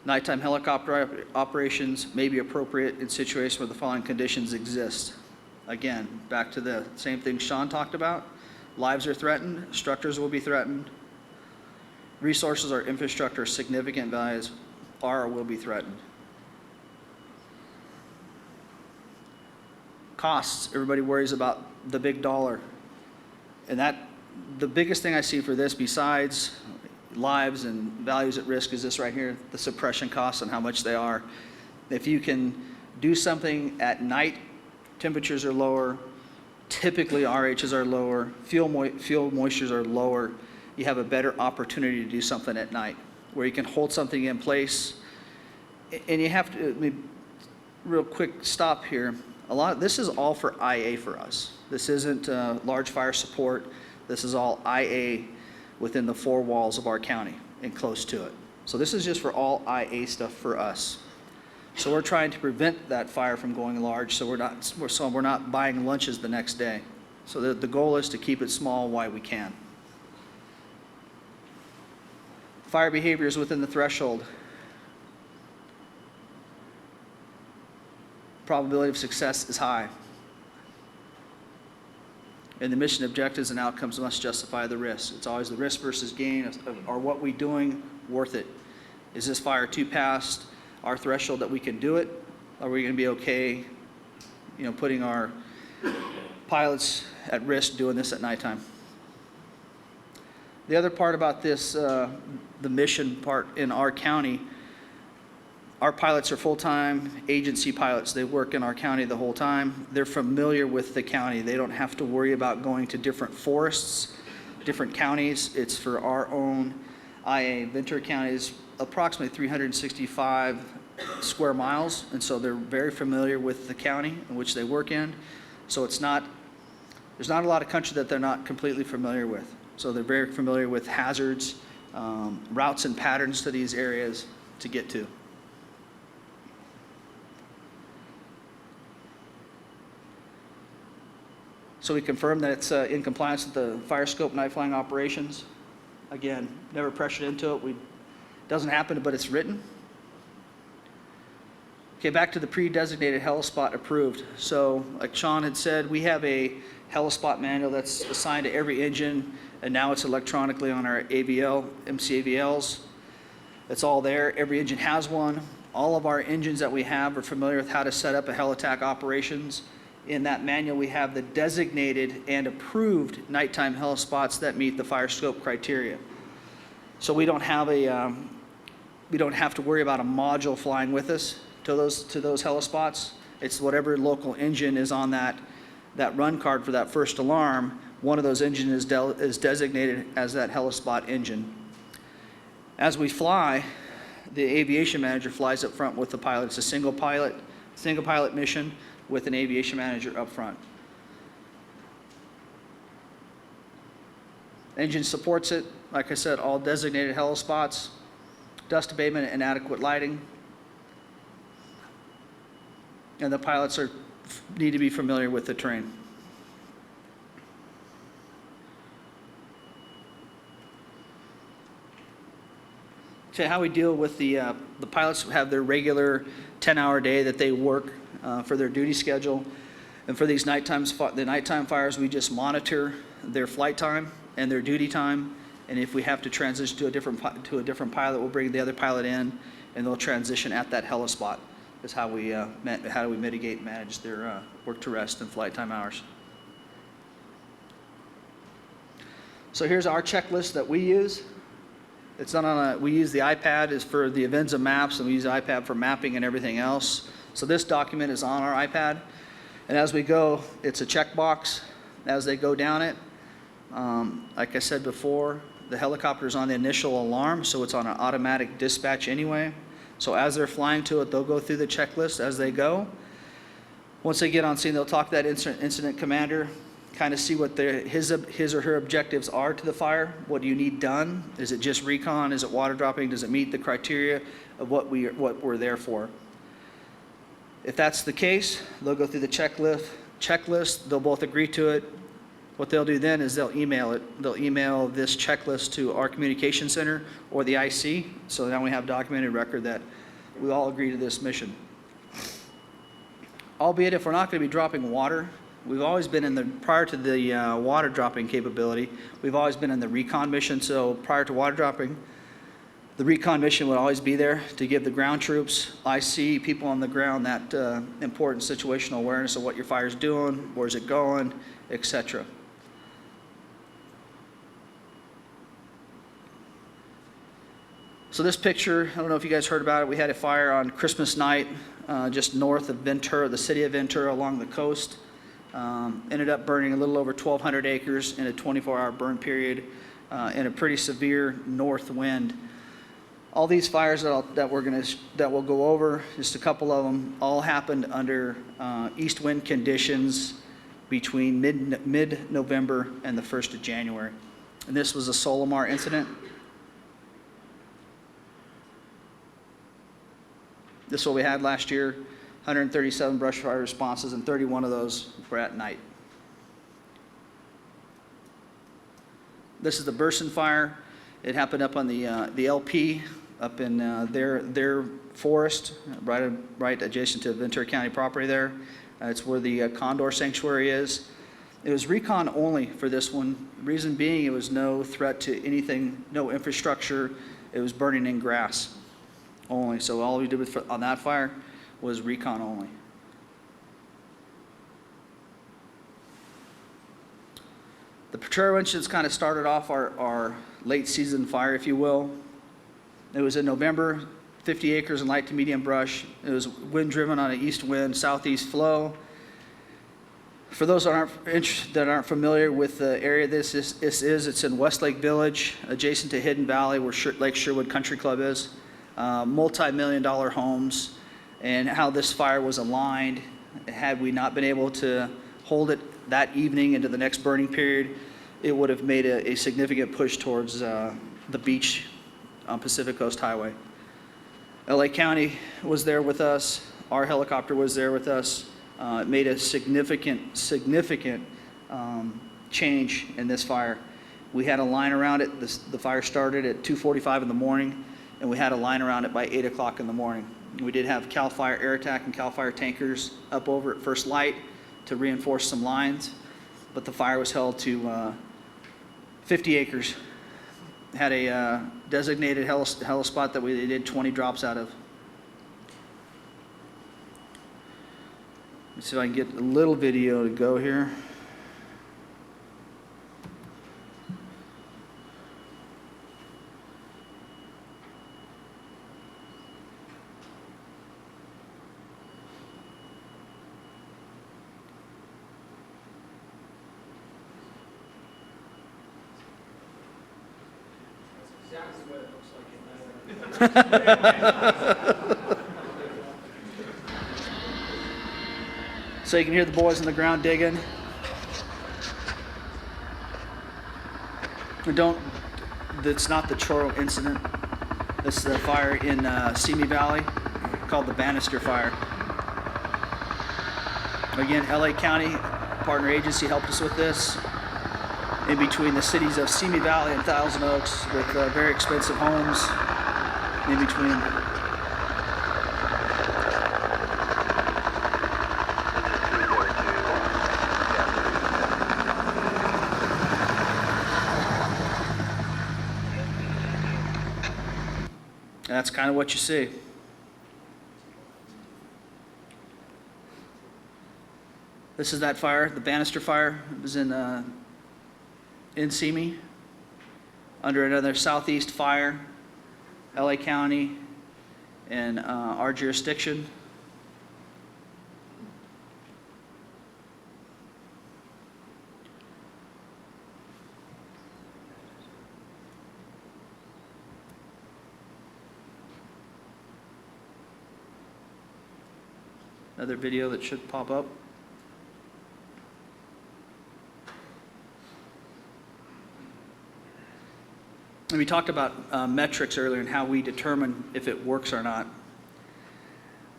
Nighttime helicopter operations may be appropriate in situations where the following conditions exist. Again, back to the same thing Sean talked about. Lives are threatened, structures will be threatened, resources or infrastructure of significant values are or will be threatened. Costs, everybody worries about the big dollar. And the biggest thing I see for this, besides lives and values at risk, is this right here, the suppression costs and how much they are. If you can do something at night, temperatures are lower, typically RHs are lower, fuel moistures are lower, you have a better opportunity to do something at night, where you can hold something in place. And you have to, real quick stop here, this is all for IA for us. This isn't large fire support, this is all IA within the 4 walls of our county and close to it. So this is just for all IA stuff for us. So we're trying to prevent that fire from going large, so we're not buying lunches the next day. So the goal is to keep it small while we can. Fire behaviors within the threshold. Probability of success is high. And the mission objectives and outcomes must justify the risk. It's always the risk versus gain. Are what we're doing worth it? Is this fire too past our threshold that we can do it? Are we going to be okay, putting our pilots at risk doing this at nighttime? The other part about this, the mission part in our county, our pilots are full-time agency pilots. They work in our county the whole time. They're familiar with the county. They don't have to worry about going to different forests, different counties. It's for our own IA. Ventura County is approximately 365 square miles, and so they're very familiar with the county in which they work in. So there's not a lot of country that they're not completely familiar with. So they're very familiar with hazards, routes and patterns to these areas to get to. So we confirm that it's in compliance with the fire scope night flying operations. Again, never pressured into it. Doesn't happen, but it's written. Okay, back to the pre-designated helispot approved. So like Sean had said, we have a helispot manual that's assigned to every engine, and now it's electronically on our AVL, MCAVLs. It's all there. Every engine has one. All of our engines that we have are familiar with how to set up a helitack operations. In that manual, we have the designated and approved nighttime helispots that meet the fire scope criteria. So we don't have to worry about a module flying with us to those helispots. It's whatever local engine is on that run card for that first alarm. One of those engines is designated as that helispot engine. As we fly, the aviation manager flies up front with the pilot. It's a single pilot mission with an aviation manager up front. Engine supports it. Like I said, all designated helispots, dust abatement and adequate lighting. And the pilots need to be familiar with the terrain. Okay, how we deal with the pilots have their regular 10-hour day that they work for their duty schedule. And for these the nighttime fires, we just monitor their flight time and their duty time. And if we have to transition to a different pilot, we'll bring the other pilot in, and they'll transition at that helispot. Is how we mitigate and manage their work to rest and flight time hours. So here's our checklist that we use. It's not on we use the iPad is for the Avenza maps, and we use the iPad for mapping and everything else. So this document is on our iPad, and as we go, it's a checkbox. As they go down it, like I said before, the helicopter's on the initial alarm, so it's on an automatic dispatch anyway. So as they're flying to it, they'll go through the checklist as they go. Once they get on scene, they'll talk to that incident commander, kind of see what his or her objectives are to the fire. What do you need done? Is it just recon? Is it water dropping? Does it meet the criteria of what we're there for? If that's the case, they'll go through the checklist. They'll both agree to it. What they'll do then is they'll email it. They'll email this checklist to our communication center or the IC, so now we have documented record that we all agree to this mission. Albeit if we're not going to be dropping water, we've always been prior to the water dropping capability, we've always been in the recon mission. So prior to water dropping, the recon mission would always be there to give the ground troops, IC, people on the ground that important situational awareness of what your fire's doing, where's it going, etc. So this picture, I don't know if you guys heard about it, we had a fire on Christmas night just north of Ventura, the city of Ventura along the coast. Ended up burning a little over 1,200 acres in a 24-hour burn period in a pretty severe north wind. All these fires that we'll go over, just a couple of them, all happened under east wind conditions between mid-November and the 1st of January. And this was a Solomar incident. This is what we had last year, 137 brush fire responses, and 31 of those were at night. This is the Burson fire. It happened up on the LP, up in their forest, right adjacent to Ventura County property there. It's where the Condor Sanctuary is. It was recon only for this one. Reason being, it was no threat to anything, no infrastructure. It was burning in grass only. So all we did on that fire was recon only. The Potrero incidents kind of started off our late season fire, if you will. It was in November, 50 acres in light to medium brush. It was wind driven on an east wind, southeast flow. For those that aren't familiar with the area this is, it's in Westlake Village, adjacent to Hidden Valley, where Lake Sherwood Country Club is. Multi-million-dollar homes, and how this fire was aligned. Had we not been able to hold it that evening into the next burning period, it would have made a significant push towards the beach on Pacific Coast Highway. LA County was there with us. Our helicopter was there with us. It made a significant change in this fire. We had a line around it. The fire started at 2:45 in the morning, and we had a line around it by 8 o'clock in the morning. We did have CAL FIRE air attack and CAL FIRE tankers up over at first light to reinforce some lines, but the fire was held to 50 acres. Had a designated helispot that we did 20 drops out of. Let's see if I can get a little video to go here. So you can hear the boys in the ground digging. That's not the Choro incident. This is the fire in Simi Valley called the Bannister Fire. Again, LA County partner agency helped us with this. In between the cities of Simi Valley and Thousand Oaks with very expensive homes in between. And that's kind of what you see. This is that fire, the Bannister Fire. It was in Simi, under another southeast fire, LA County, and our jurisdiction. Another video that should pop up. And we talked about metrics earlier and how we determine if it works or not.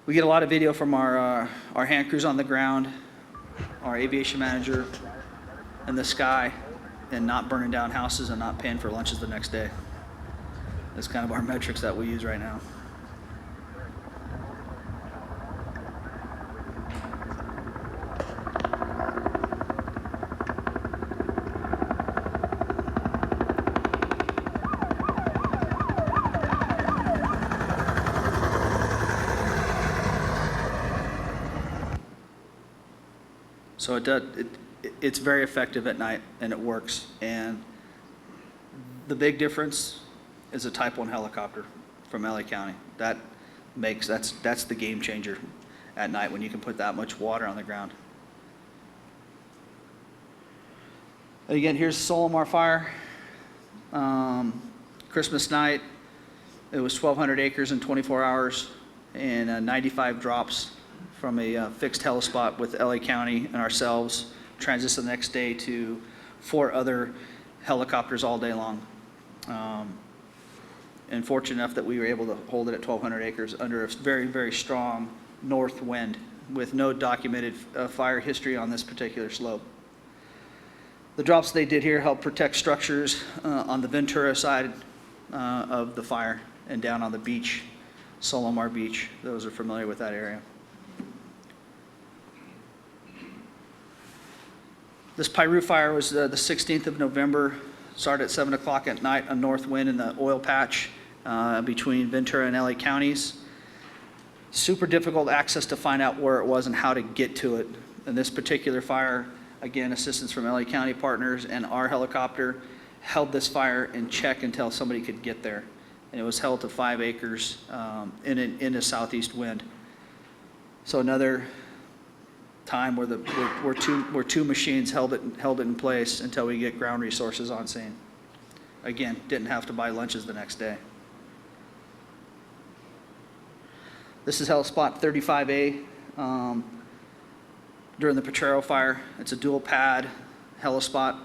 We get a lot of video from our hand crews on the ground, our aviation manager in the sky, and not burning down houses and not paying for lunches the next day. That's kind of our metrics that we use right now. So it's very effective at night, and it works. And the big difference is a Type 1 helicopter from LA County. That's the game changer at night when you can put that much water on the ground. And again, here's Solomar Fire. Christmas night, it was 1,200 acres in 24 hours and 95 drops from a fixed helispot with LA County and ourselves, transitioned the next day to 4 other helicopters all day long. And fortunate enough that we were able to hold it at 1,200 acres under a very, very strong north wind with no documented fire history on this particular slope. The drops they did here helped protect structures on the Ventura side of the fire and down on the beach, Solomar Beach. Those are familiar with that area. This Piru fire was the 16th of November, started at 7 o'clock at night, a north wind in the oil patch between Ventura and LA counties. Super difficult access to find out where it was and how to get to it. And this particular fire, again, assistance from LA County partners and our helicopter held this fire in check until somebody could get there. And it was held to 5 acres in a southeast wind. So another time where two machines held it in place until we get ground resources on scene. Again, didn't have to buy lunches the next day. This is Helispot 35A during the Potrero fire. It's a dual pad helispot.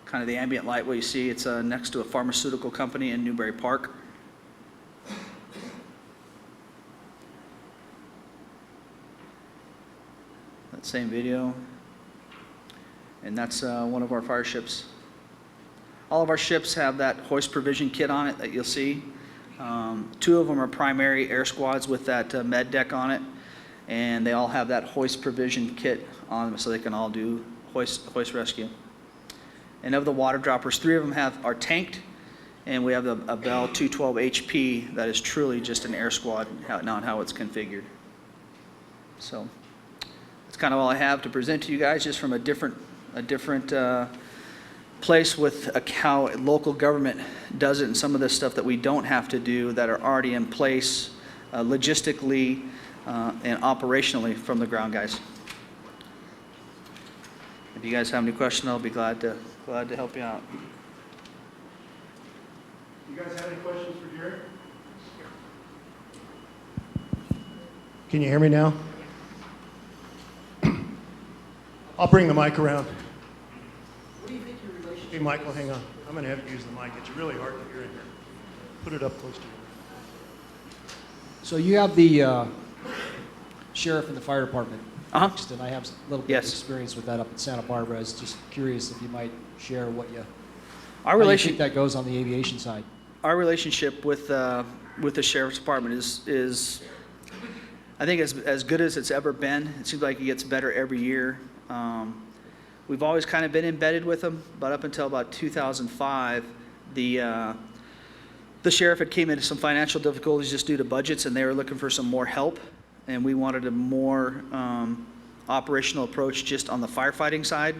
Kind of the ambient light what you see. It's next to a pharmaceutical company in Newbury Park. that same video. And that's one of our fire ships. All of our ships have that hoist provision kit on it that you'll see. 2 of them are primary air squads with that med deck on it, and they all have that hoist provision kit on them so they can all do hoist rescue. And of the water droppers, 3 of them are tanked, and we have a Bell 212 HP that is truly just an air squad, not how it's configured. So that's kind of all I have to present to you guys, just from a different place with how local government does it, and some of the stuff that we don't have to do that are already in place logistically and operationally from the ground guys. If you guys have any questions, I'll be glad to help you out. You guys have any questions for Jerry? Can you hear me now? I'll bring the mic around. What do you think your relationship? Hey, Michael, hang on. I'm going to have you use the mic. It's really hard to hear in here. Put it up close to you. So you have the sheriff and the fire department. Uh-huh. Next, and I have a little bit of experience with that up in Santa Barbara. I was just curious if you might share what you, how you think that goes on the aviation side. Our relationship with the sheriff's department is I think as good as it's ever been. It seems like it gets better every year. We've always kind of been embedded with them, but up until about 2005, the sheriff had came into some financial difficulties just due to budgets, and they were looking for some more help, and we wanted a more operational approach just on the firefighting side,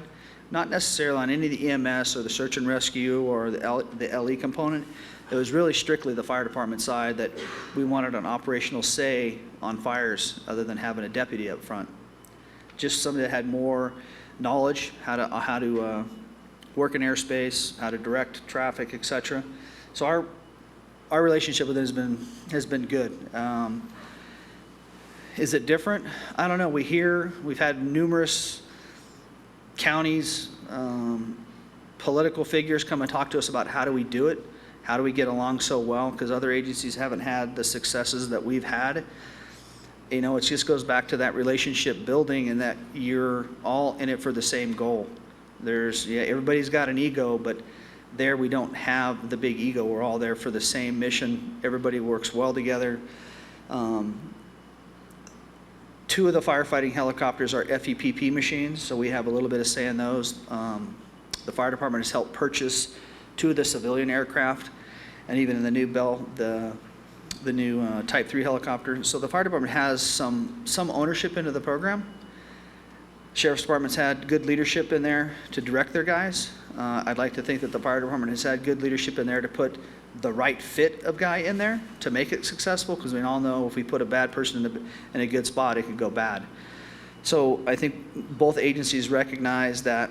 not necessarily on any of the EMS or the search and rescue or the LE component. It was really strictly the fire department side that we wanted an operational say on fires other than having a deputy up front. Just somebody that had more knowledge, how to work in airspace, how to direct traffic, etc. So our relationship with it has been good. Is it different? I don't know. We've had numerous counties, political figures come and talk to us about how do we do it, how do we get along so well, because other agencies haven't had the successes that we've had. You know, it just goes back to that relationship building and that you're all in it for the same goal. Everybody's got an ego, but there we don't have the big ego. We're all there for the same mission. Everybody works well together. 2 of the firefighting helicopters are FEPP machines, so we have a little bit of say in those. The fire department has helped purchase 2 of the civilian aircraft, and even in the new Bell, the new Type 3 helicopter. So the fire department has some ownership into the program. Sheriff's Department's had good leadership in there to direct their guys. I'd like to think that the fire department has had good leadership in there to put the right fit of guy in there to make it successful, because we all know if we put a bad person in a good spot, it could go bad. So I think both agencies recognize that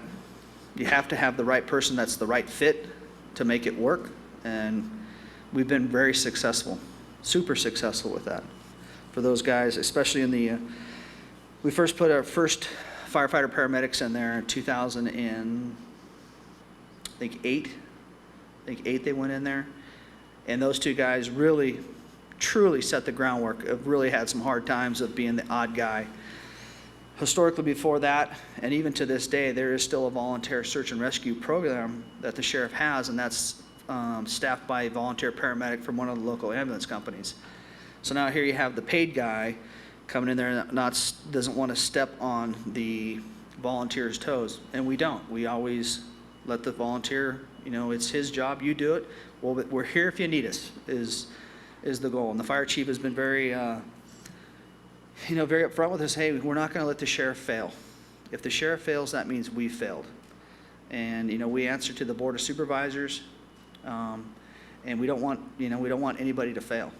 you have to have the right person that's the right fit to make it work, and we've been very successful, super successful with that for those guys, especially in the, we first put our first firefighter paramedics in there in 2008 they went in there, and those 2 guys really, truly set the groundwork. Have really had some hard times of being the odd guy. Historically before that, and even to this day, there is still a volunteer search and rescue program that the sheriff has, and that's staffed by a volunteer paramedic from one of the local ambulance companies. So now here you have the paid guy coming in there and doesn't want to step on the volunteer's toes, and we don't. We always let the volunteer, it's his job, you do it. Well, we're here if you need us, is the goal. And the fire chief has been very, very upfront with us. Hey, we're not going to let the sheriff fail. If the sheriff fails, that means we failed. And we answer to the board of supervisors, and we don't want anybody to fail.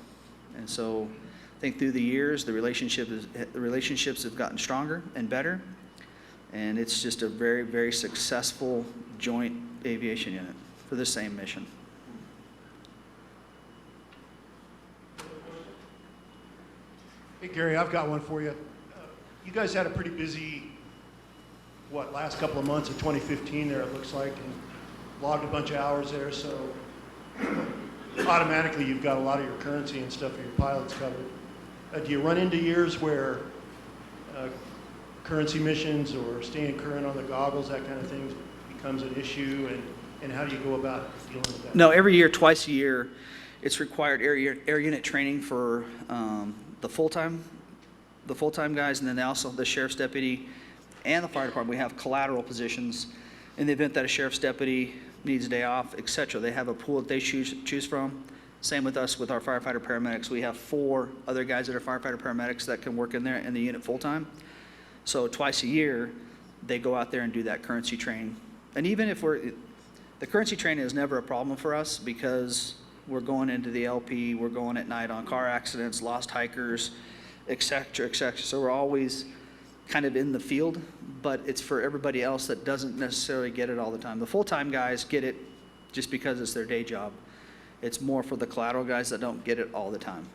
And so, I think through the years, the relationships have gotten stronger and better, and it's just a very, very successful joint aviation unit for the same mission. Hey, Gary, I've got one for you. You guys had a pretty busy, last couple of months of 2015 there, it looks like, and logged a bunch of hours there, so automatically you've got a lot of your currency and stuff for your pilots covered. Do you run into years where currency missions or staying current on the goggles, that kind of thing becomes an issue, and how do you go about dealing with that? No, every year, twice a year, it's required air unit training for the full-time guys, and then also the sheriff's deputy and the fire department. We have collateral positions in the event that a sheriff's deputy needs a day off, et cetera. They have a pool that they choose from. Same with us with our firefighter paramedics. We have 4 other guys that are firefighter paramedics that can work in there in the unit full-time. So twice a year, they go out there and do that currency training. And even if the currency training is never a problem for us because we're going into the LP, we're going at night on car accidents, lost hikers, et cetera, et cetera. So we're always kind of in the field, but it's for everybody else that doesn't necessarily get it all the time. The full-time guys get it just because it's their day job. It's more for the collateral guys that don't get it all the time.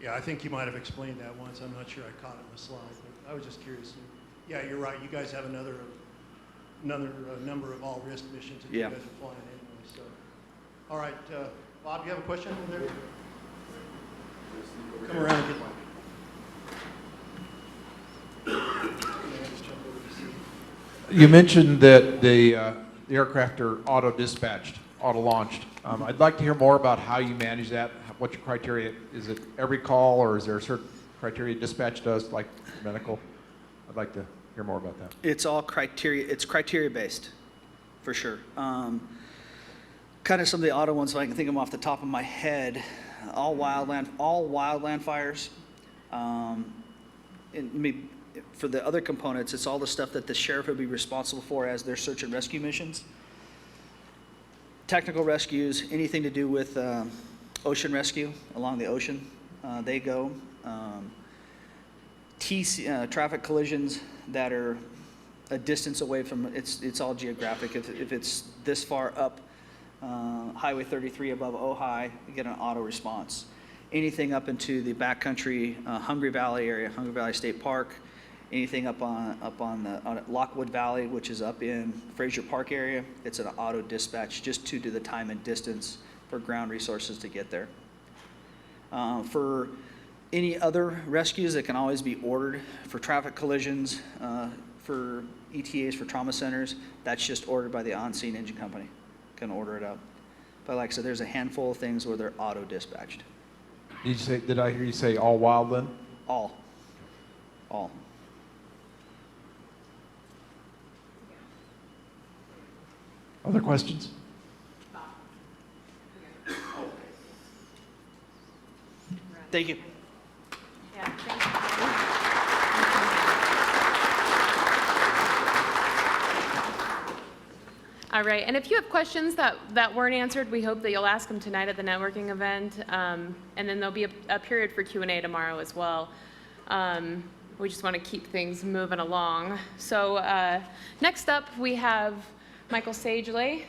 Yeah, I think you might have explained that once. I'm not sure I caught it in the slide, but I was just curious. Yeah, you're right. You guys have another number of all-risk missions that you guys are flying anyway. So, all right, Bob, you have a question over there? Come around and get one. You mentioned that the aircraft are auto-dispatched, auto-launched. I'd like to hear more about how you manage that, what your criteria, is it every call, or is there a certain criteria dispatch does, like medical? I'd like to hear more about that. It's all criteria, it's criteria-based, for sure. Kind of some of the auto ones, if I can think of them off the top of my head, all wildland fires. For the other components, it's all the stuff that the sheriff would be responsible for as their search and rescue missions. Technical rescues, anything to do with ocean rescue along the ocean, they go. Traffic collisions that are a distance away from, it's all geographic. If it's this far up Highway 33 above Ojai, you get an auto response. Anything up into the backcountry, Hungry Valley area, Hungry Valley State Park, anything up on Lockwood Valley, which is up in Frazier Park area, it's an auto dispatch just to do the time and distance for ground resources to get there. For any other rescues that can always be ordered, for traffic collisions, for ETAs, for trauma centers, that's just ordered by the on-scene engine company, can order it up. But like I said, there's a handful of things where they're auto dispatched. Did I hear you say all wildland? All. Other questions? Thank you. Yeah, thank you. All right, and if you have questions that weren't answered, we hope that you'll ask them tonight at the networking event, and then there'll be a period for Q&A tomorrow as well. We just want to keep things moving along. So next up, we have Michael Sagely,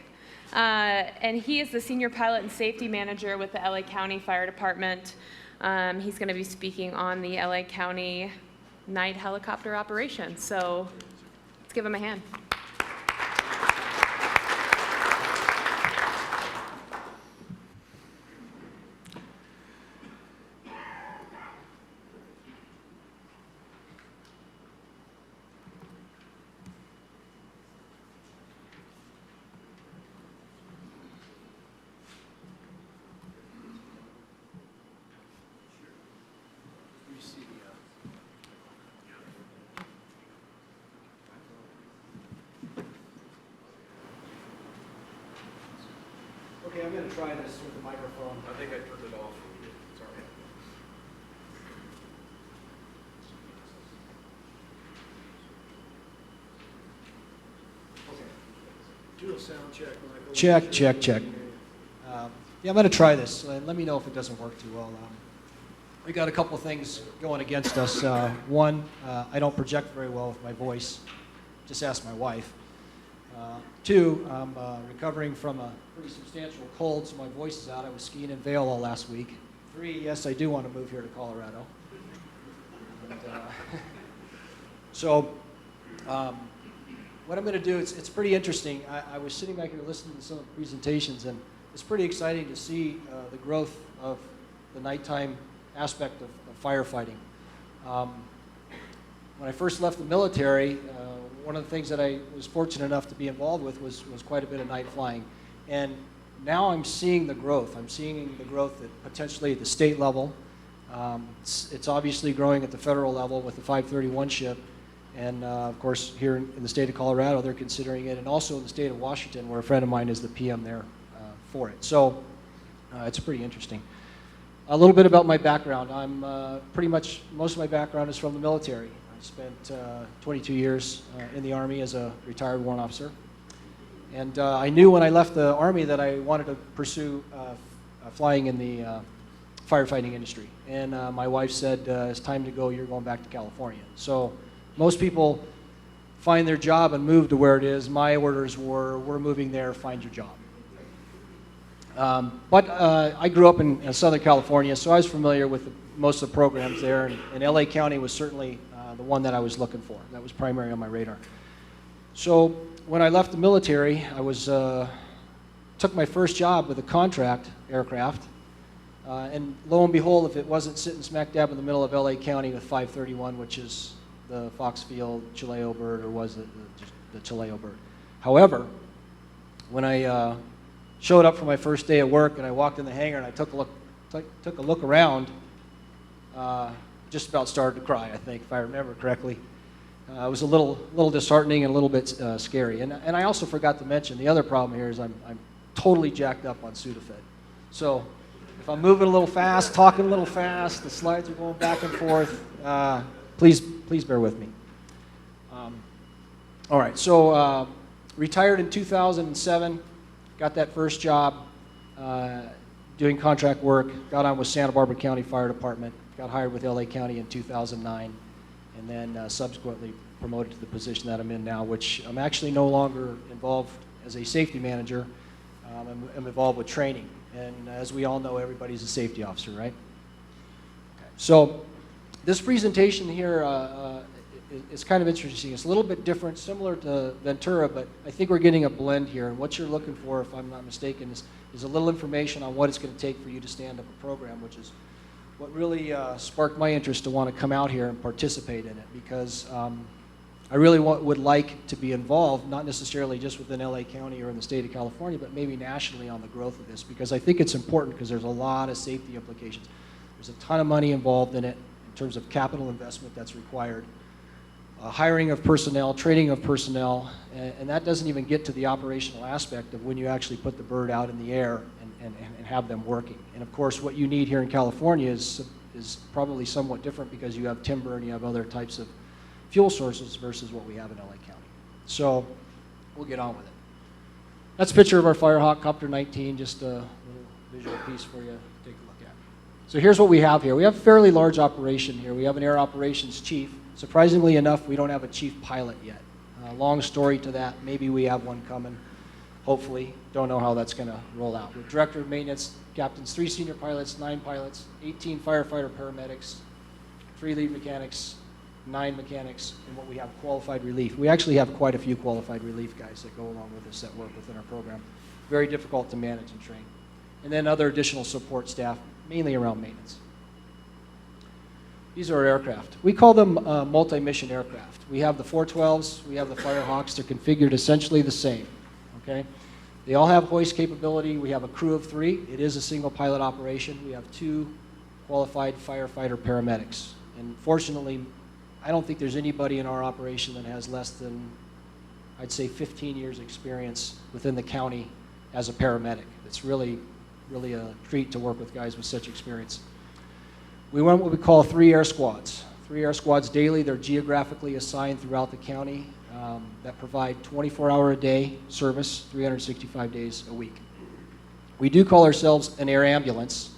and he is the Senior Pilot and Safety Manager with the LA County Fire Department. He's going to be speaking on the LA County night helicopter operation. So let's give him a hand. Okay, I'm going to try this with the microphone. I think I turned it off. Sorry. Do a sound check, Michael. Check, check, check. Yeah, I'm going to try this. Let me know if it doesn't work too well. We got a couple things going against us. One, I don't project very well with my voice. Just ask my wife. Two, I'm recovering from a pretty substantial cold, so my voice is out. I was skiing in Vail all last week. Three, yes, I do want to move here to Colorado. And, what I'm going to do, it's pretty interesting. I was sitting back here listening to some of the presentations, and it's pretty exciting to see the growth of the nighttime aspect of firefighting. when I first left the military, one of the things that I was fortunate enough to be involved with was quite a bit of night flying. And now I'm seeing the growth. I'm seeing the growth potentially at the state level. It's obviously growing at the federal level with the 531 ship. And of course, here in the state of Colorado, they're considering it. And also in the state of Washington, where a friend of mine is the PM there for it. So it's pretty interesting. A little bit about my background. I'm pretty much, most of my background is from the military. I spent 22 years in the Army as a retired warrant officer. And I knew when I left the Army that I wanted to pursue flying in the firefighting industry. And my wife said, it's time to go, you're going back to California. So most people find their job and move to where it is. My orders were, we're moving there, find your job. But I grew up in Southern California, so I was familiar with most of the programs there, and LA County was certainly the one that I was looking for. That was primary on my radar. So when I left the military, I took my first job with a contract aircraft, and lo and behold, if it wasn't sitting smack dab in the middle of LA County with 531, which is the Foxfield Chileo bird, or was it the Chileo bird. However, when I showed up for my first day at work and I walked in the hangar and I took a look around, just about started to cry, I think, if I remember correctly. It was a little disheartening and a little bit scary. And I also forgot to mention, the other problem here is I'm totally jacked up on Sudafed. So if I'm moving a little fast, talking a little fast, the slides are going back and forth, please bear with me. All right, so retired in 2007. Got that first job doing contract work, got on with Santa Barbara County Fire Department, got hired with LA County in 2009, and then subsequently promoted to the position that I'm in now, which I'm actually no longer involved as a safety manager. I'm involved with training, and as we all know, everybody's a safety officer, right? Okay. So this presentation here is kind of interesting. It's a little bit different, similar to Ventura, but I think we're getting a blend here. And what you're looking for, if I'm not mistaken, is a little information on what it's going to take for you to stand up a program, which is what really sparked my interest to want to come out here and participate in it, because I really would like to be involved, not necessarily just within LA County or in the state of California, but maybe nationally on the growth of this, because I think it's important because there's a lot of safety implications. There's a ton of money involved in it in terms of capital investment that's required. Hiring of personnel, training of personnel, and that doesn't even get to the operational aspect of when you actually put the bird out in the air and have them working. And of course, what you need here in California is probably somewhat different because you have timber and you have other types of fuel sources versus what we have in LA County. So we'll get on with it. That's a picture of our Firehawk Copter 19, just a little visual piece for you to take a look at. So here's what we have here. We have a fairly large operation here. We have an air operations chief. Surprisingly enough, we don't have a chief pilot yet. Long story to that. Maybe we have one coming, hopefully. Don't know how that's going to roll out. With director of maintenance, captains, 3 senior pilots, 9 pilots, 18 firefighter paramedics, 3 lead mechanics, 9 mechanics, and what we have, qualified relief. We actually have quite a few qualified relief guys that go along with us that work within our program. Very difficult to manage and train. And then other additional support staff, mainly around maintenance. These are our aircraft. We call them multi-mission aircraft. We have the 412s, we have the Firehawks. They're configured essentially the same, okay? They all have hoist capability. We have a crew of 3. It is a single pilot operation. We have 2 qualified firefighter paramedics. And fortunately, I don't think there's anybody in our operation that has less than, I'd say, 15 years experience within the county as a paramedic. It's really, really a treat to work with guys with such experience. We run what we call 3 air squads. 3 air squads daily. They're geographically assigned throughout the county that provide 24-hour-a-day service, 365 days a week. We do call ourselves an air ambulance.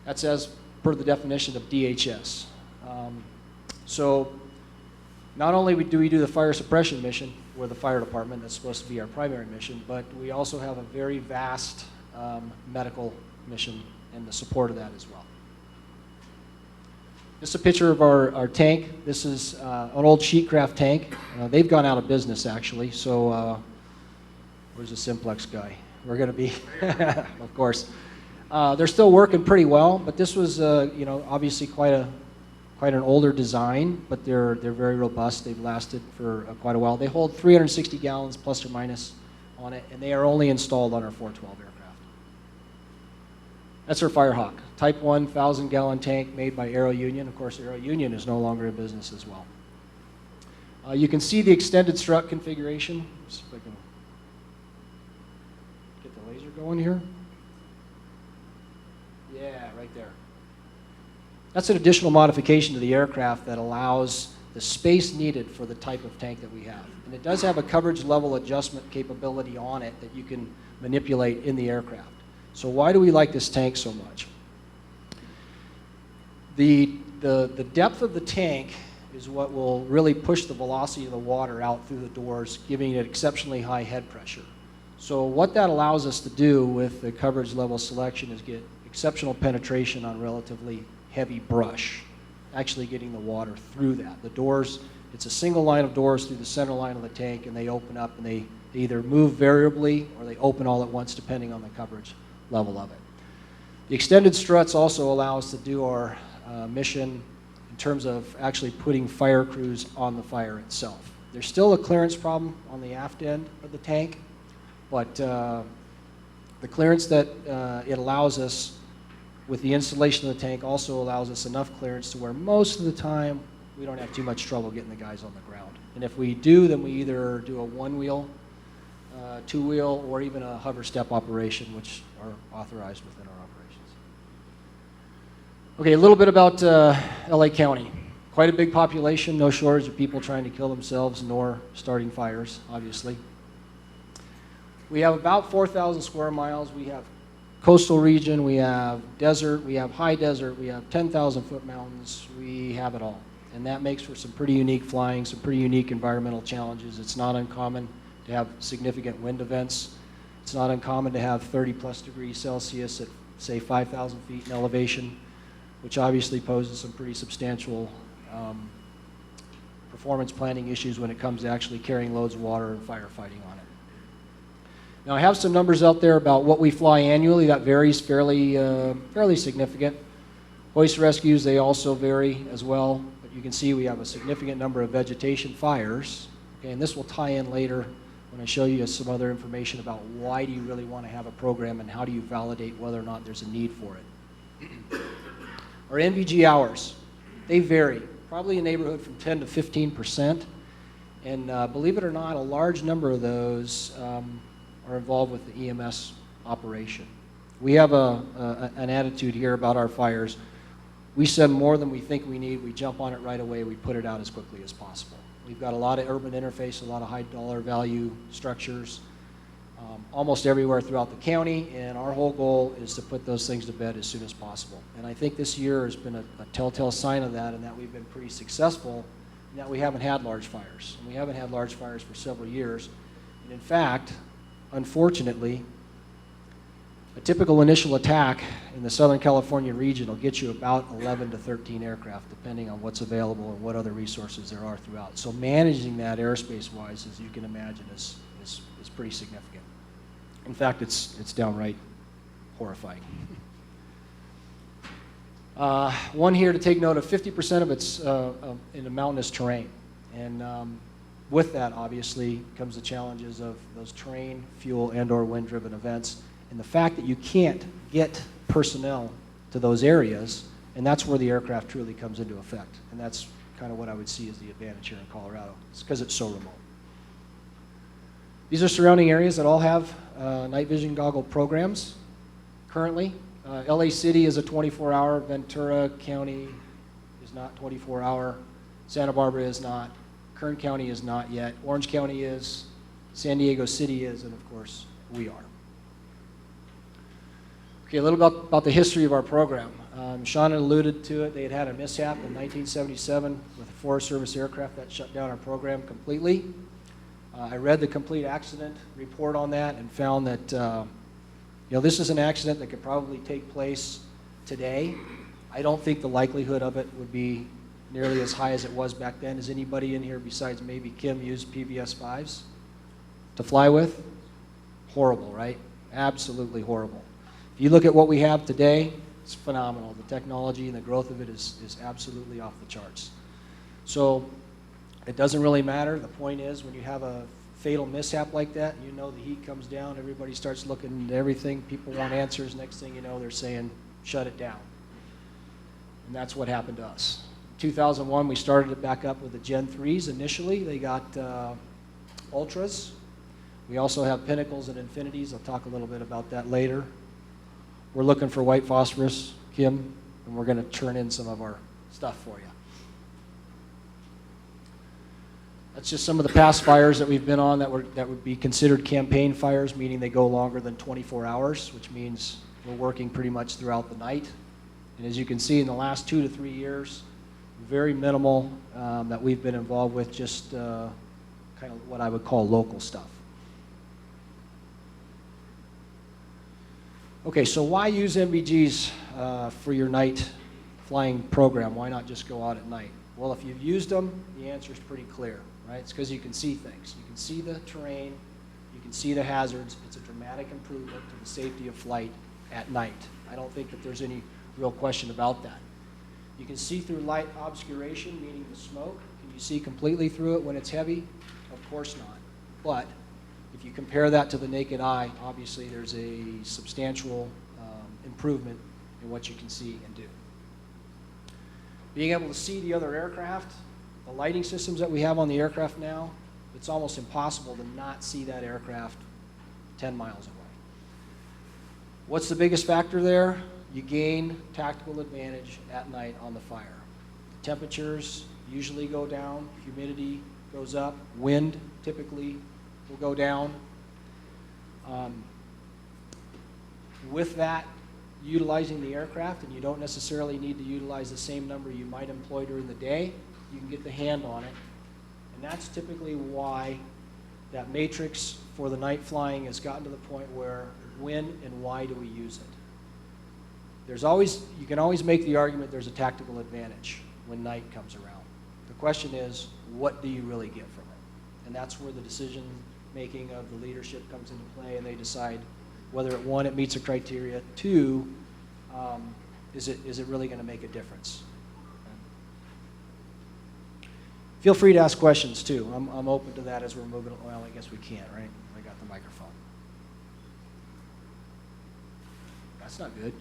That's as per the definition of DHS. So not only do we do the fire suppression mission with the fire department, that's supposed to be our primary mission, but we also have a very vast medical mission and the support of that as well. This is a picture of our tank. This is an old Sheetcraft tank. They've gone out of business, actually, so where's the Simplex guy? We're going to be, of course. They're still working pretty well, but this was, you know, obviously quite quite an older design, but they're very robust. They've lasted for quite a while. They hold 360 gallons plus or minus on it, and they are only installed on our 412 aircraft. That's our Firehawk, Type 1 1,000-gallon tank made by Aero Union. Of course, Aero Union is no longer in business as well. You can see the extended strut configuration. See if I can get the laser going here. Yeah, right there. That's an additional modification to the aircraft that allows the space needed for the type of tank that we have. And it does have a coverage level adjustment capability on it that you can manipulate in the aircraft. So why do we like this tank so much? The depth of the tank is what will really push the velocity of the water out through the doors, giving it exceptionally high head pressure. So what that allows us to do with the coverage level selection is get exceptional penetration on relatively heavy brush, actually getting the water through that. The doors, it's a single line of doors through the center line of the tank, and they open up and they either move variably or they open all at once depending on the coverage level of it. The extended struts also allow us to do our mission in terms of actually putting fire crews on the fire itself. There's still a clearance problem on the aft end of the tank, but the clearance that it allows us with the installation of the tank also allows us enough clearance to where most of the time we don't have too much trouble getting the guys on the ground. And if we do, then we either do a one-wheel, two-wheel, or even a hover step operation, which are authorized within our operations. Okay, a little bit about LA County. Quite a big population, no shortage of people trying to kill themselves nor starting fires, obviously. We have about 4,000 square miles. We have coastal region, we have desert, we have high desert, we have 10,000-foot mountains, we have it all. And that makes for some pretty unique flying, some pretty unique environmental challenges. It's not uncommon to have significant wind events. It's not uncommon to have 30+ degrees Celsius at, say, 5,000 feet in elevation, which obviously poses some pretty substantial performance planning issues when it comes to actually carrying loads of water and firefighting on it. Now, I have some numbers out there about what we fly annually. That varies fairly significant. Hoist rescues, they also vary as well. But you can see we have a significant number of vegetation fires. Okay, and this will tie in later when I show you some other information about why do you really want to have a program and how do you validate whether or not there's a need for it. Our NVG hours, they vary, probably in the neighborhood from 10 to 15%. And believe it or not, a large number of those are involved with the EMS operation. We have an attitude here about our fires. We send more than we think we need. We jump on it right away. We put it out as quickly as possible. We've got a lot of urban interface, a lot of high dollar value structures almost everywhere throughout the county, and our whole goal is to put those things to bed as soon as possible. And I think this year has been a telltale sign of that, and that we've been pretty successful in that we haven't had large fires. And we haven't had large fires for several years. And in fact, unfortunately, a typical initial attack in the Southern California region will get you about 11 to 13 aircraft, depending on what's available and what other resources there are throughout. So managing that airspace-wise, as you can imagine, is pretty significant. In fact, it's downright horrifying. One here to take note of, 50% of it's in a mountainous terrain. And with that, obviously, comes the challenges of those terrain, fuel, and/or wind-driven events, and the fact that you can't get personnel to those areas, and that's where the aircraft truly comes into effect. And that's kind of what I would see as the advantage here in Colorado. It's because it's so remote. These are surrounding areas that all have night vision goggle programs currently. LA City is a 24-hour. Ventura County is not 24-hour. Santa Barbara is not. Kern County is not yet. Orange County is. San Diego City is, and of course, we are. Okay, a little about the history of our program. Sean had alluded to it. They had a mishap in 1977 with a Forest Service aircraft that shut down our program completely. I read the complete accident report on that and found that this is an accident that could probably take place today. I don't think the likelihood of it would be nearly as high as it was back then. Has anybody in here besides maybe Kim used PVS-5s to fly with? Horrible, right? Absolutely horrible. If you look at what we have today, it's phenomenal. The technology and the growth of it is absolutely off the charts. So it doesn't really matter. The point is, when you have a fatal mishap like that, you know the heat comes down, everybody starts looking into everything, people want answers, next thing you know, they're saying, shut it down. And that's what happened to us. 2001, we started it back up with the Gen 3s initially. They got Ultras. We also have Pinnacles and Infinities. I'll talk a little bit about that later. We're looking for white phosphorus, Kim, and we're going to turn in some of our stuff for you. That's just some of the past fires that we've been on that would be considered campaign fires, meaning they go longer than 24 hours, which means we're working pretty much throughout the night. And as you can see, in the last 2 to 3 years, very minimal that we've been involved with, just kind of what I would call local stuff. Okay, so why use NVGs for your night flying program? Why not just go out at night? Well, if you've used them, the answer is pretty clear, right? It's because you can see things. You can see the terrain, you can see the hazards. It's a dramatic improvement to the safety of flight at night. I don't think that there's any real question about that. You can see through light obscuration, meaning the smoke. Can you see completely through it when it's heavy? Of course not. But if you compare that to the naked eye, obviously there's a substantial improvement in what you can see and do. Being able to see the other aircraft, the lighting systems that we have on the aircraft now, it's almost impossible to not see that aircraft 10 miles away. What's the biggest factor there? You gain tactical advantage at night on the fire. The temperatures usually go down, humidity goes up, wind typically will go down. With that, utilizing the aircraft, and you don't necessarily need to utilize the same number you might employ during the day, you can get the hand on it. And that's typically why that matrix for the night flying has gotten to the point where when and why do we use it? There's always, you can always make the argument there's a tactical advantage when night comes around. The question is, what do you really get from it? And that's where the decision making of the leadership comes into play, and they decide whether, one, it meets the criteria, two, is it really going to make a difference? Feel free to ask questions too. I'm open to that as we're moving. Well, I guess we can't, right? I got the microphone. That's not good.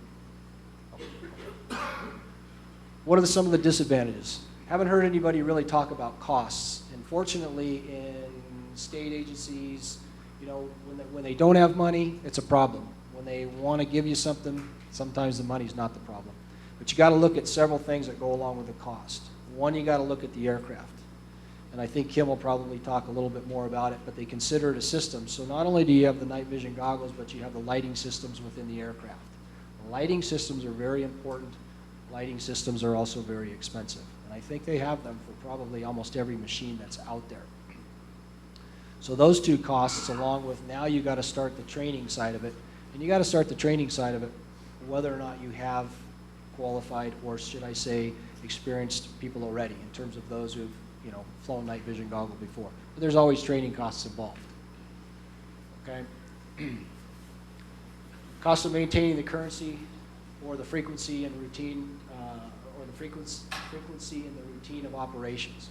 What are some of the disadvantages? Haven't heard anybody really talk about costs. And fortunately, in state agencies, you know, when they don't have money, it's a problem. When they want to give you something, sometimes the money's not the problem. But you got to look at several things that go along with the cost. One, you got to look at the aircraft. And I think Kim will probably talk a little bit more about it, but they consider it a system. So not only do you have the night vision goggles, but you have the lighting systems within the aircraft. The lighting systems are very important. Lighting systems are also very expensive. And I think they have them for probably almost every machine that's out there. So those two costs, along with now you got to start the training side of it. And you got to start the training side of it whether or not you have qualified, or should I say experienced people already, in terms of those who've, you know, flown night vision goggle before. But there's always training costs involved. Okay? Cost of maintaining the currency or the frequency and routine, or the frequency and the routine of operations.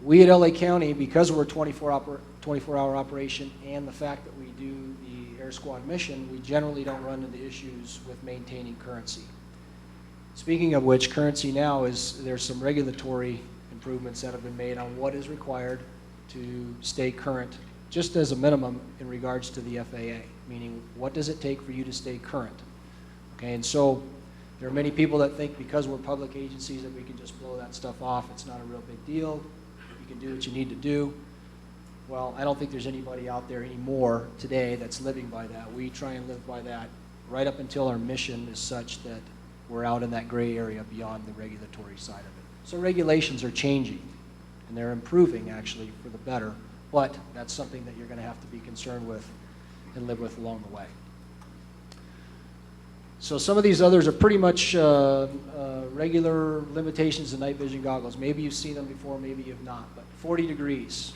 We at LA County, because we're a 24-hour operation, and the fact that we do the Air Squad mission, we generally don't run into issues with maintaining currency. Speaking of which, currency now is, there's some regulatory improvements that have been made on what is required to stay current, just as a minimum in regards to the FAA, meaning what does it take for you to stay current? Okay, and so there are many people that think because we're public agencies that we can just blow that stuff off. It's not a real big deal. You can do what you need to do. Well, I don't think there's anybody out there anymore today that's living by that. We try and live by that right up until our mission is such that we're out in that gray area beyond the regulatory side of it. So regulations are changing, and they're improving actually for the better, but that's something that you're going to have to be concerned with and live with along the way. So some of these others are pretty much regular limitations of night vision goggles. Maybe you've seen them before, maybe you've not, but 40 degrees.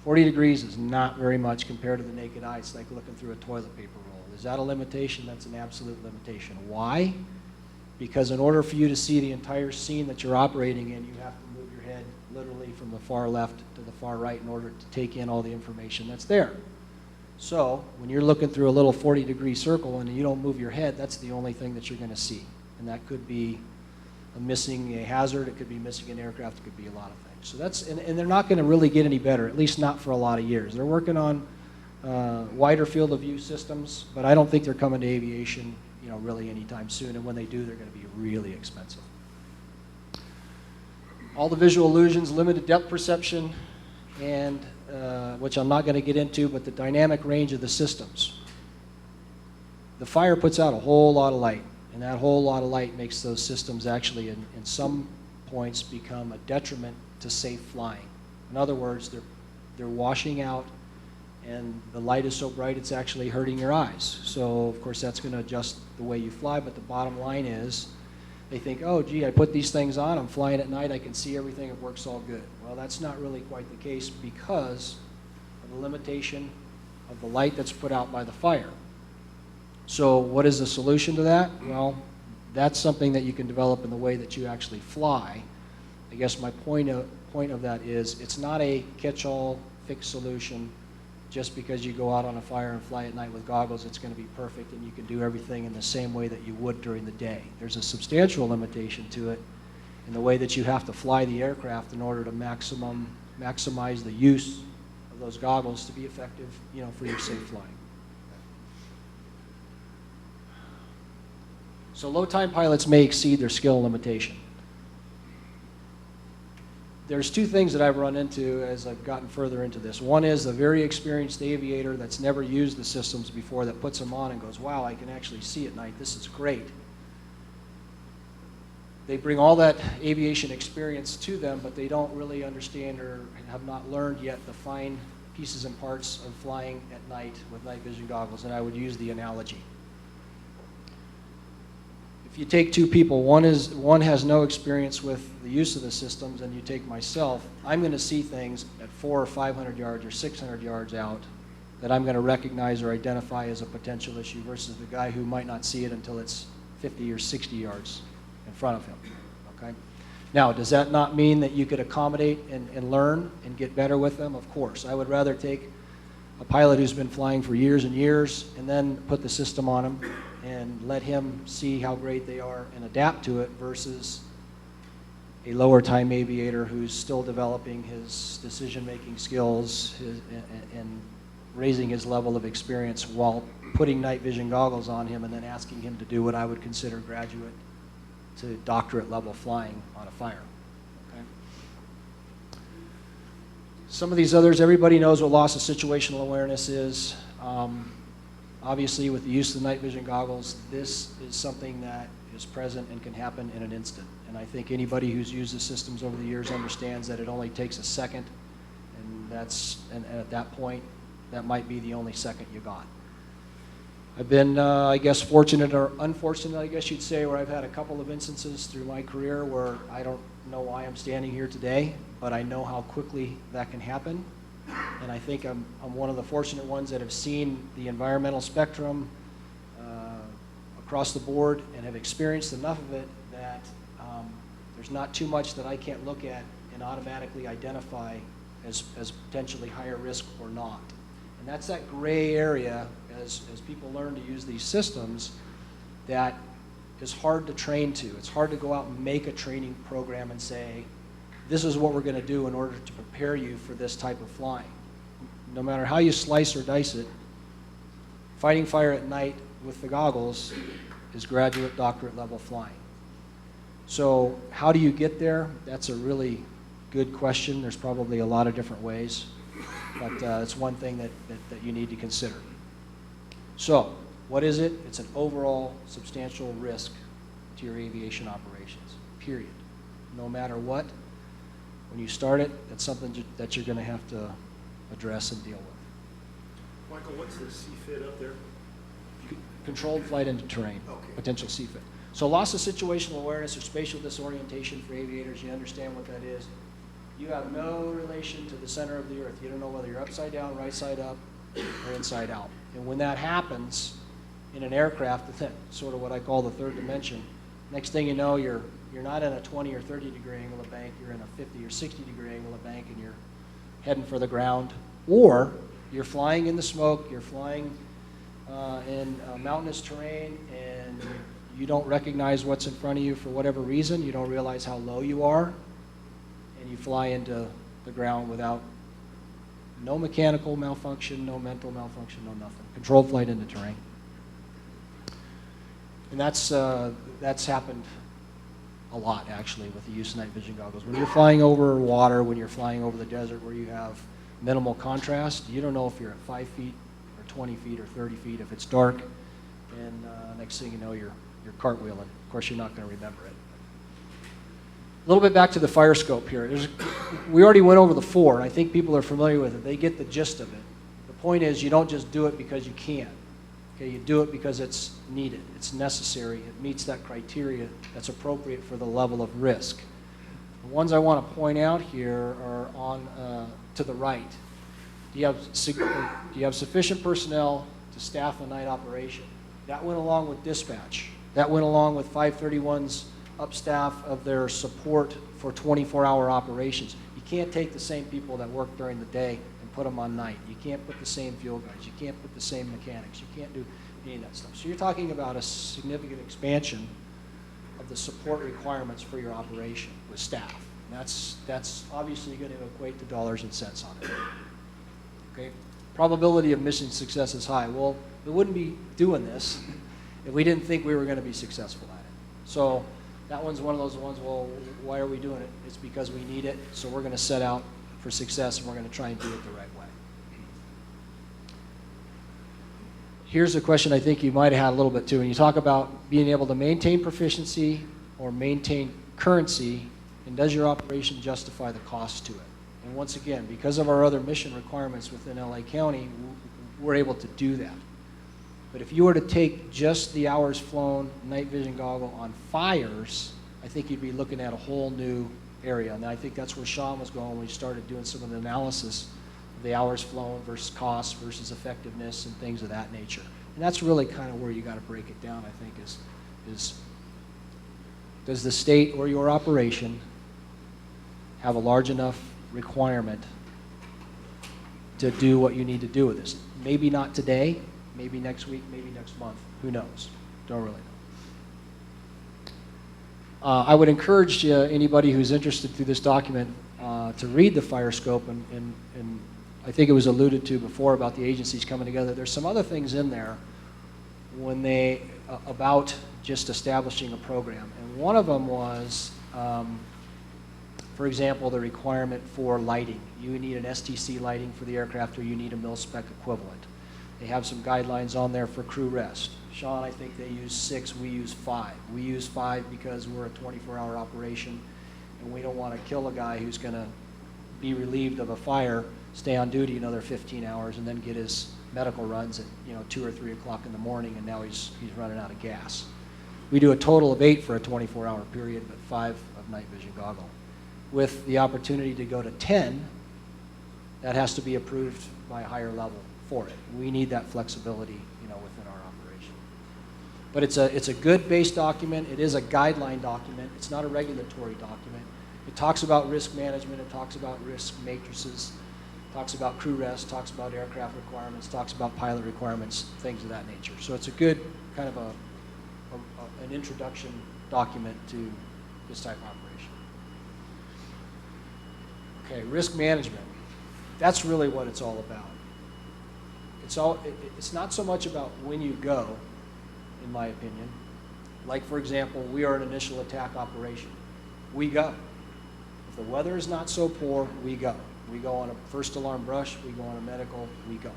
40 degrees is not very much compared to the naked eye. It's like looking through a toilet paper roll. Is that a limitation? That's an absolute limitation. Why? Because in order for you to see the entire scene that you're operating in, you have to move your head literally from the far left to the far right in order to take in all the information that's there. So when you're looking through a little 40-degree circle and you don't move your head, that's the only thing that you're going to see. And that could be missing a hazard, it could be missing an aircraft, it could be a lot of things. So that's, and they're not going to really get any better, at least not for a lot of years. They're working on wider field of view systems, but I don't think they're coming to aviation, you know, really anytime soon. And when they do, they're going to be really expensive. All the visual illusions, limited depth perception, and which I'm not going to get into, but the dynamic range of the systems. The fire puts out a whole lot of light, and that whole lot of light makes those systems actually, in some points, become a detriment to safe flying. In other words, they're washing out, and the light is so bright it's actually hurting your eyes. So, of course, that's going to adjust the way you fly, but the bottom line is, they think, oh, gee, I put these things on, I'm flying at night, I can see everything, it works all good. Well, that's not really quite the case because of the limitation of the light that's put out by the fire. So what is the solution to that? Well, that's something that you can develop in the way that you actually fly. I guess my point of that is it's not a catch-all fixed solution. Just because you go out on a fire and fly at night with goggles, it's going to be perfect and you can do everything in the same way that you would during the day. There's a substantial limitation to it in the way that you have to fly the aircraft in order to maximize the use of those goggles to be effective, you know, for your safe flying. So low-time pilots may exceed their skill limitation. There's two things that I've run into as I've gotten further into this. One is a very experienced aviator that's never used the systems before that puts them on and goes, wow, I can actually see at night. This is great. They bring all that aviation experience to them, but they don't really understand or have not learned yet the fine pieces and parts of flying at night with night vision goggles, and I would use the analogy. If you take two people, one has no experience with the use of the systems, and you take myself, I'm going to see things at 400 or 500 yards or 600 yards out that I'm going to recognize or identify as a potential issue versus the guy who might not see it until it's 50 or 60 yards in front of him. Okay? Now, does that not mean that you could accommodate and learn and get better with them? Of course. I would rather take a pilot who's been flying for years and years and then put the system on him and let him see how great they are and adapt to it versus a lower time aviator who's still developing his decision-making skills and raising his level of experience while putting night vision goggles on him and then asking him to do what I would consider graduate to doctorate level flying on a fire. Okay? Some of these others, everybody knows what loss of situational awareness is. Obviously, with the use of the night vision goggles, this is something that is present and can happen in an instant. And I think anybody who's used the systems over the years understands that it only takes a second, and at that point, that might be the only second you got. I've been, I guess, fortunate or unfortunate, I guess you'd say, where I've had a couple of instances through my career where I don't know why I'm standing here today, but I know how quickly that can happen. And I think I'm one of the fortunate ones that have seen the environmental spectrum across the board and have experienced enough of it that there's not too much that I can't look at and automatically identify as potentially higher risk or not. And that's that gray area as people learn to use these systems that is hard to train to. It's hard to go out and make a training program and say, this is what we're going to do in order to prepare you for this type of flying. No matter how you slice or dice it, fighting fire at night with the goggles is graduate doctorate level flying. So how do you get there? That's a really good question. There's probably a lot of different ways, but it's one thing that you need to consider. So what is it? It's an overall substantial risk to your aviation operations, period. No matter what. When you start it, that's something that you're going to have to address and deal with. Michael, what's the CFIT up there? Controlled flight into terrain, Okay. potential CFIT. So loss of situational awareness or spatial disorientation for aviators, you understand what that is. You have no relation to the center of the earth. You don't know whether you're upside down, right side up, or inside out. And when that happens, in an aircraft, that's sort of what I call the third dimension. Next thing you know, you're not in a 20 or 30 degree angle of bank, you're in a 50 or 60 degree angle of bank, and you're heading for the ground. Or you're flying in the smoke, you're flying in mountainous terrain, and you don't recognize what's in front of you for whatever reason. You don't realize how low you are, and you fly into the ground without no mechanical malfunction, no mental malfunction, no nothing. Controlled flight into terrain. And that's happened a lot, actually, with the use of night vision goggles. When you're flying over water, when you're flying over the desert where you have minimal contrast, you don't know if you're at 5 feet or 20 feet or 30 feet if it's dark, and next thing you know, you're cartwheeling. Of course, you're not going to remember it. A little bit back to the fire scope here. We already went over the 4, and I think people are familiar with it. They get the gist of it. The point is, you don't just do it because you can. Okay, you do it because it's needed, it's necessary, it meets that criteria that's appropriate for the level of risk. The ones I want to point out here are on to the right. Do you have sufficient personnel to staff a night operation? That went along with dispatch. That went along with 531's upstaff of their support for 24-hour operations. You can't take the same people that work during the day and put them on night. You can't put the same fuel guys. You can't put the same mechanics. You can't do any of that stuff. So you're talking about a significant expansion of the support requirements for your operation with staff. And that's obviously going to equate to dollars and cents on it. Okay? Probability of mission success is high. Well, we wouldn't be doing this if we didn't think we were going to be successful at it. So that one's one of those ones, well, why are we doing it? It's because we need it, so we're going to set out for success, and we're going to try and do it the right way. Here's a question I think you might have had a little bit too. When you talk about being able to maintain proficiency or maintain currency, and does your operation justify the cost to it? And once again, because of our other mission requirements within LA County, we're able to do that. But if you were to take just the hours flown night vision goggle on fires, I think you'd be looking at a whole new area. And I think that's where Sean was going when we started doing some of the analysis of the hours flown versus cost versus effectiveness and things of that nature. And that's really kind of where you got to break it down, I think, is does the state or your operation have a large enough requirement to do what you need to do with this? Maybe not today, maybe next week, maybe next month. Who knows? Don't really know. I would encourage anybody who's interested through this document to read the fire scope, and I think it was alluded to before about the agencies coming together. There's some other things in there when about just establishing a program. And one of them was, for example, the requirement for lighting. You need an STC lighting for the aircraft, or you need a mil-spec equivalent. They have some guidelines on there for crew rest. Sean, I think they use 6, we use 5. We use 5 because we're a 24-hour operation, and we don't want to kill a guy who's going to be relieved of a fire, stay on duty another 15 hours, and then get his medical runs at 2 or 3 o'clock in the morning, and now he's running out of gas. We do a total of 8 for a 24-hour period, but 5 of night vision goggle. With the opportunity to go to 10, that has to be approved by a higher level for it. We need that flexibility, within our operation. But it's a good base document. It is a guideline document. It's not a regulatory document. It talks about risk management. It talks about risk matrices. Talks about crew rest. Talks about aircraft requirements. Talks about pilot requirements. Things of that nature. So it's a good kind of an introduction document to this type of operation. Okay, risk management. That's really what it's all about. It's not so much about when you go, in my opinion. Like, for example, we are an initial attack operation. We go. If the weather is not so poor, we go. We go on a first alarm brush, we go on a medical, we go.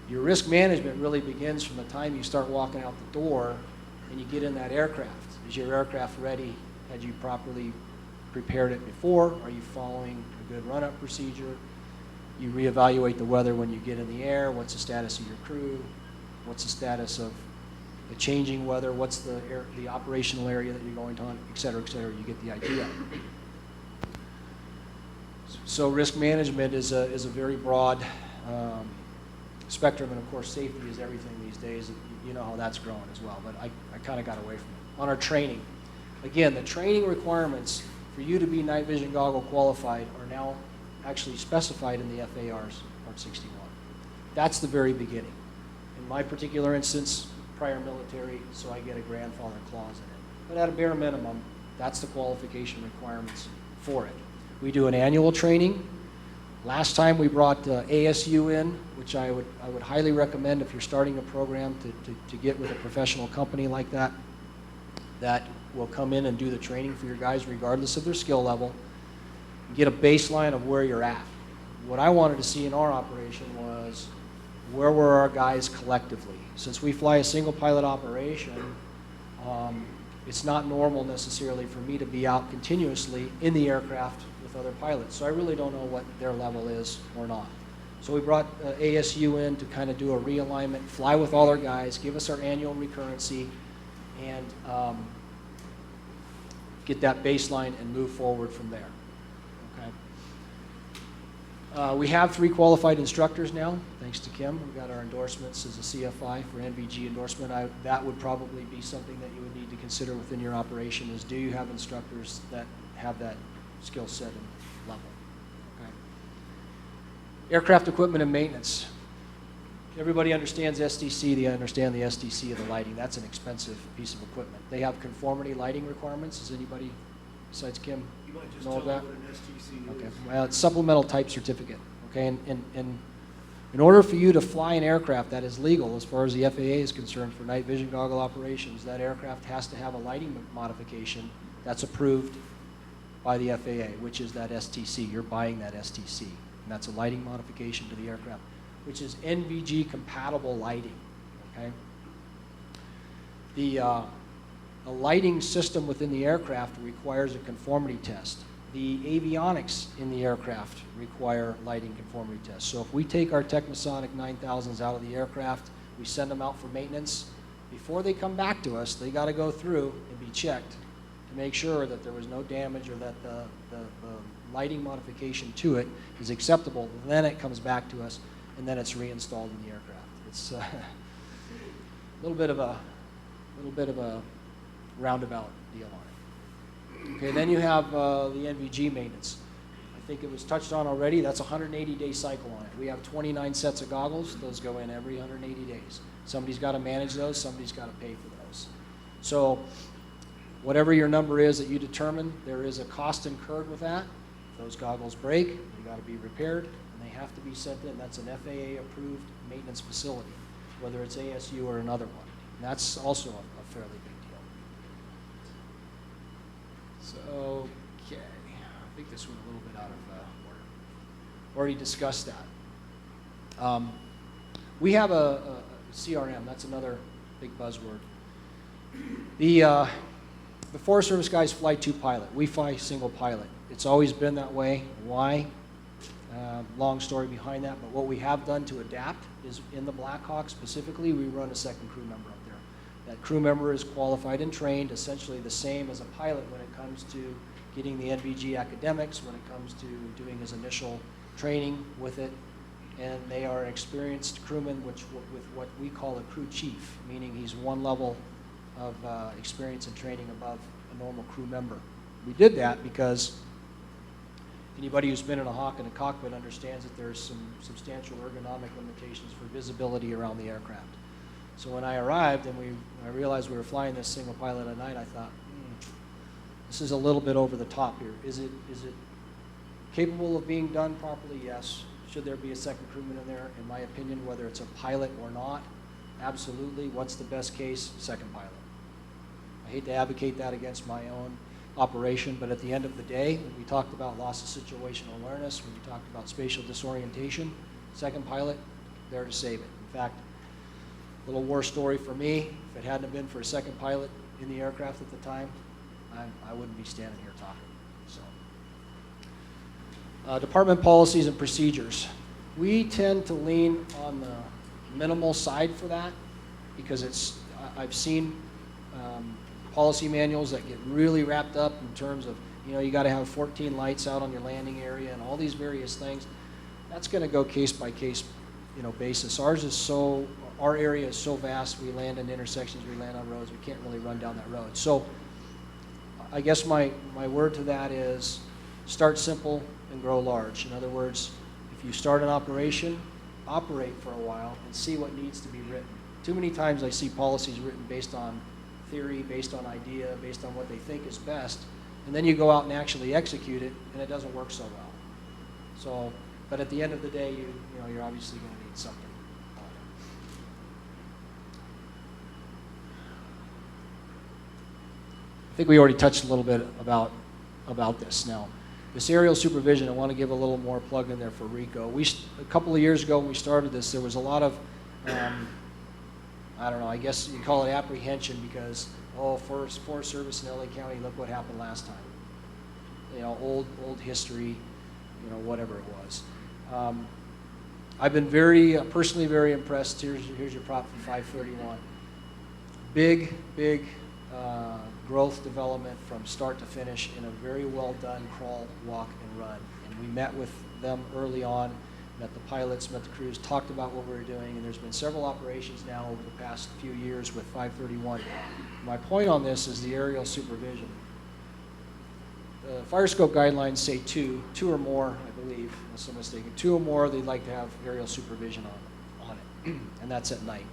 Your risk management really begins from the time you start walking out the door and you get in that aircraft. Is your aircraft ready? Had you properly prepared it before? Are you following a good run-up procedure? You reevaluate the weather when you get in the air. What's the status of your crew? What's the status of the changing weather? What's the operational area that you're going to, et cetera, et cetera. You get the idea. So risk management is a very broad spectrum, and of course, safety is everything these days. You know how that's growing as well, but I kind of got away from it. On our training, again, the training requirements for you to be night vision goggle qualified are now actually specified in the FAR's Part 61. That's the very beginning. In my particular instance, prior military, so I get a grandfather clause in it. But at a bare minimum, that's the qualification requirements for it. We do an annual training. Last time we brought ASU in, which I would highly recommend if you're starting a program to get with a professional company like that, that will come in and do the training for your guys regardless of their skill level, get a baseline of where you're at. What I wanted to see in our operation was where were our guys collectively. Since we fly a single pilot operation, it's not normal necessarily for me to be out continuously in the aircraft with other pilots. So I really don't know what their level is or not. So we brought ASU in to kind of do a realignment, fly with all our guys, give us our annual recurrency, and get that baseline and move forward from there. Okay. We have 3 qualified instructors now, thanks to Kim. We got our endorsements as a CFI for NVG endorsement. That would probably be something that you would need to consider within your operation is, do you have instructors that have that skill set and level? Okay. Aircraft equipment and maintenance. Everybody understands SDC. They understand the SDC of the lighting. That's an expensive piece of equipment. They have conformity lighting requirements. Does anybody besides Kim You might just know tell of that? them what an STC Okay. is. Well, it's supplemental type certificate. Okay, and in order for you to fly an aircraft that is legal as far as the FAA is concerned for night vision goggle operations, that aircraft has to have a lighting modification that's approved by the FAA, which is that STC. You're buying that STC, and that's a lighting modification to the aircraft, which is NVG compatible lighting. Okay. The lighting system within the aircraft requires a conformity test. The avionics in the aircraft require lighting conformity tests. So if we take our Technosonic 9000s out of the aircraft, we send them out for maintenance, before they come back to us, they got to go through and be checked to make sure that there was no damage or that the lighting modification to it is acceptable. Then it comes back to us, and then it's reinstalled in the aircraft. It's a little bit of a roundabout deal on it. Okay, then you have the NVG maintenance. I think it was touched on already. That's a 180-day cycle on it. We have 29 sets of goggles. Those go in every 180 days. Somebody's got to manage those. Somebody's got to pay for those. So whatever your number is that you determine, there is a cost incurred with that. If those goggles break, they got to be repaired, and they have to be sent in. That's an FAA-approved maintenance facility, whether it's ASU or another one. And that's also a fairly big deal. So, okay, I think this went a little bit out of order. Already discussed that. We have a CRM. That's another big buzzword. The Forest Service guys fly 2 pilot. We fly single pilot. It's always been that way. Why? Long story behind that, but what we have done to adapt is in the Black Hawk specifically, we run a second crew member up there. That crew member is qualified and trained, essentially the same as a pilot when it comes to getting the NVG academics, when it comes to doing his initial training with it, and they are experienced crewmen with what we call a crew chief, meaning he's one level of experience and training above a normal crew member. We did that because anybody who's been in a Hawk in a cockpit understands that there's some substantial ergonomic limitations for visibility around the aircraft. So when I arrived and I realized we were flying this single pilot at night, I thought, this is a little bit over the top here. Is it capable of being done properly? Yes. Should there be a second crewman in there? In my opinion, whether it's a pilot or not, absolutely. What's the best case? Second pilot. I hate to advocate that against my own operation, but at the end of the day, when we talked about loss of situational awareness, when we talked about spatial disorientation, second pilot, there to save it. In fact, a little war story for me, if it hadn't have been for a second pilot in the aircraft at the time, I wouldn't be standing here talking. So, department policies and procedures. We tend to lean on the minimal side for that because I've seen policy manuals that get really wrapped up in terms of, you got to have 14 lights out on your landing area and all these various things. That's going to go case by case basis. Our area is so vast, we land in intersections, we land on roads, we can't really run down that road. So I guess my word to that is start simple and grow large. In other words, if you start an operation, operate for a while and see what needs to be written. Too many times I see policies written based on theory, based on idea, based on what they think is best, and then you go out and actually execute it, and it doesn't work so well. So, but at the end of the day, you're obviously going to need something. I think we already touched a little bit about this now. This aerial supervision, I want to give a little more plug in there for RICO. A couple of years ago when we started this, there was a lot of, I don't know, I guess you call it apprehension because, Forest Service in LA County, look what happened last time. Old history, whatever it was. I've been personally very impressed. Here's your prop for 531. Big growth development from start to finish in a very well done crawl, walk, and run. And we met with them early on, met the pilots, met the crews, talked about what we were doing, and there's been several operations now over the past few years with 531. My point on this is the aerial supervision. The fire scope guidelines say two or more, I believe, unless I'm mistaken. 2 or more, they'd like to have aerial supervision on it, and that's at night.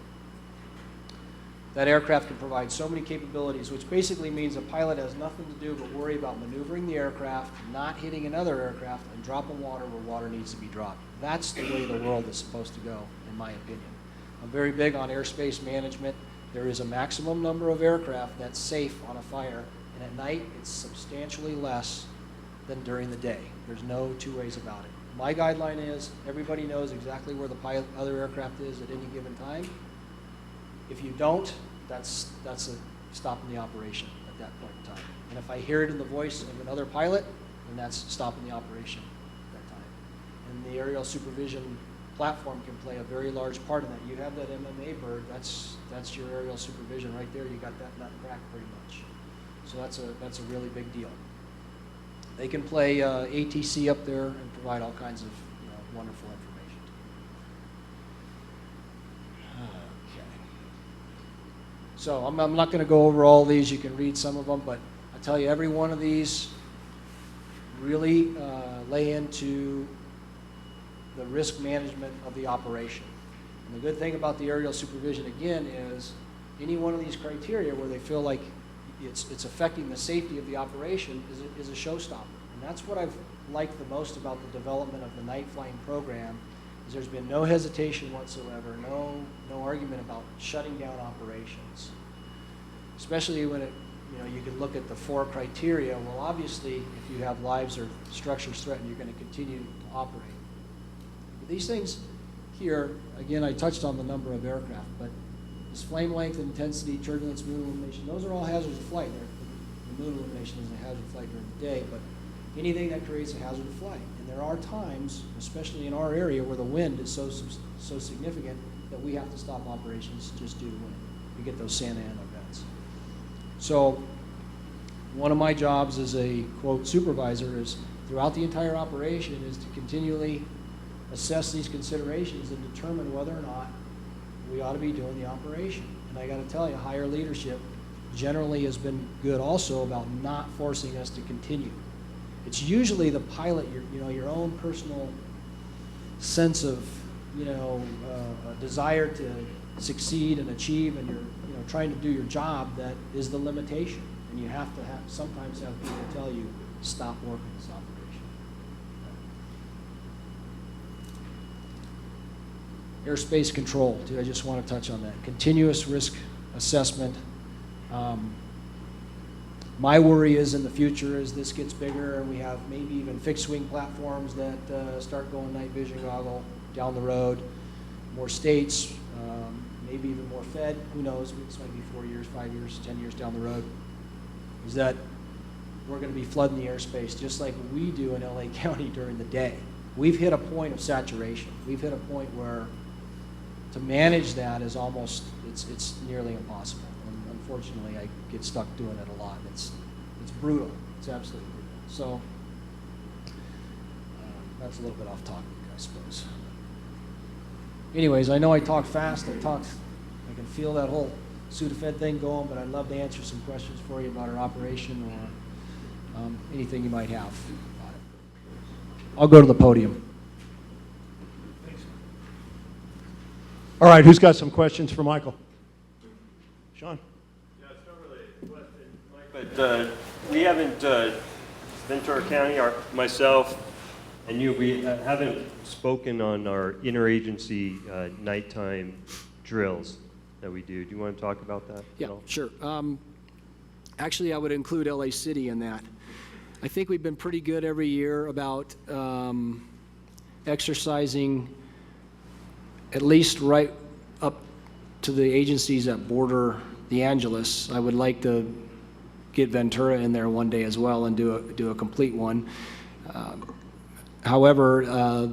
That aircraft can provide so many capabilities, which basically means a pilot has nothing to do but worry about maneuvering the aircraft, not hitting another aircraft, and dropping water where water needs to be dropped. That's the way the world is supposed to go, in my opinion. I'm very big on airspace management. There is a maximum number of aircraft that's safe on a fire, and at night it's substantially less than during the day. There's no two ways about it. My guideline is everybody knows exactly where the other aircraft is at any given time. If you don't, that's a stopping the operation at that point in time. And if I hear it in the voice of another pilot, then that's stopping the operation at that time. And the aerial supervision platform can play a very large part in that. You have that MMA bird, that's your aerial supervision right there. You got that nut crack pretty much. So that's a really big deal. They can play ATC up there and provide all kinds of wonderful information. So I'm not going to go over all these. You can read some of them, but I tell you, every one of these really lay into the risk management of the operation. And the good thing about the aerial supervision, again, is any one of these criteria where they feel like it's affecting the safety of the operation is a showstopper. And that's what I've liked the most about the development of the night flying program, is there's been no hesitation whatsoever, no argument about shutting down operations. Especially when you can look at the 4 criteria. Well, obviously, if you have lives or structures threatened, you're going to continue to operate. But these things here, again, I touched on the number of aircraft, but this flame length, intensity, turbulence, moon illumination, those are all hazards of flight. The moon illumination is a hazard of flight during the day, but anything that creates a hazard of flight. And there are times, especially in our area, where the wind is so significant that we have to stop operations just due to wind. We get those Santa Ana events. So one of my jobs as a, quote, supervisor is throughout the entire operation is to continually assess these considerations and determine whether or not we ought to be doing the operation. And I got to tell you, higher leadership generally has been good also about not forcing us to continue. It's usually the pilot, your own personal sense of, a desire to succeed and achieve, and you're, trying to do your job that is the limitation. And you have to sometimes have people tell you, stop working this operation. Airspace control, I just want to touch on that. Continuous risk assessment. My worry is in the future as this gets bigger and we have maybe even fixed wing platforms that start going night vision goggle down the road, more states, maybe even more fed, who knows, this might be 4 years, 5 years, 10 years down the road, is that we're going to be flooding the airspace just like we do in LA County during the day. We've hit a point of saturation. We've hit a point where to manage that is almost, it's nearly impossible. And unfortunately, I get stuck doing it a lot. It's brutal. It's absolutely brutal. So that's a little bit off topic, I suppose. anyways, I know I talk fast, I can feel that whole Sudafed thing going, but I'd love to answer some questions for you about our operation or anything you might have about it. I'll go to the podium. All right, who's got some questions for Michael? Sean? Yeah, it's not really a question, Mike, but we haven't, Ventura County, myself and you, we haven't spoken on our interagency nighttime drills that we do. Do you want to talk about that? Yeah, sure. Actually, I would include LA City in that. I think we've been pretty good every year about exercising at least right up to the agencies that border the Angeles. I would like to get Ventura in there one day as well and do a complete one. However,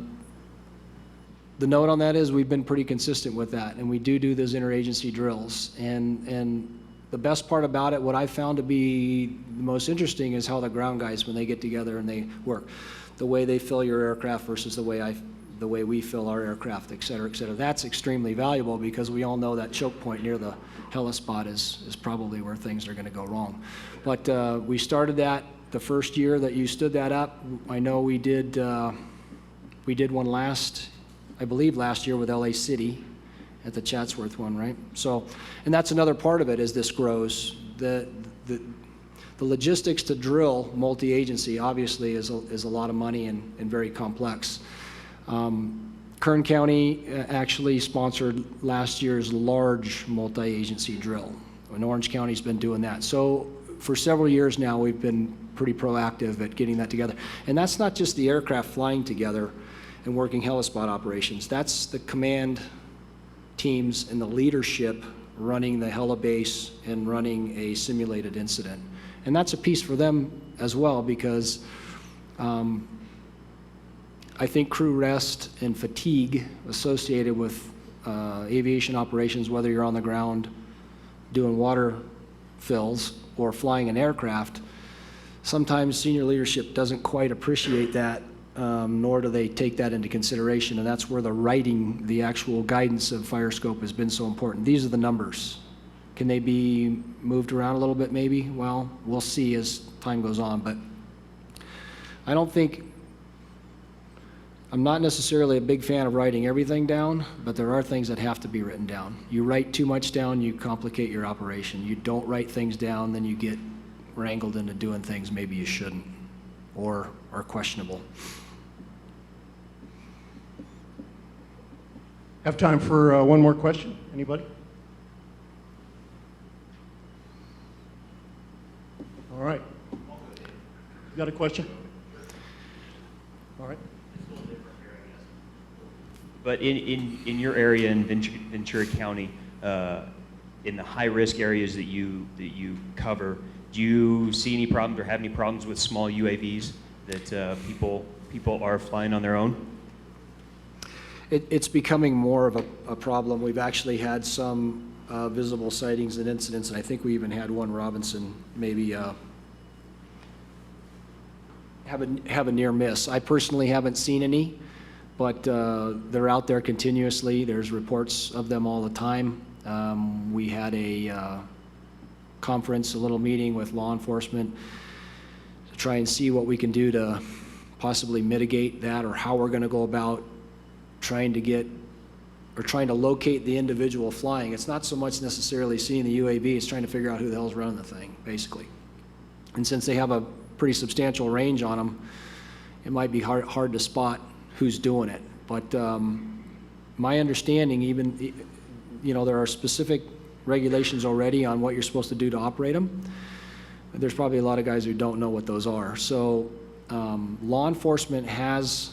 the note on that is we've been pretty consistent with that, and we do those interagency drills. And the best part about it, what I found to be the most interesting, is how the ground guys, when they get together and they work, the way they fill your aircraft versus the way we fill our aircraft, et cetera, et cetera. That's extremely valuable because we all know that choke point near the helispot is probably where things are going to go wrong. But we started that the first year that you stood that up. I know we did one I believe last year with LA City at the Chatsworth one, right? So, and that's another part of it as this grows. The logistics to drill multi-agency obviously is a lot of money and very complex. Kern County actually sponsored last year's large multi-agency drill, and Orange County's been doing that. So for several years now, we've been pretty proactive at getting that together. And that's not just the aircraft flying together and working helispot operations. That's the command teams and the leadership running the helibase and running a simulated incident. And that's a piece for them as well, because I think crew rest and fatigue associated with aviation operations, whether you're on the ground doing water fills or flying an aircraft, sometimes senior leadership doesn't quite appreciate that, nor do they take that into consideration, and that's where the writing, the actual guidance of FireScope has been so important. These are the numbers. Can they be moved around a little bit maybe? Well, we'll see as time goes on, but I don't think, I'm not necessarily a big fan of writing everything down, but there are things that have to be written down. You write too much down, you complicate your operation. You don't write things down, then you get wrangled into doing things maybe you shouldn't or are questionable. Have time for one more question? Anybody? All right. You got a question? All right. But in your area in Ventura County, in the high-risk areas that you cover, do you see any problems or have any problems with small UAVs that people are flying on their own? It's becoming more of a problem. We've actually had some visible sightings and incidents, and I think we even had one Robinson maybe have a near miss. I personally haven't seen any, but they're out there continuously. There's reports of them all the time. We had a conference, a little meeting with law enforcement to try and see what we can do to possibly mitigate that, or how we're going to go about trying to locate the individual flying. It's not so much necessarily seeing the UAV, it's trying to figure out who the hell's running the thing, basically. And since they have a pretty substantial range on them, it might be hard to spot who's doing it. But my understanding, even, there are specific regulations already on what you're supposed to do to operate them. There's probably a lot of guys who don't know what those are. So law enforcement has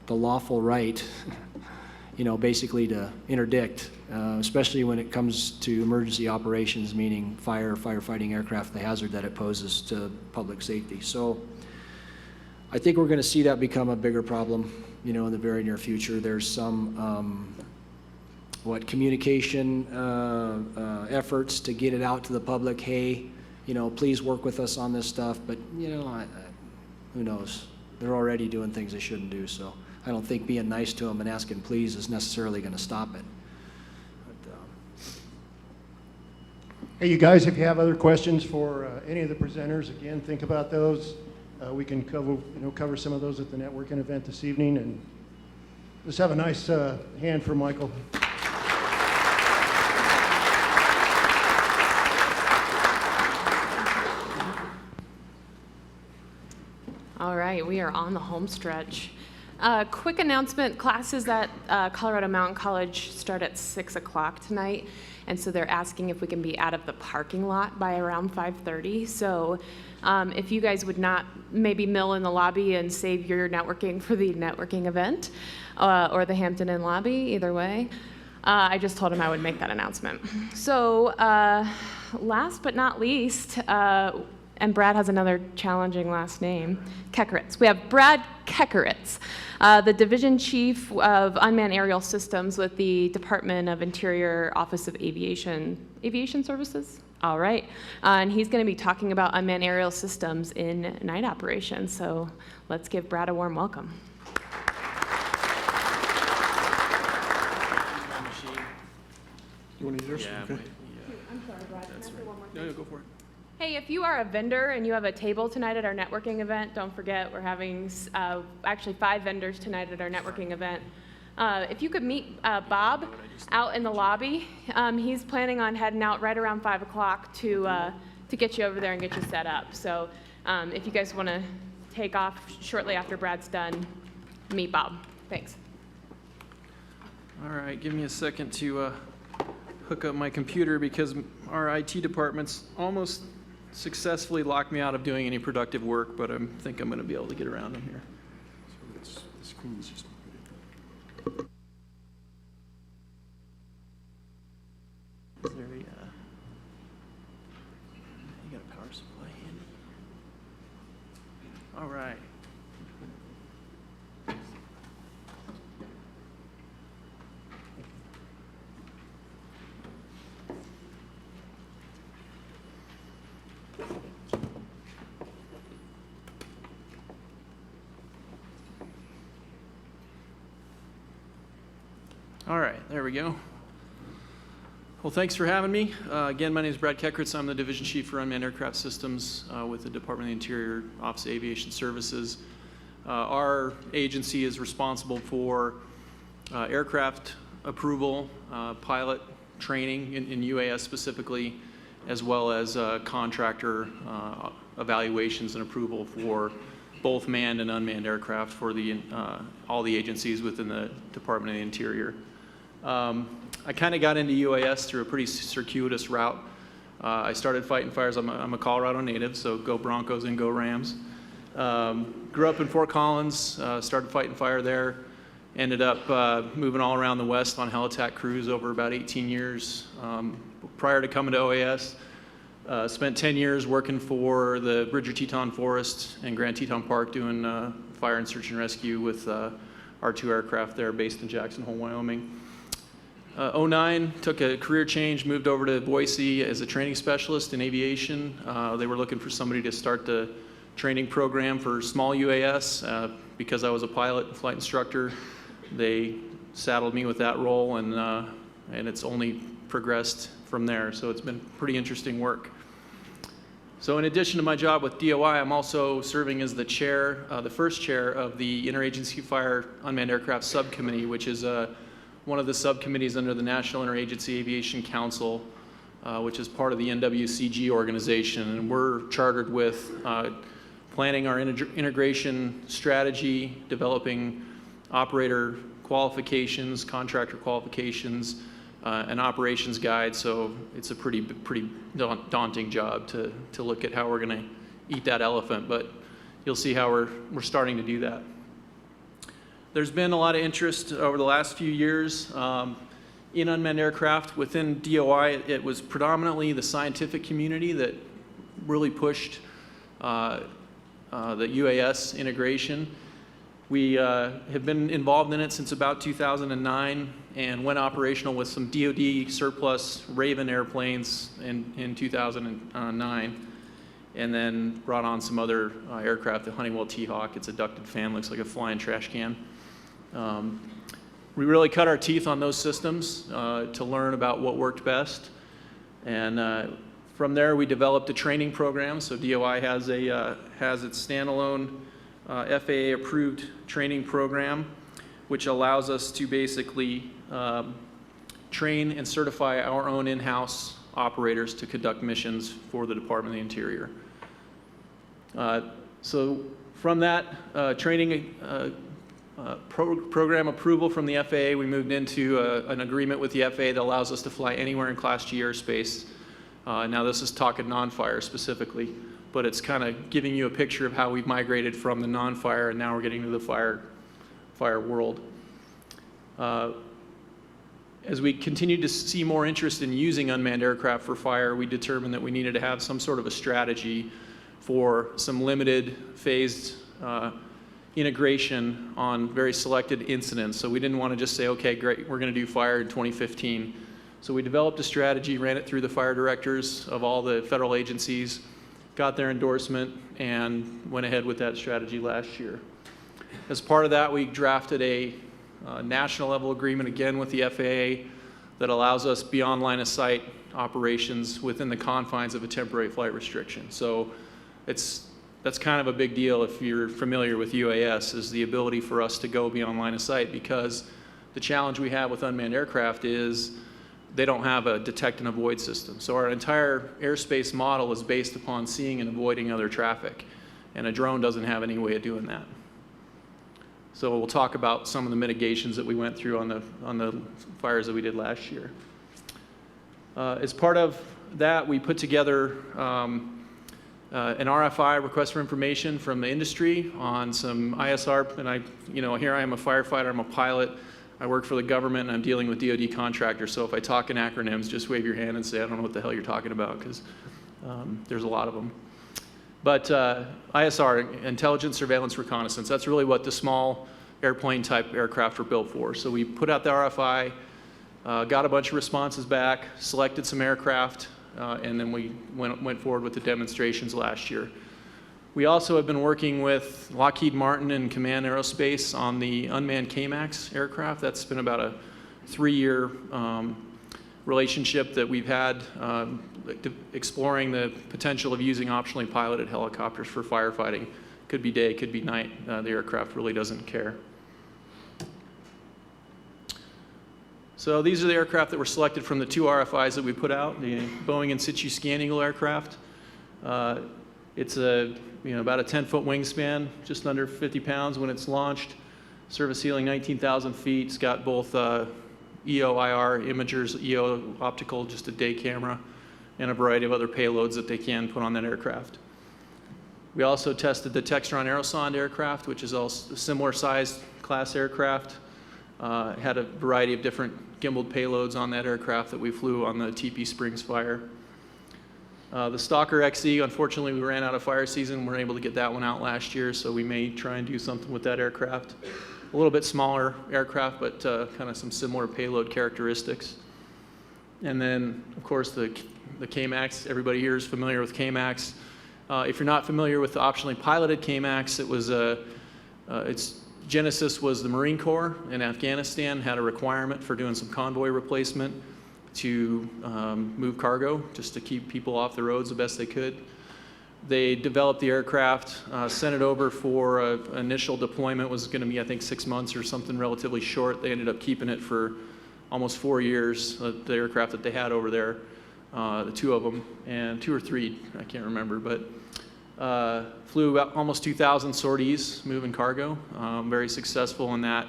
the lawful right, basically to interdict, especially when it comes to emergency operations, meaning firefighting aircraft, the hazard that it poses to public safety. So I think we're going to see that become a bigger problem, in the very near future. There's some, communication efforts to get it out to the public. Hey, please work with us on this stuff. But, who knows? They're already doing things they shouldn't do. So I don't think being nice to them and asking please is necessarily going to stop it. But, Hey, you guys, if you have other questions for any of the presenters, again, think about those. We can cover some of those at the networking event this evening, and let's have a nice hand for Michael. All right, we are on the home stretch. Quick announcement, classes at Colorado Mountain College start at 6 o'clock tonight, and so they're asking if we can be out of the parking lot by around 5:30. So if you guys would not maybe mill in the lobby and save your networking for the networking event, or the Hampton Inn lobby, either way. I just told him I would make that announcement. So last but not least, and Brad has another challenging last name, Keckeritz. We have Brad Keckeritz, the Division Chief of Unmanned Aerial Systems with the Department of Interior Office of Aviation Services. All right, and he's going to be talking about unmanned aerial systems in night operations. So let's give Brad a warm welcome. You want to use yours? I'm sorry, Brad. Can I say one more thing? No, go for it. Hey, if you are a vendor and you have a table tonight at our networking event, don't forget we're having actually 5 vendors tonight at our networking event. If you could meet Bob out in the lobby, he's planning on heading out right around 5 o'clock to get you over there and get you set up. So if you guys want to take off shortly after Brad's done, meet Bob. Thanks. All right, give me a second to hook up my computer because our IT department's almost successfully locked me out of doing any productive work, but I think I'm going to be able to get around them here. So the screen's just... Is there a, you got a power supply handy? All right. All right, there we go. Well, thanks for having me. Again, my name is Brad Keckeritz. I'm the Division Chief for Unmanned Aircraft Systems with the Department of the Interior Office of Aviation Services. Our agency is responsible for aircraft approval, pilot training in UAS specifically, as well as contractor evaluations and approval for both manned and unmanned aircraft for all the agencies within the Department of the Interior. I kind of got into UAS through a pretty circuitous route. I started fighting fires. I'm a Colorado native, so go Broncos and go Rams. Grew up in Fort Collins, started fighting fire there. Ended up moving all around the West on helitack crews over about 18 years. Prior to coming to OAS, spent 10 years working for the Bridger Teton Forest and Grand Teton Park doing fire and search and rescue with our 2 aircraft there based in Jackson Hole, Wyoming. 2009, took a career change, moved over to Boise as a training specialist in aviation. They were looking for somebody to start the training program for small UAS. Because I was a pilot and flight instructor, they saddled me with that role, and it's only progressed from there. So it's been pretty interesting work. So in addition to my job with DOI, I'm also serving as the chair, the first chair of the Interagency Fire Unmanned Aircraft Subcommittee, which is one of the subcommittees under the National Interagency Aviation Council, which is part of the NWCG organization. And we're chartered with planning our integration strategy, developing operator qualifications, contractor qualifications, an operations guide. So it's a pretty daunting job to look at how we're going to eat that elephant, but you'll see how we're starting to do that. There's been a lot of interest over the last few years in unmanned aircraft. Within DOI, it was predominantly the scientific community that really pushed the UAS integration. We have been involved in it since about 2009 and went operational with some DoD surplus Raven airplanes in 2009, and then brought on some other aircraft, the Honeywell T-Hawk. It's a ducted fan, looks like a flying trash can. We really cut our teeth on those systems to learn about what worked best. And from there, we developed a training program. So DOI has its standalone FAA-approved training program, which allows us to basically train and certify our own in-house operators to conduct missions for the Department of the Interior. So from that training program approval from the FAA, we moved into an agreement with the FAA that allows us to fly anywhere in Class G airspace. Now this is talking non-fire specifically, but it's kind of giving you a picture of how we've migrated from the non-fire and now we're getting to the fire world. As we continued to see more interest in using unmanned aircraft for fire, we determined that we needed to have some sort of a strategy for some limited phased integration on very selected incidents. So we didn't want to just say, okay, great, we're going to do fire in 2015. So we developed a strategy, ran it through the fire directors of all the federal agencies, got their endorsement, and went ahead with that strategy last year. As part of that, we drafted a national level agreement again with the FAA that allows us beyond line of sight operations within the confines of a temporary flight restriction. So that's kind of a big deal if you're familiar with UAS, is the ability for us to go beyond line of sight, because the challenge we have with unmanned aircraft is they don't have a detect and avoid system. So our entire airspace model is based upon seeing and avoiding other traffic, and a drone doesn't have any way of doing that. So we'll talk about some of the mitigations that we went through on the fires that we did last year. As part of that, we put together an RFI, request for information, from the industry on some ISR, and here I am a firefighter, I'm a pilot, I work for the government, and I'm dealing with DoD contractors, so if I talk in acronyms, just wave your hand and say, I don't know what the hell you're talking about, because there's a lot of them. But ISR, intelligence, surveillance, reconnaissance, that's really what the small airplane type aircraft are built for. So we put out the RFI, got a bunch of responses back, selected some aircraft, and then we went forward with the demonstrations last year. We also have been working with Lockheed Martin and Command Aerospace on the unmanned KMAX aircraft. That's been about a 3-year relationship that we've had exploring the potential of using optionally piloted helicopters for firefighting. Could be day, could be night. The aircraft really doesn't care. So these are the aircraft that were selected from the 2 RFIs that we put out, the Boeing in situ Scan Eagle aircraft. It's about a 10-foot wingspan, just under 50 pounds when it's launched. Service ceiling 19,000 feet. It's got both EO IR imagers, EO optical, just a day camera, and a variety of other payloads that they can put on that aircraft. We also tested the Textron Aerosonde aircraft, which is also a similar sized class aircraft. Had a variety of different gimbaled payloads on that aircraft that we flew on the TP Springs fire. The Stalker XE, unfortunately, we ran out of fire season. We weren't able to get that one out last year, so we may try and do something with that aircraft. A little bit smaller aircraft, but kind of some similar payload characteristics. And then, of course, the KMAX. Everybody here is familiar with KMAX. If you're not familiar with the optionally piloted KMAX, it was its genesis was the Marine Corps in Afghanistan had a requirement for doing some convoy replacement to move cargo, just to keep people off the roads the best they could. They developed the aircraft, sent it over for initial deployment, was going to be, I think, 6 months or something relatively short. They ended up keeping it for almost 4 years, the aircraft that they had over there, the 2 of them, and 2 or 3, I can't remember, but flew about almost 2,000 sorties moving cargo, very successful in that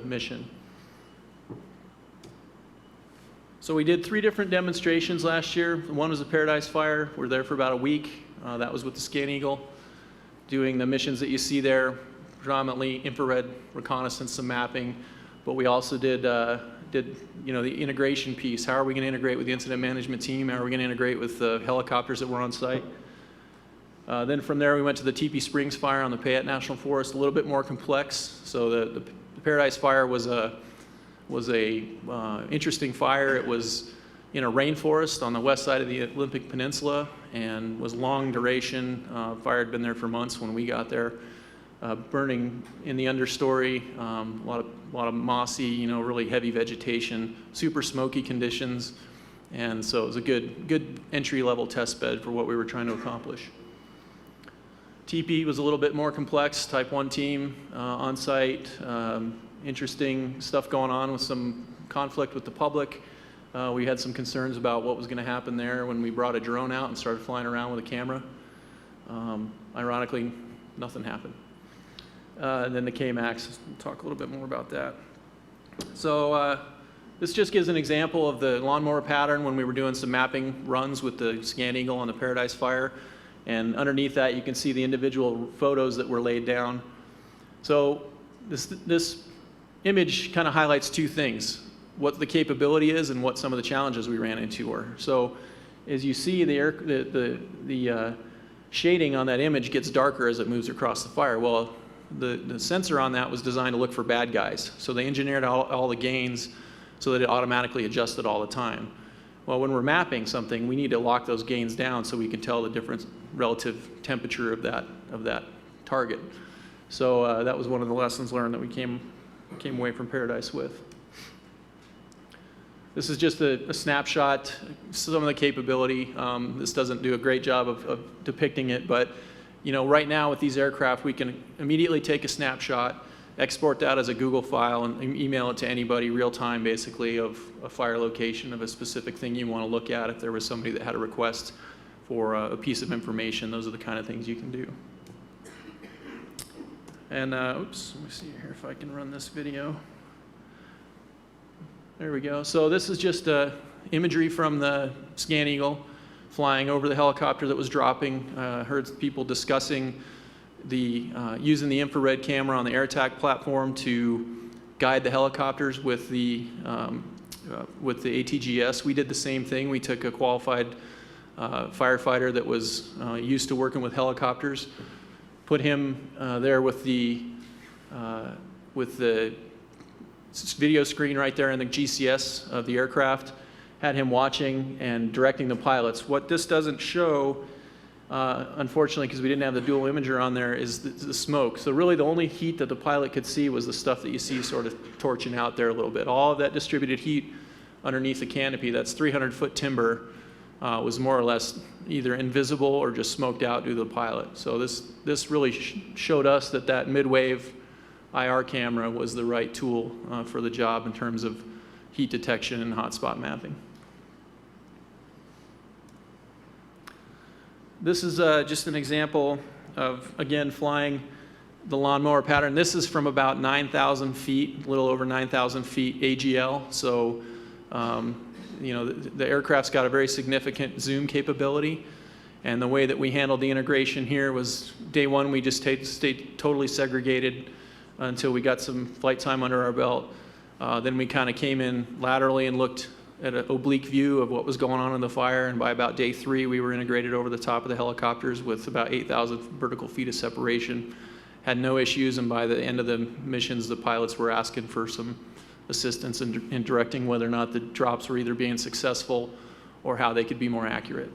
mission. So we did 3 different demonstrations last year. One was the Paradise Fire. We were there for about a week. That was with the Scan Eagle, doing the missions that you see there, predominantly infrared reconnaissance, some mapping. But we also did the integration piece. How are we going to integrate with the incident management team? How are we going to integrate with the helicopters that were on site? Then from there, we went to the TP Springs Fire on the Payette National Forest, a little bit more complex. So the Paradise Fire was a interesting fire. It was in a rainforest on the west side of the Olympic Peninsula and was long duration. Fire had been there for months when we got there. burning in the understory, a lot of mossy, really heavy vegetation, super smoky conditions. And so it was a good entry-level test bed for what we were trying to accomplish. TP was a little bit more complex, Type 1 team on site, interesting stuff going on with some conflict with the public. We had some concerns about what was going to happen there when we brought a drone out and started flying around with a camera. Ironically, nothing happened. And then the KMAX, we'll talk a little bit more about that. So this just gives an example of the lawnmower pattern when we were doing some mapping runs with the Scan Eagle on the Paradise Fire. And underneath that, you can see the individual photos that were laid down. So this image kind of highlights two things: what the capability is and what some of the challenges we ran into were. So as you see, the shading on that image gets darker as it moves across the fire. Well, the sensor on that was designed to look for bad guys. So they engineered all the gains so that it automatically adjusted all the time. Well, when we're mapping something, we need to lock those gains down so we can tell the different relative temperature of that target. So that was one of the lessons learned that we came away from Paradise with. This is just a snapshot, some of the capability. This doesn't do a great job of depicting it, but right now with these aircraft, we can immediately take a snapshot, export that as a Google file, and email it to anybody real time, basically, of a fire location of a specific thing you want to look at. If there was somebody that had a request for a piece of information, those are the kind of things you can do. And oops, let me see here if I can run this video. There we go. So this is just imagery from the Scan Eagle flying over the helicopter that was dropping. Heard people discussing using the infrared camera on the air attack platform to guide the helicopters with the ATGS. We did the same thing. We took a qualified firefighter that was used to working with helicopters, put him there with the video screen right there in the GCS of the aircraft, had him watching and directing the pilots. What this doesn't show, unfortunately, because we didn't have the dual imager on there, is the smoke. So really the only heat that the pilot could see was the stuff that you see sort of torching out there a little bit. All of that distributed heat underneath the canopy, that's 300-foot timber, was more or less either invisible or just smoked out due to the pilot. So this really showed us that mid-wave IR camera was the right tool for the job in terms of heat detection and hotspot mapping. This is just an example of, again, flying the lawnmower pattern. This is from about 9,000 feet, a little over 9,000 feet AGL. So, the aircraft's got a very significant zoom capability. And the way that we handled the integration here was day one, we just stayed totally segregated until we got some flight time under our belt. Then we kind of came in laterally and looked at an oblique view of what was going on in the fire, and by about day 3, we were integrated over the top of the helicopters with about 8,000 vertical feet of separation. Had no issues, and by the end of the missions, the pilots were asking for some assistance in directing whether or not the drops were either being successful or how they could be more accurate.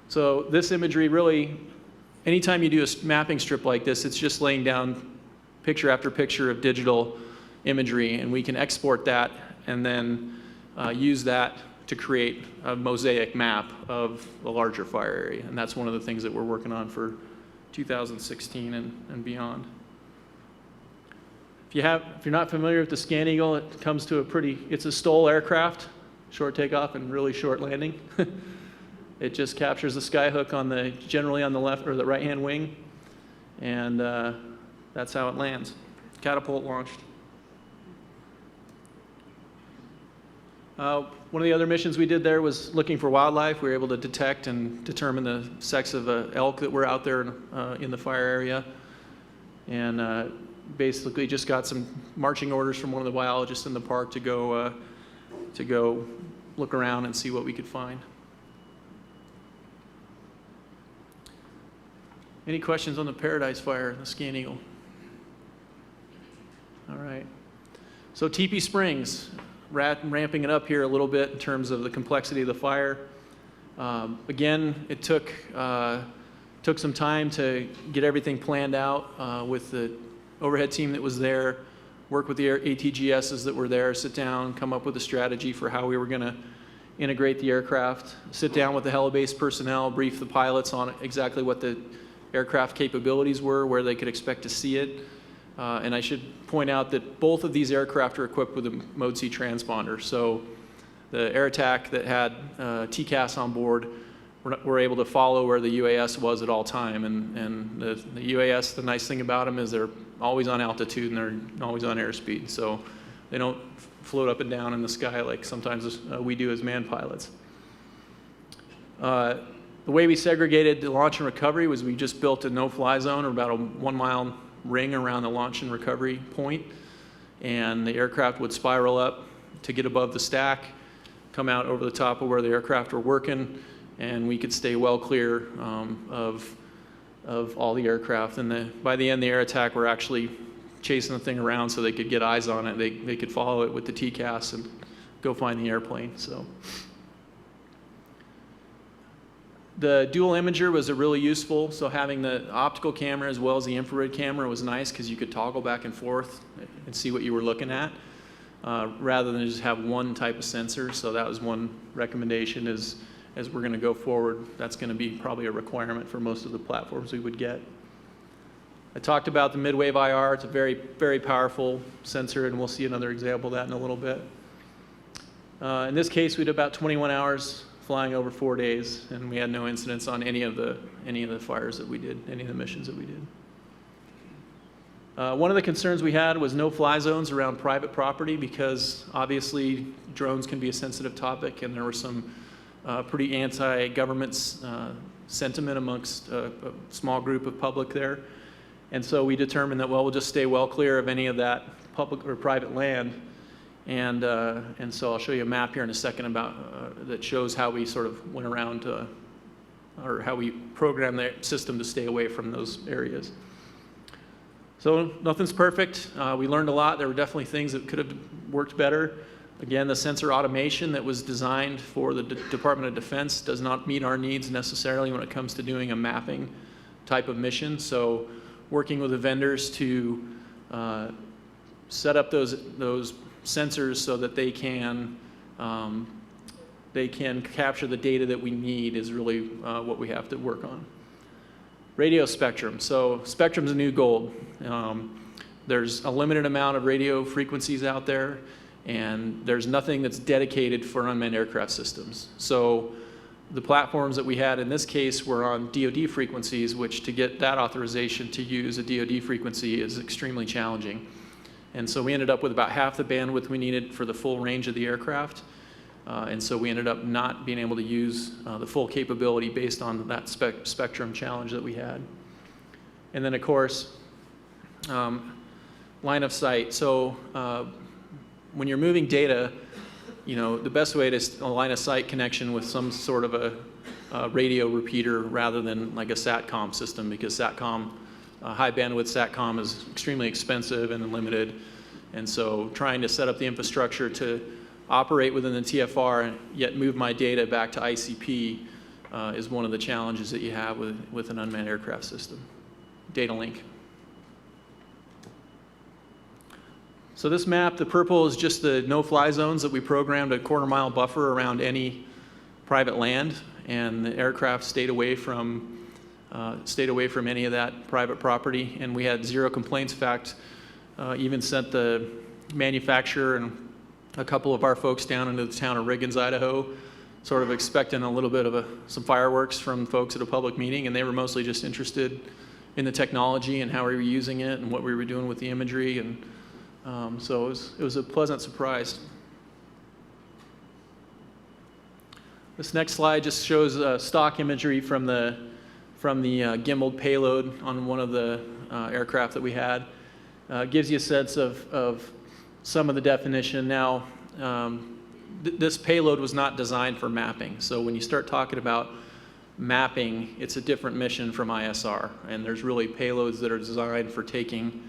So this imagery really, anytime you do a mapping strip like this, it's just laying down picture after picture of digital imagery, and we can export that and then use that to create a mosaic map of a larger fire area. And that's one of the things that we're working on for 2016 and beyond. If you're not familiar with the Scan Eagle, it comes to it's a STOL aircraft, short takeoff and really short landing. It just captures the skyhook generally on the left or the right-hand wing, and that's how it lands. Catapult launched. One of the other missions we did there was looking for wildlife. We were able to detect and determine the sex of elk that were out there in the fire area, and basically just got some marching orders from one of the biologists in the park to go look around and see what we could find. Any questions on the Paradise Fire, the Scan Eagle? All right. So TP Springs, ramping it up here a little bit in terms of the complexity of the fire. Again, it took Took some time to get everything planned out with the overhead team that was there, work with the ATGSs that were there, sit down, come up with a strategy for how we were going to integrate the aircraft, sit down with the helibase personnel, brief the pilots on exactly what the aircraft capabilities were, where they could expect to see it. And I should point out that both of these aircraft are equipped with a Mode C transponder. So the Air Attack that had TCAS on board were able to follow where the UAS was at all time. And the UAS, the nice thing about them is they're always on altitude and they're always on airspeed. So they don't float up and down in the sky like sometimes we do as manned pilots. The way we segregated the launch and recovery was we just built a no-fly zone, or about a 1 mile ring around the launch and recovery point. And the aircraft would spiral up to get above the stack, come out over the top of where the aircraft were working, and we could stay well clear of all the aircraft. And by the end, the Air Attack were actually chasing the thing around so they could get eyes on it. They could follow it with the TCAS and go find the airplane. So the dual imager was really useful. So having the optical camera as well as the infrared camera was nice because you could toggle back and forth and see what you were looking at rather than just have one type of sensor. So that was one recommendation as we're going to go forward. That's going to be probably a requirement for most of the platforms we would get. I talked about the midwave IR. It's a very, very powerful sensor, and we'll see another example of that in a little bit. In this case, we did about 21 hours flying over 4 days, and we had no incidents on any of the fires that we did, any of the missions that we did. One of the concerns we had was no fly zones around private property because obviously drones can be a sensitive topic, and there were some pretty anti-government sentiment amongst a small group of public there. And so we determined that, well, we'll just stay well clear of any of that public or private land. And so I'll show you a map here in a second about that shows how we sort of went around or how we programmed the system to stay away from those areas. So nothing's perfect. We learned a lot. There were definitely things that could have worked better. Again, the sensor automation that was designed for the Department of Defense does not meet our needs necessarily when it comes to doing a mapping type of mission. So working with the vendors to set up those sensors so that they can capture the data that we need is really what we have to work on. Radio spectrum. So spectrum's a new gold. There's a limited amount of radio frequencies out there, and there's nothing that's dedicated for unmanned aircraft systems. So the platforms that we had in this case were on DoD frequencies, which to get that authorization to use a DoD frequency is extremely challenging. And so we ended up with about half the bandwidth we needed for the full range of the aircraft. And so we ended up not being able to use the full capability based on that spectrum challenge that we had. And then of course, line of sight. So when you're moving data, you know, the best way to align a sight connection with some sort of a radio repeater rather than like a SATCOM system, because SATCOM, high bandwidth SATCOM is extremely expensive and limited. And so trying to set up the infrastructure to operate within the TFR and yet move my data back to ICP is one of the challenges that you have with an unmanned aircraft system. Data link. So this map, the purple is just the no-fly zones that we programmed a quarter-mile buffer around any private land, and the aircraft stayed away from any of that private property, and we had zero complaints. In fact, even sent the manufacturer and a couple of our folks down into the town of Riggins, Idaho, sort of expecting a little bit of some fireworks from folks at a public meeting, and they were mostly just interested in the technology and how we were using it and what we were doing with the imagery. And so it was a pleasant surprise. This next slide just shows stock imagery from the gimbaled payload on one of the aircraft that we had. Gives you a sense of some of the definition. Now, this payload was not designed for mapping. So when you start talking about mapping, it's a different mission from ISR. And there's really payloads that are designed for taking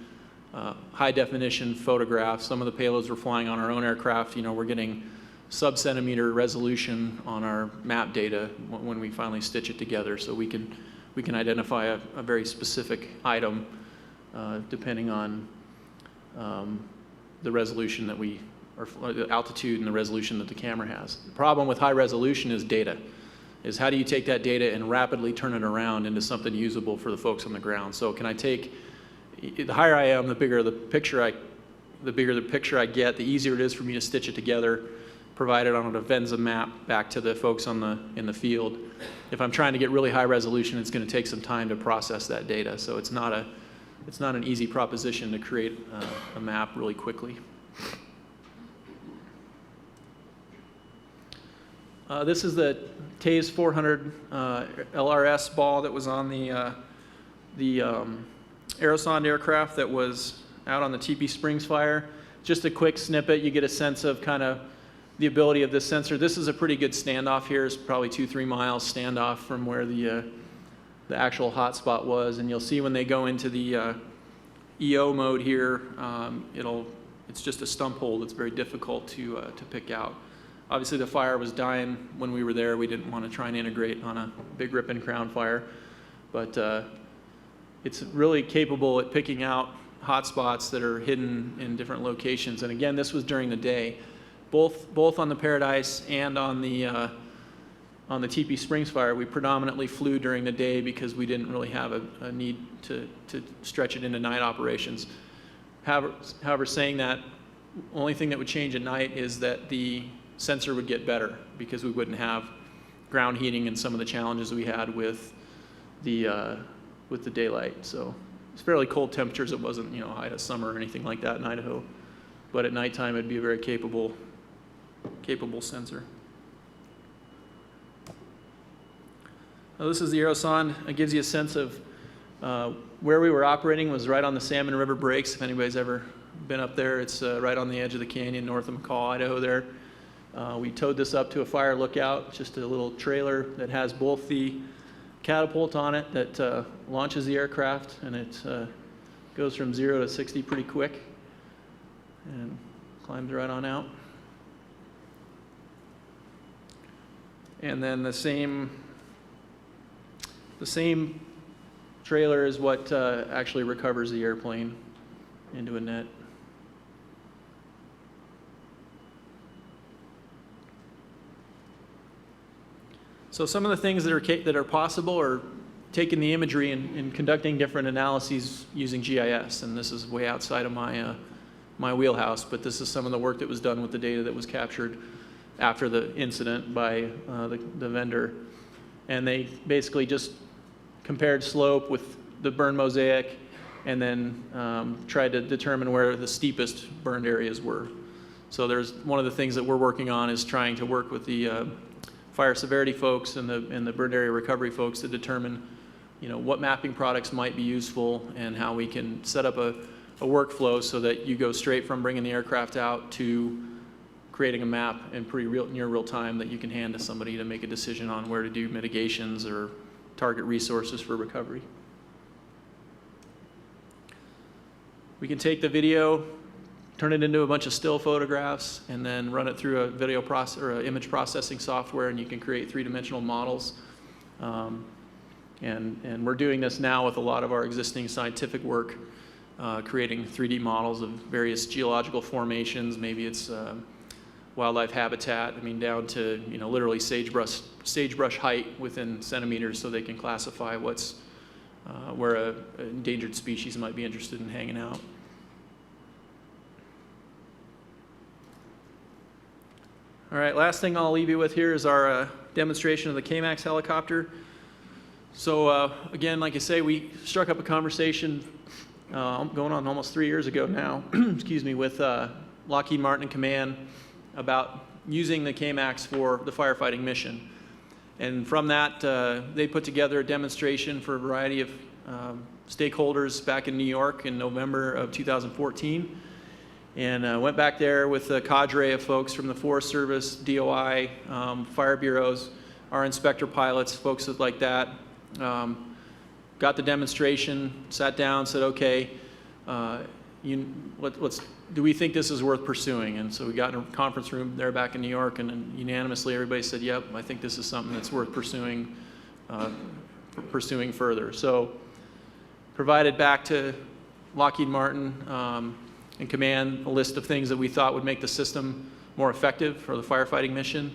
high definition photographs. Some of the payloads we're flying on our own aircraft, you know, we're getting sub-centimeter resolution on our map data when we finally stitch it together. So we can we can identify a very specific item depending on the resolution that or the altitude and the resolution that the camera has. The problem with high resolution is data, is how do you take that data and rapidly turn it around into something usable for the folks on the ground. So can I take, the higher I am, the bigger the picture I get, the easier it is for me to stitch it together, provide it on a Venza map back to the folks in the field. If I'm trying to get really high resolution, it's going to take some time to process that data. So it's not an easy proposition to create a map really quickly. This is the TASE 400 LRS ball that was on the Aerosonde aircraft that was out on the TP Springs fire. Just a quick snippet, you get a sense of kind of the ability of this sensor. This is a pretty good standoff here. It's probably 2-3 miles standoff from where the actual hotspot was. And you'll see when they go into the EO mode here, it's just a stump hole that's very difficult to pick out. Obviously the fire was dying when we were there. We didn't want to try and integrate on a big rip and crown fire, but it's really capable at picking out hotspots that are hidden in different locations. And again, this was during the day, both on the Paradise and on the TP Springs fire. We predominantly flew during the day because we didn't really have a need to stretch it into night operations. However, saying that, only thing that would change at night is that the sensor would get better because we wouldn't have ground heating and some of the challenges we had with the daylight. So it's fairly cold temperatures. It wasn't, height of summer or anything like that in Idaho, but at nighttime it'd be a very capable sensor. Now, this is the Aerosonde. It gives you a sense of where we were operating. Was right on the Salmon River Breaks. If anybody's ever been up there, it's right on the edge of the canyon north of McCall, Idaho there. We towed this up to a fire lookout, just a little trailer that has both the catapult on it that launches the aircraft, and it goes from 0 to 60 pretty quick and climbs right on out. And then the same trailer is what actually recovers the airplane into a net. So some of the things that are possible are taking the imagery and conducting different analyses using GIS. And this is way outside of my wheelhouse, but this is some of the work that was done with the data that was captured after the incident by the vendor. And they basically just compared slope with the burn mosaic and then tried to determine where the steepest burned areas were. So there's one of the things that we're working on is trying to work with the fire severity folks and the burned area recovery folks to determine, what mapping products might be useful and how we can set up a workflow so that you go straight from bringing the aircraft out to creating a map in near real time that you can hand to somebody to make a decision on where to do mitigations or target resources for recovery. We can take the video, turn it into a bunch of still photographs, and then run it through a video or image processing software, and you can create three-dimensional models. And we're doing this now with a lot of our existing scientific work, creating 3D models of various geological formations. Maybe it's wildlife habitat, down to literally sagebrush height within centimeters, so they can classify where an endangered species might be interested in hanging out. All right, last thing I'll leave you with here is our demonstration of the KMAX helicopter. So again, like I say, we struck up a conversation going on almost 3 years ago now, excuse me, with Lockheed Martin and Command about using the KMAX for the firefighting mission. And from that, they put together a demonstration for a variety of stakeholders back in New York in November of 2014. And went back there with a cadre of folks from the Forest Service, DOI, fire bureaus, our inspector pilots, folks like that. Got the demonstration, sat down, said, okay, do we think this is worth pursuing? And so we got in a conference room there back in New York, and unanimously everybody said, yep, I think this is something that's worth pursuing pursuing further. So provided back to Lockheed Martin and command a list of things that we thought would make the system more effective for the firefighting mission.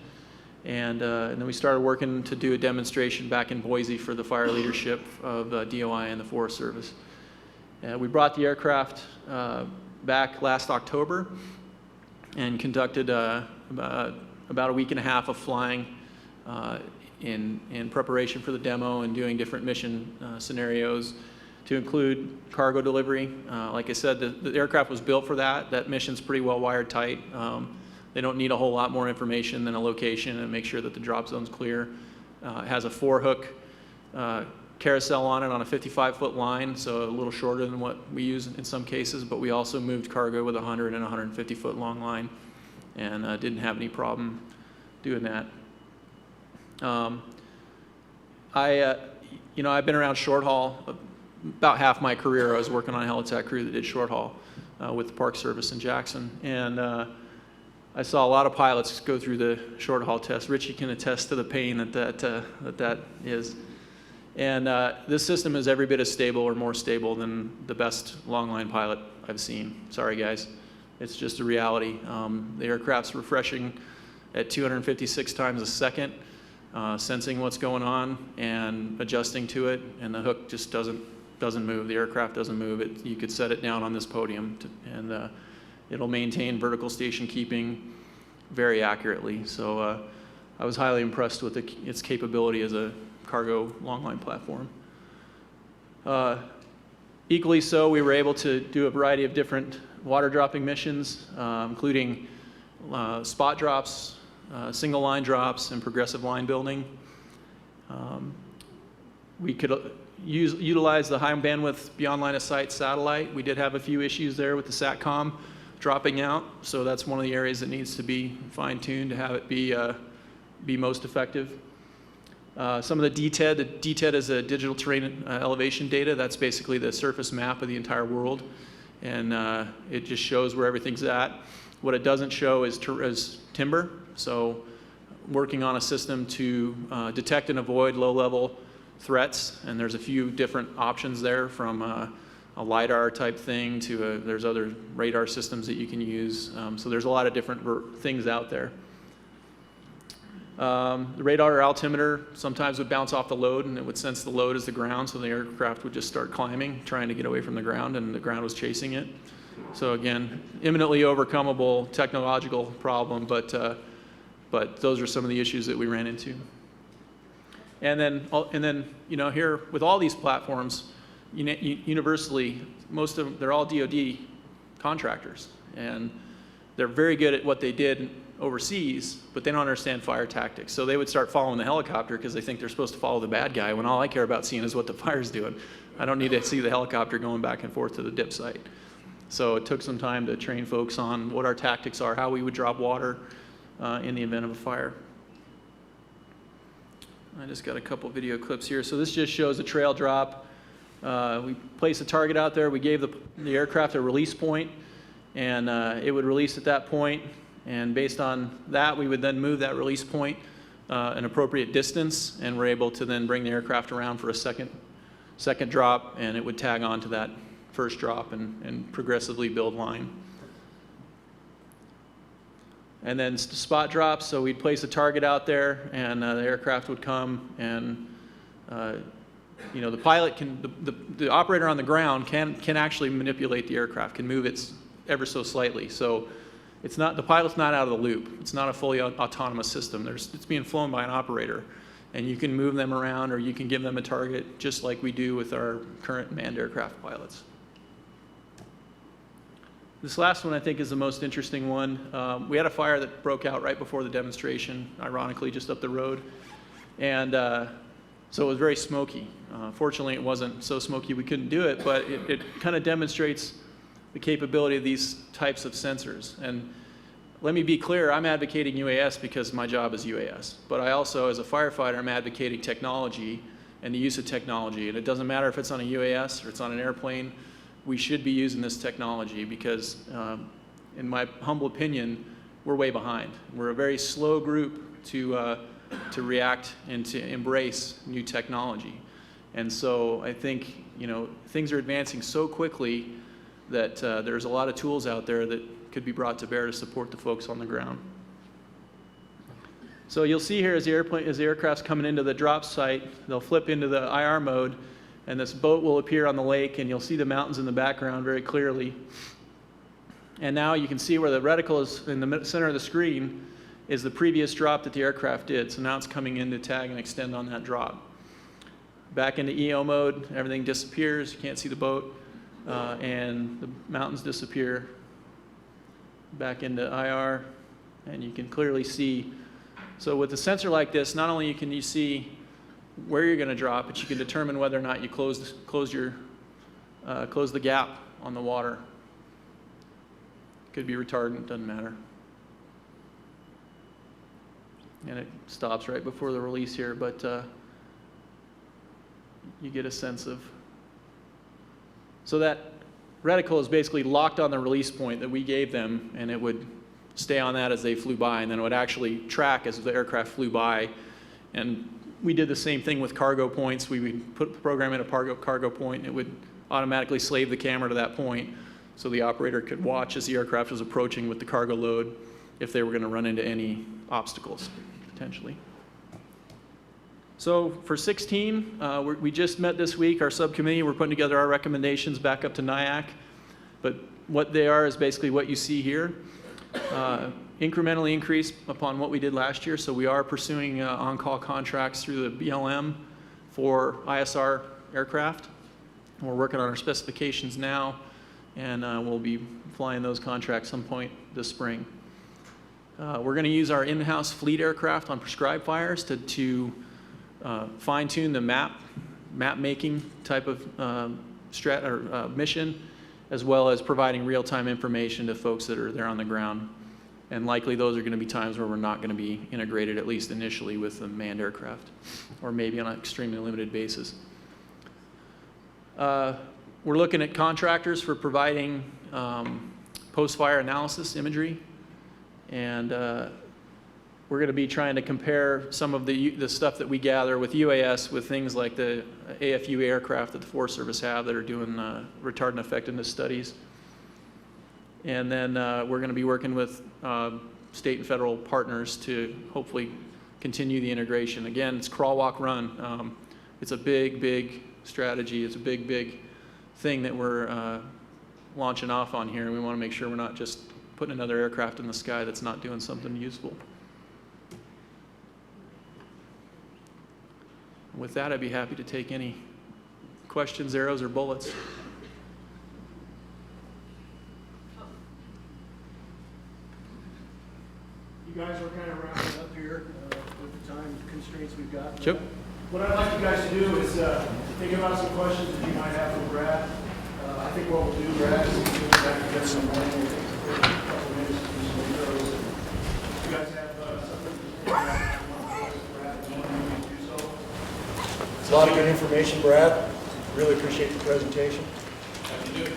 And then we started working to do a demonstration back in Boise for the fire leadership of DOI and the Forest Service. We brought the aircraft back last October and conducted about a week and a half of flying in preparation for the demo and doing different mission scenarios to include cargo delivery. Like I said, the aircraft was built for that. That mission's pretty well wired tight. They don't need a whole lot more information than a location and make sure that the drop zone's clear. It has a 4-hook carousel on it on a 55-foot line, so a little shorter than what we use in some cases, but we also moved cargo with a 100 and 150-foot long line and didn't have any problem doing that. I've been around short haul. About half my career I was working on a helitack crew that did short haul with the Park Service in Jackson. And I saw a lot of pilots go through the short haul test. Richie can attest to the pain that is. And this system is every bit as stable or more stable than the best long line pilot I've seen. Sorry guys, it's just a reality. The aircraft's refreshing at 256 times a second, sensing what's going on and adjusting to it, and the hook just doesn't move. The aircraft doesn't move. You could set it down on this podium and it'll maintain vertical station keeping very accurately. So I was highly impressed with its capability as a cargo longline platform. Equally so, we were able to do a variety of different water dropping missions, including spot drops, single line drops, and progressive line building. We could utilize the high bandwidth beyond line of sight satellite. We did have a few issues there with the SATCOM dropping out, so that's one of the areas that needs to be fine-tuned to have it be most effective. Some of the DTED is a digital terrain elevation data. That's basically the surface map of the entire world, and it just shows where everything's at. What it doesn't show is timber, so working on a system to detect and avoid low-level threats, and there's a few different options there, from a LiDAR type thing to there's other radar systems that you can use. So there's a lot of different things out there. The radar altimeter sometimes would bounce off the load, and it would sense the load as the ground, so the aircraft would just start climbing, trying to get away from the ground, and the ground was chasing it. So again, imminently overcomable technological problem, but those are some of the issues that we ran into. And then here with all these platforms, universally, most of them, they're all DoD contractors, and they're very good at what they did overseas, but they don't understand fire tactics. So they would start following the helicopter because they think they're supposed to follow the bad guy, when all I care about seeing is what the fire's doing. I don't need to see the helicopter going back and forth to the dip site. So it took some time to train folks on what our tactics are, how we would drop water in the event of a fire. I just got a couple video clips here. So this just shows a trail drop. We placed a target out there. We gave the aircraft a release point, and it would release at that point. And based on that, we would then move that release point an appropriate distance, and we're able to then bring the aircraft around for a second drop, and it would tag on to that first drop and progressively build line. And then spot drops, so we'd place a target out there, and the aircraft would come, and the pilot the operator on the ground can actually manipulate the aircraft, can move it ever so slightly. So the pilot's not out of the loop. It's not a fully autonomous system. It's being flown by an operator, and you can move them around, or you can give them a target, just like we do with our current manned aircraft pilots. This last one I think is the most interesting one. We had a fire that broke out right before the demonstration, ironically just up the road, and so it was very smoky. Fortunately, it wasn't so smoky we couldn't do it, but it kind of demonstrates the capability of these types of sensors. And let me be clear, I'm advocating UAS because my job is UAS, but I also, as a firefighter, I'm advocating technology and the use of technology. And it doesn't matter if it's on a UAS or it's on an airplane, we should be using this technology because, in my humble opinion, we're way behind. We're a very slow group to react and to embrace new technology. And so I think, things are advancing so quickly that there's a lot of tools out there that could be brought to bear to support the folks on the ground. So you'll see here as the aircraft's coming into the drop site, they'll flip into the IR mode, and this boat will appear on the lake, and you'll see the mountains in the background very clearly. And now you can see where the reticle is in the center of the screen is the previous drop that the aircraft did. So now it's coming in to tag and extend on that drop. Back into EO mode, everything disappears. You can't see the boat, and the mountains disappear. Back into IR, and you can clearly see. So with a sensor like this, not only can you see where you're going to drop, but you can determine whether or not you close the gap on the water. Could be retardant, doesn't matter. And it stops right before the release here, but you get a sense of. So that reticle is basically locked on the release point that we gave them, and it would stay on that as they flew by, and then it would actually track as the aircraft flew by. And we did the same thing with cargo points. We would put the program in a cargo point, and it would automatically slave the camera to that point so the operator could watch as the aircraft was approaching with the cargo load if they were going to run into any obstacles, potentially. So for 16, we just met this week, our subcommittee. We're putting together our recommendations back up to NIAC. But what they are is basically what you see here. Incrementally increased upon what we did last year. So we are pursuing on-call contracts through the BLM for ISR aircraft. We're working on our specifications now, and we'll be flying those contracts some point this spring. We're going to use our in-house fleet aircraft on prescribed fires to fine-tune the map making type of mission, as well as providing real-time information to folks that are there on the ground. And likely those are going to be times where we're not going to be integrated, at least initially, with the manned aircraft, or maybe on an extremely limited basis. We're looking at contractors for providing post-fire analysis imagery, and we're going to be trying to compare some of the stuff that we gather with UAS with things like the AFU aircraft that the Forest Service have that are doing retardant effectiveness studies. And then we're going to be working with state and federal partners to hopefully continue the integration. Again, it's crawl, walk, run. It's a big, big strategy. It's a big, big thing that we're launching off on here, and we want to make sure we're not just putting another aircraft in the sky that's not doing something useful. With that, I'd be happy to take any questions, arrows, or bullets. You guys are kind of wrapping up here with the time constraints we've got. Yep. What I'd like you guys to do is think about some questions that you might have for Brad. I think what we'll do, Brad, is we'll get back together in the morning. We'll take a couple minutes to do some intros. If you guys have something for Brad, do so. It's a lot of good information, Brad. Really appreciate the presentation. How do you do?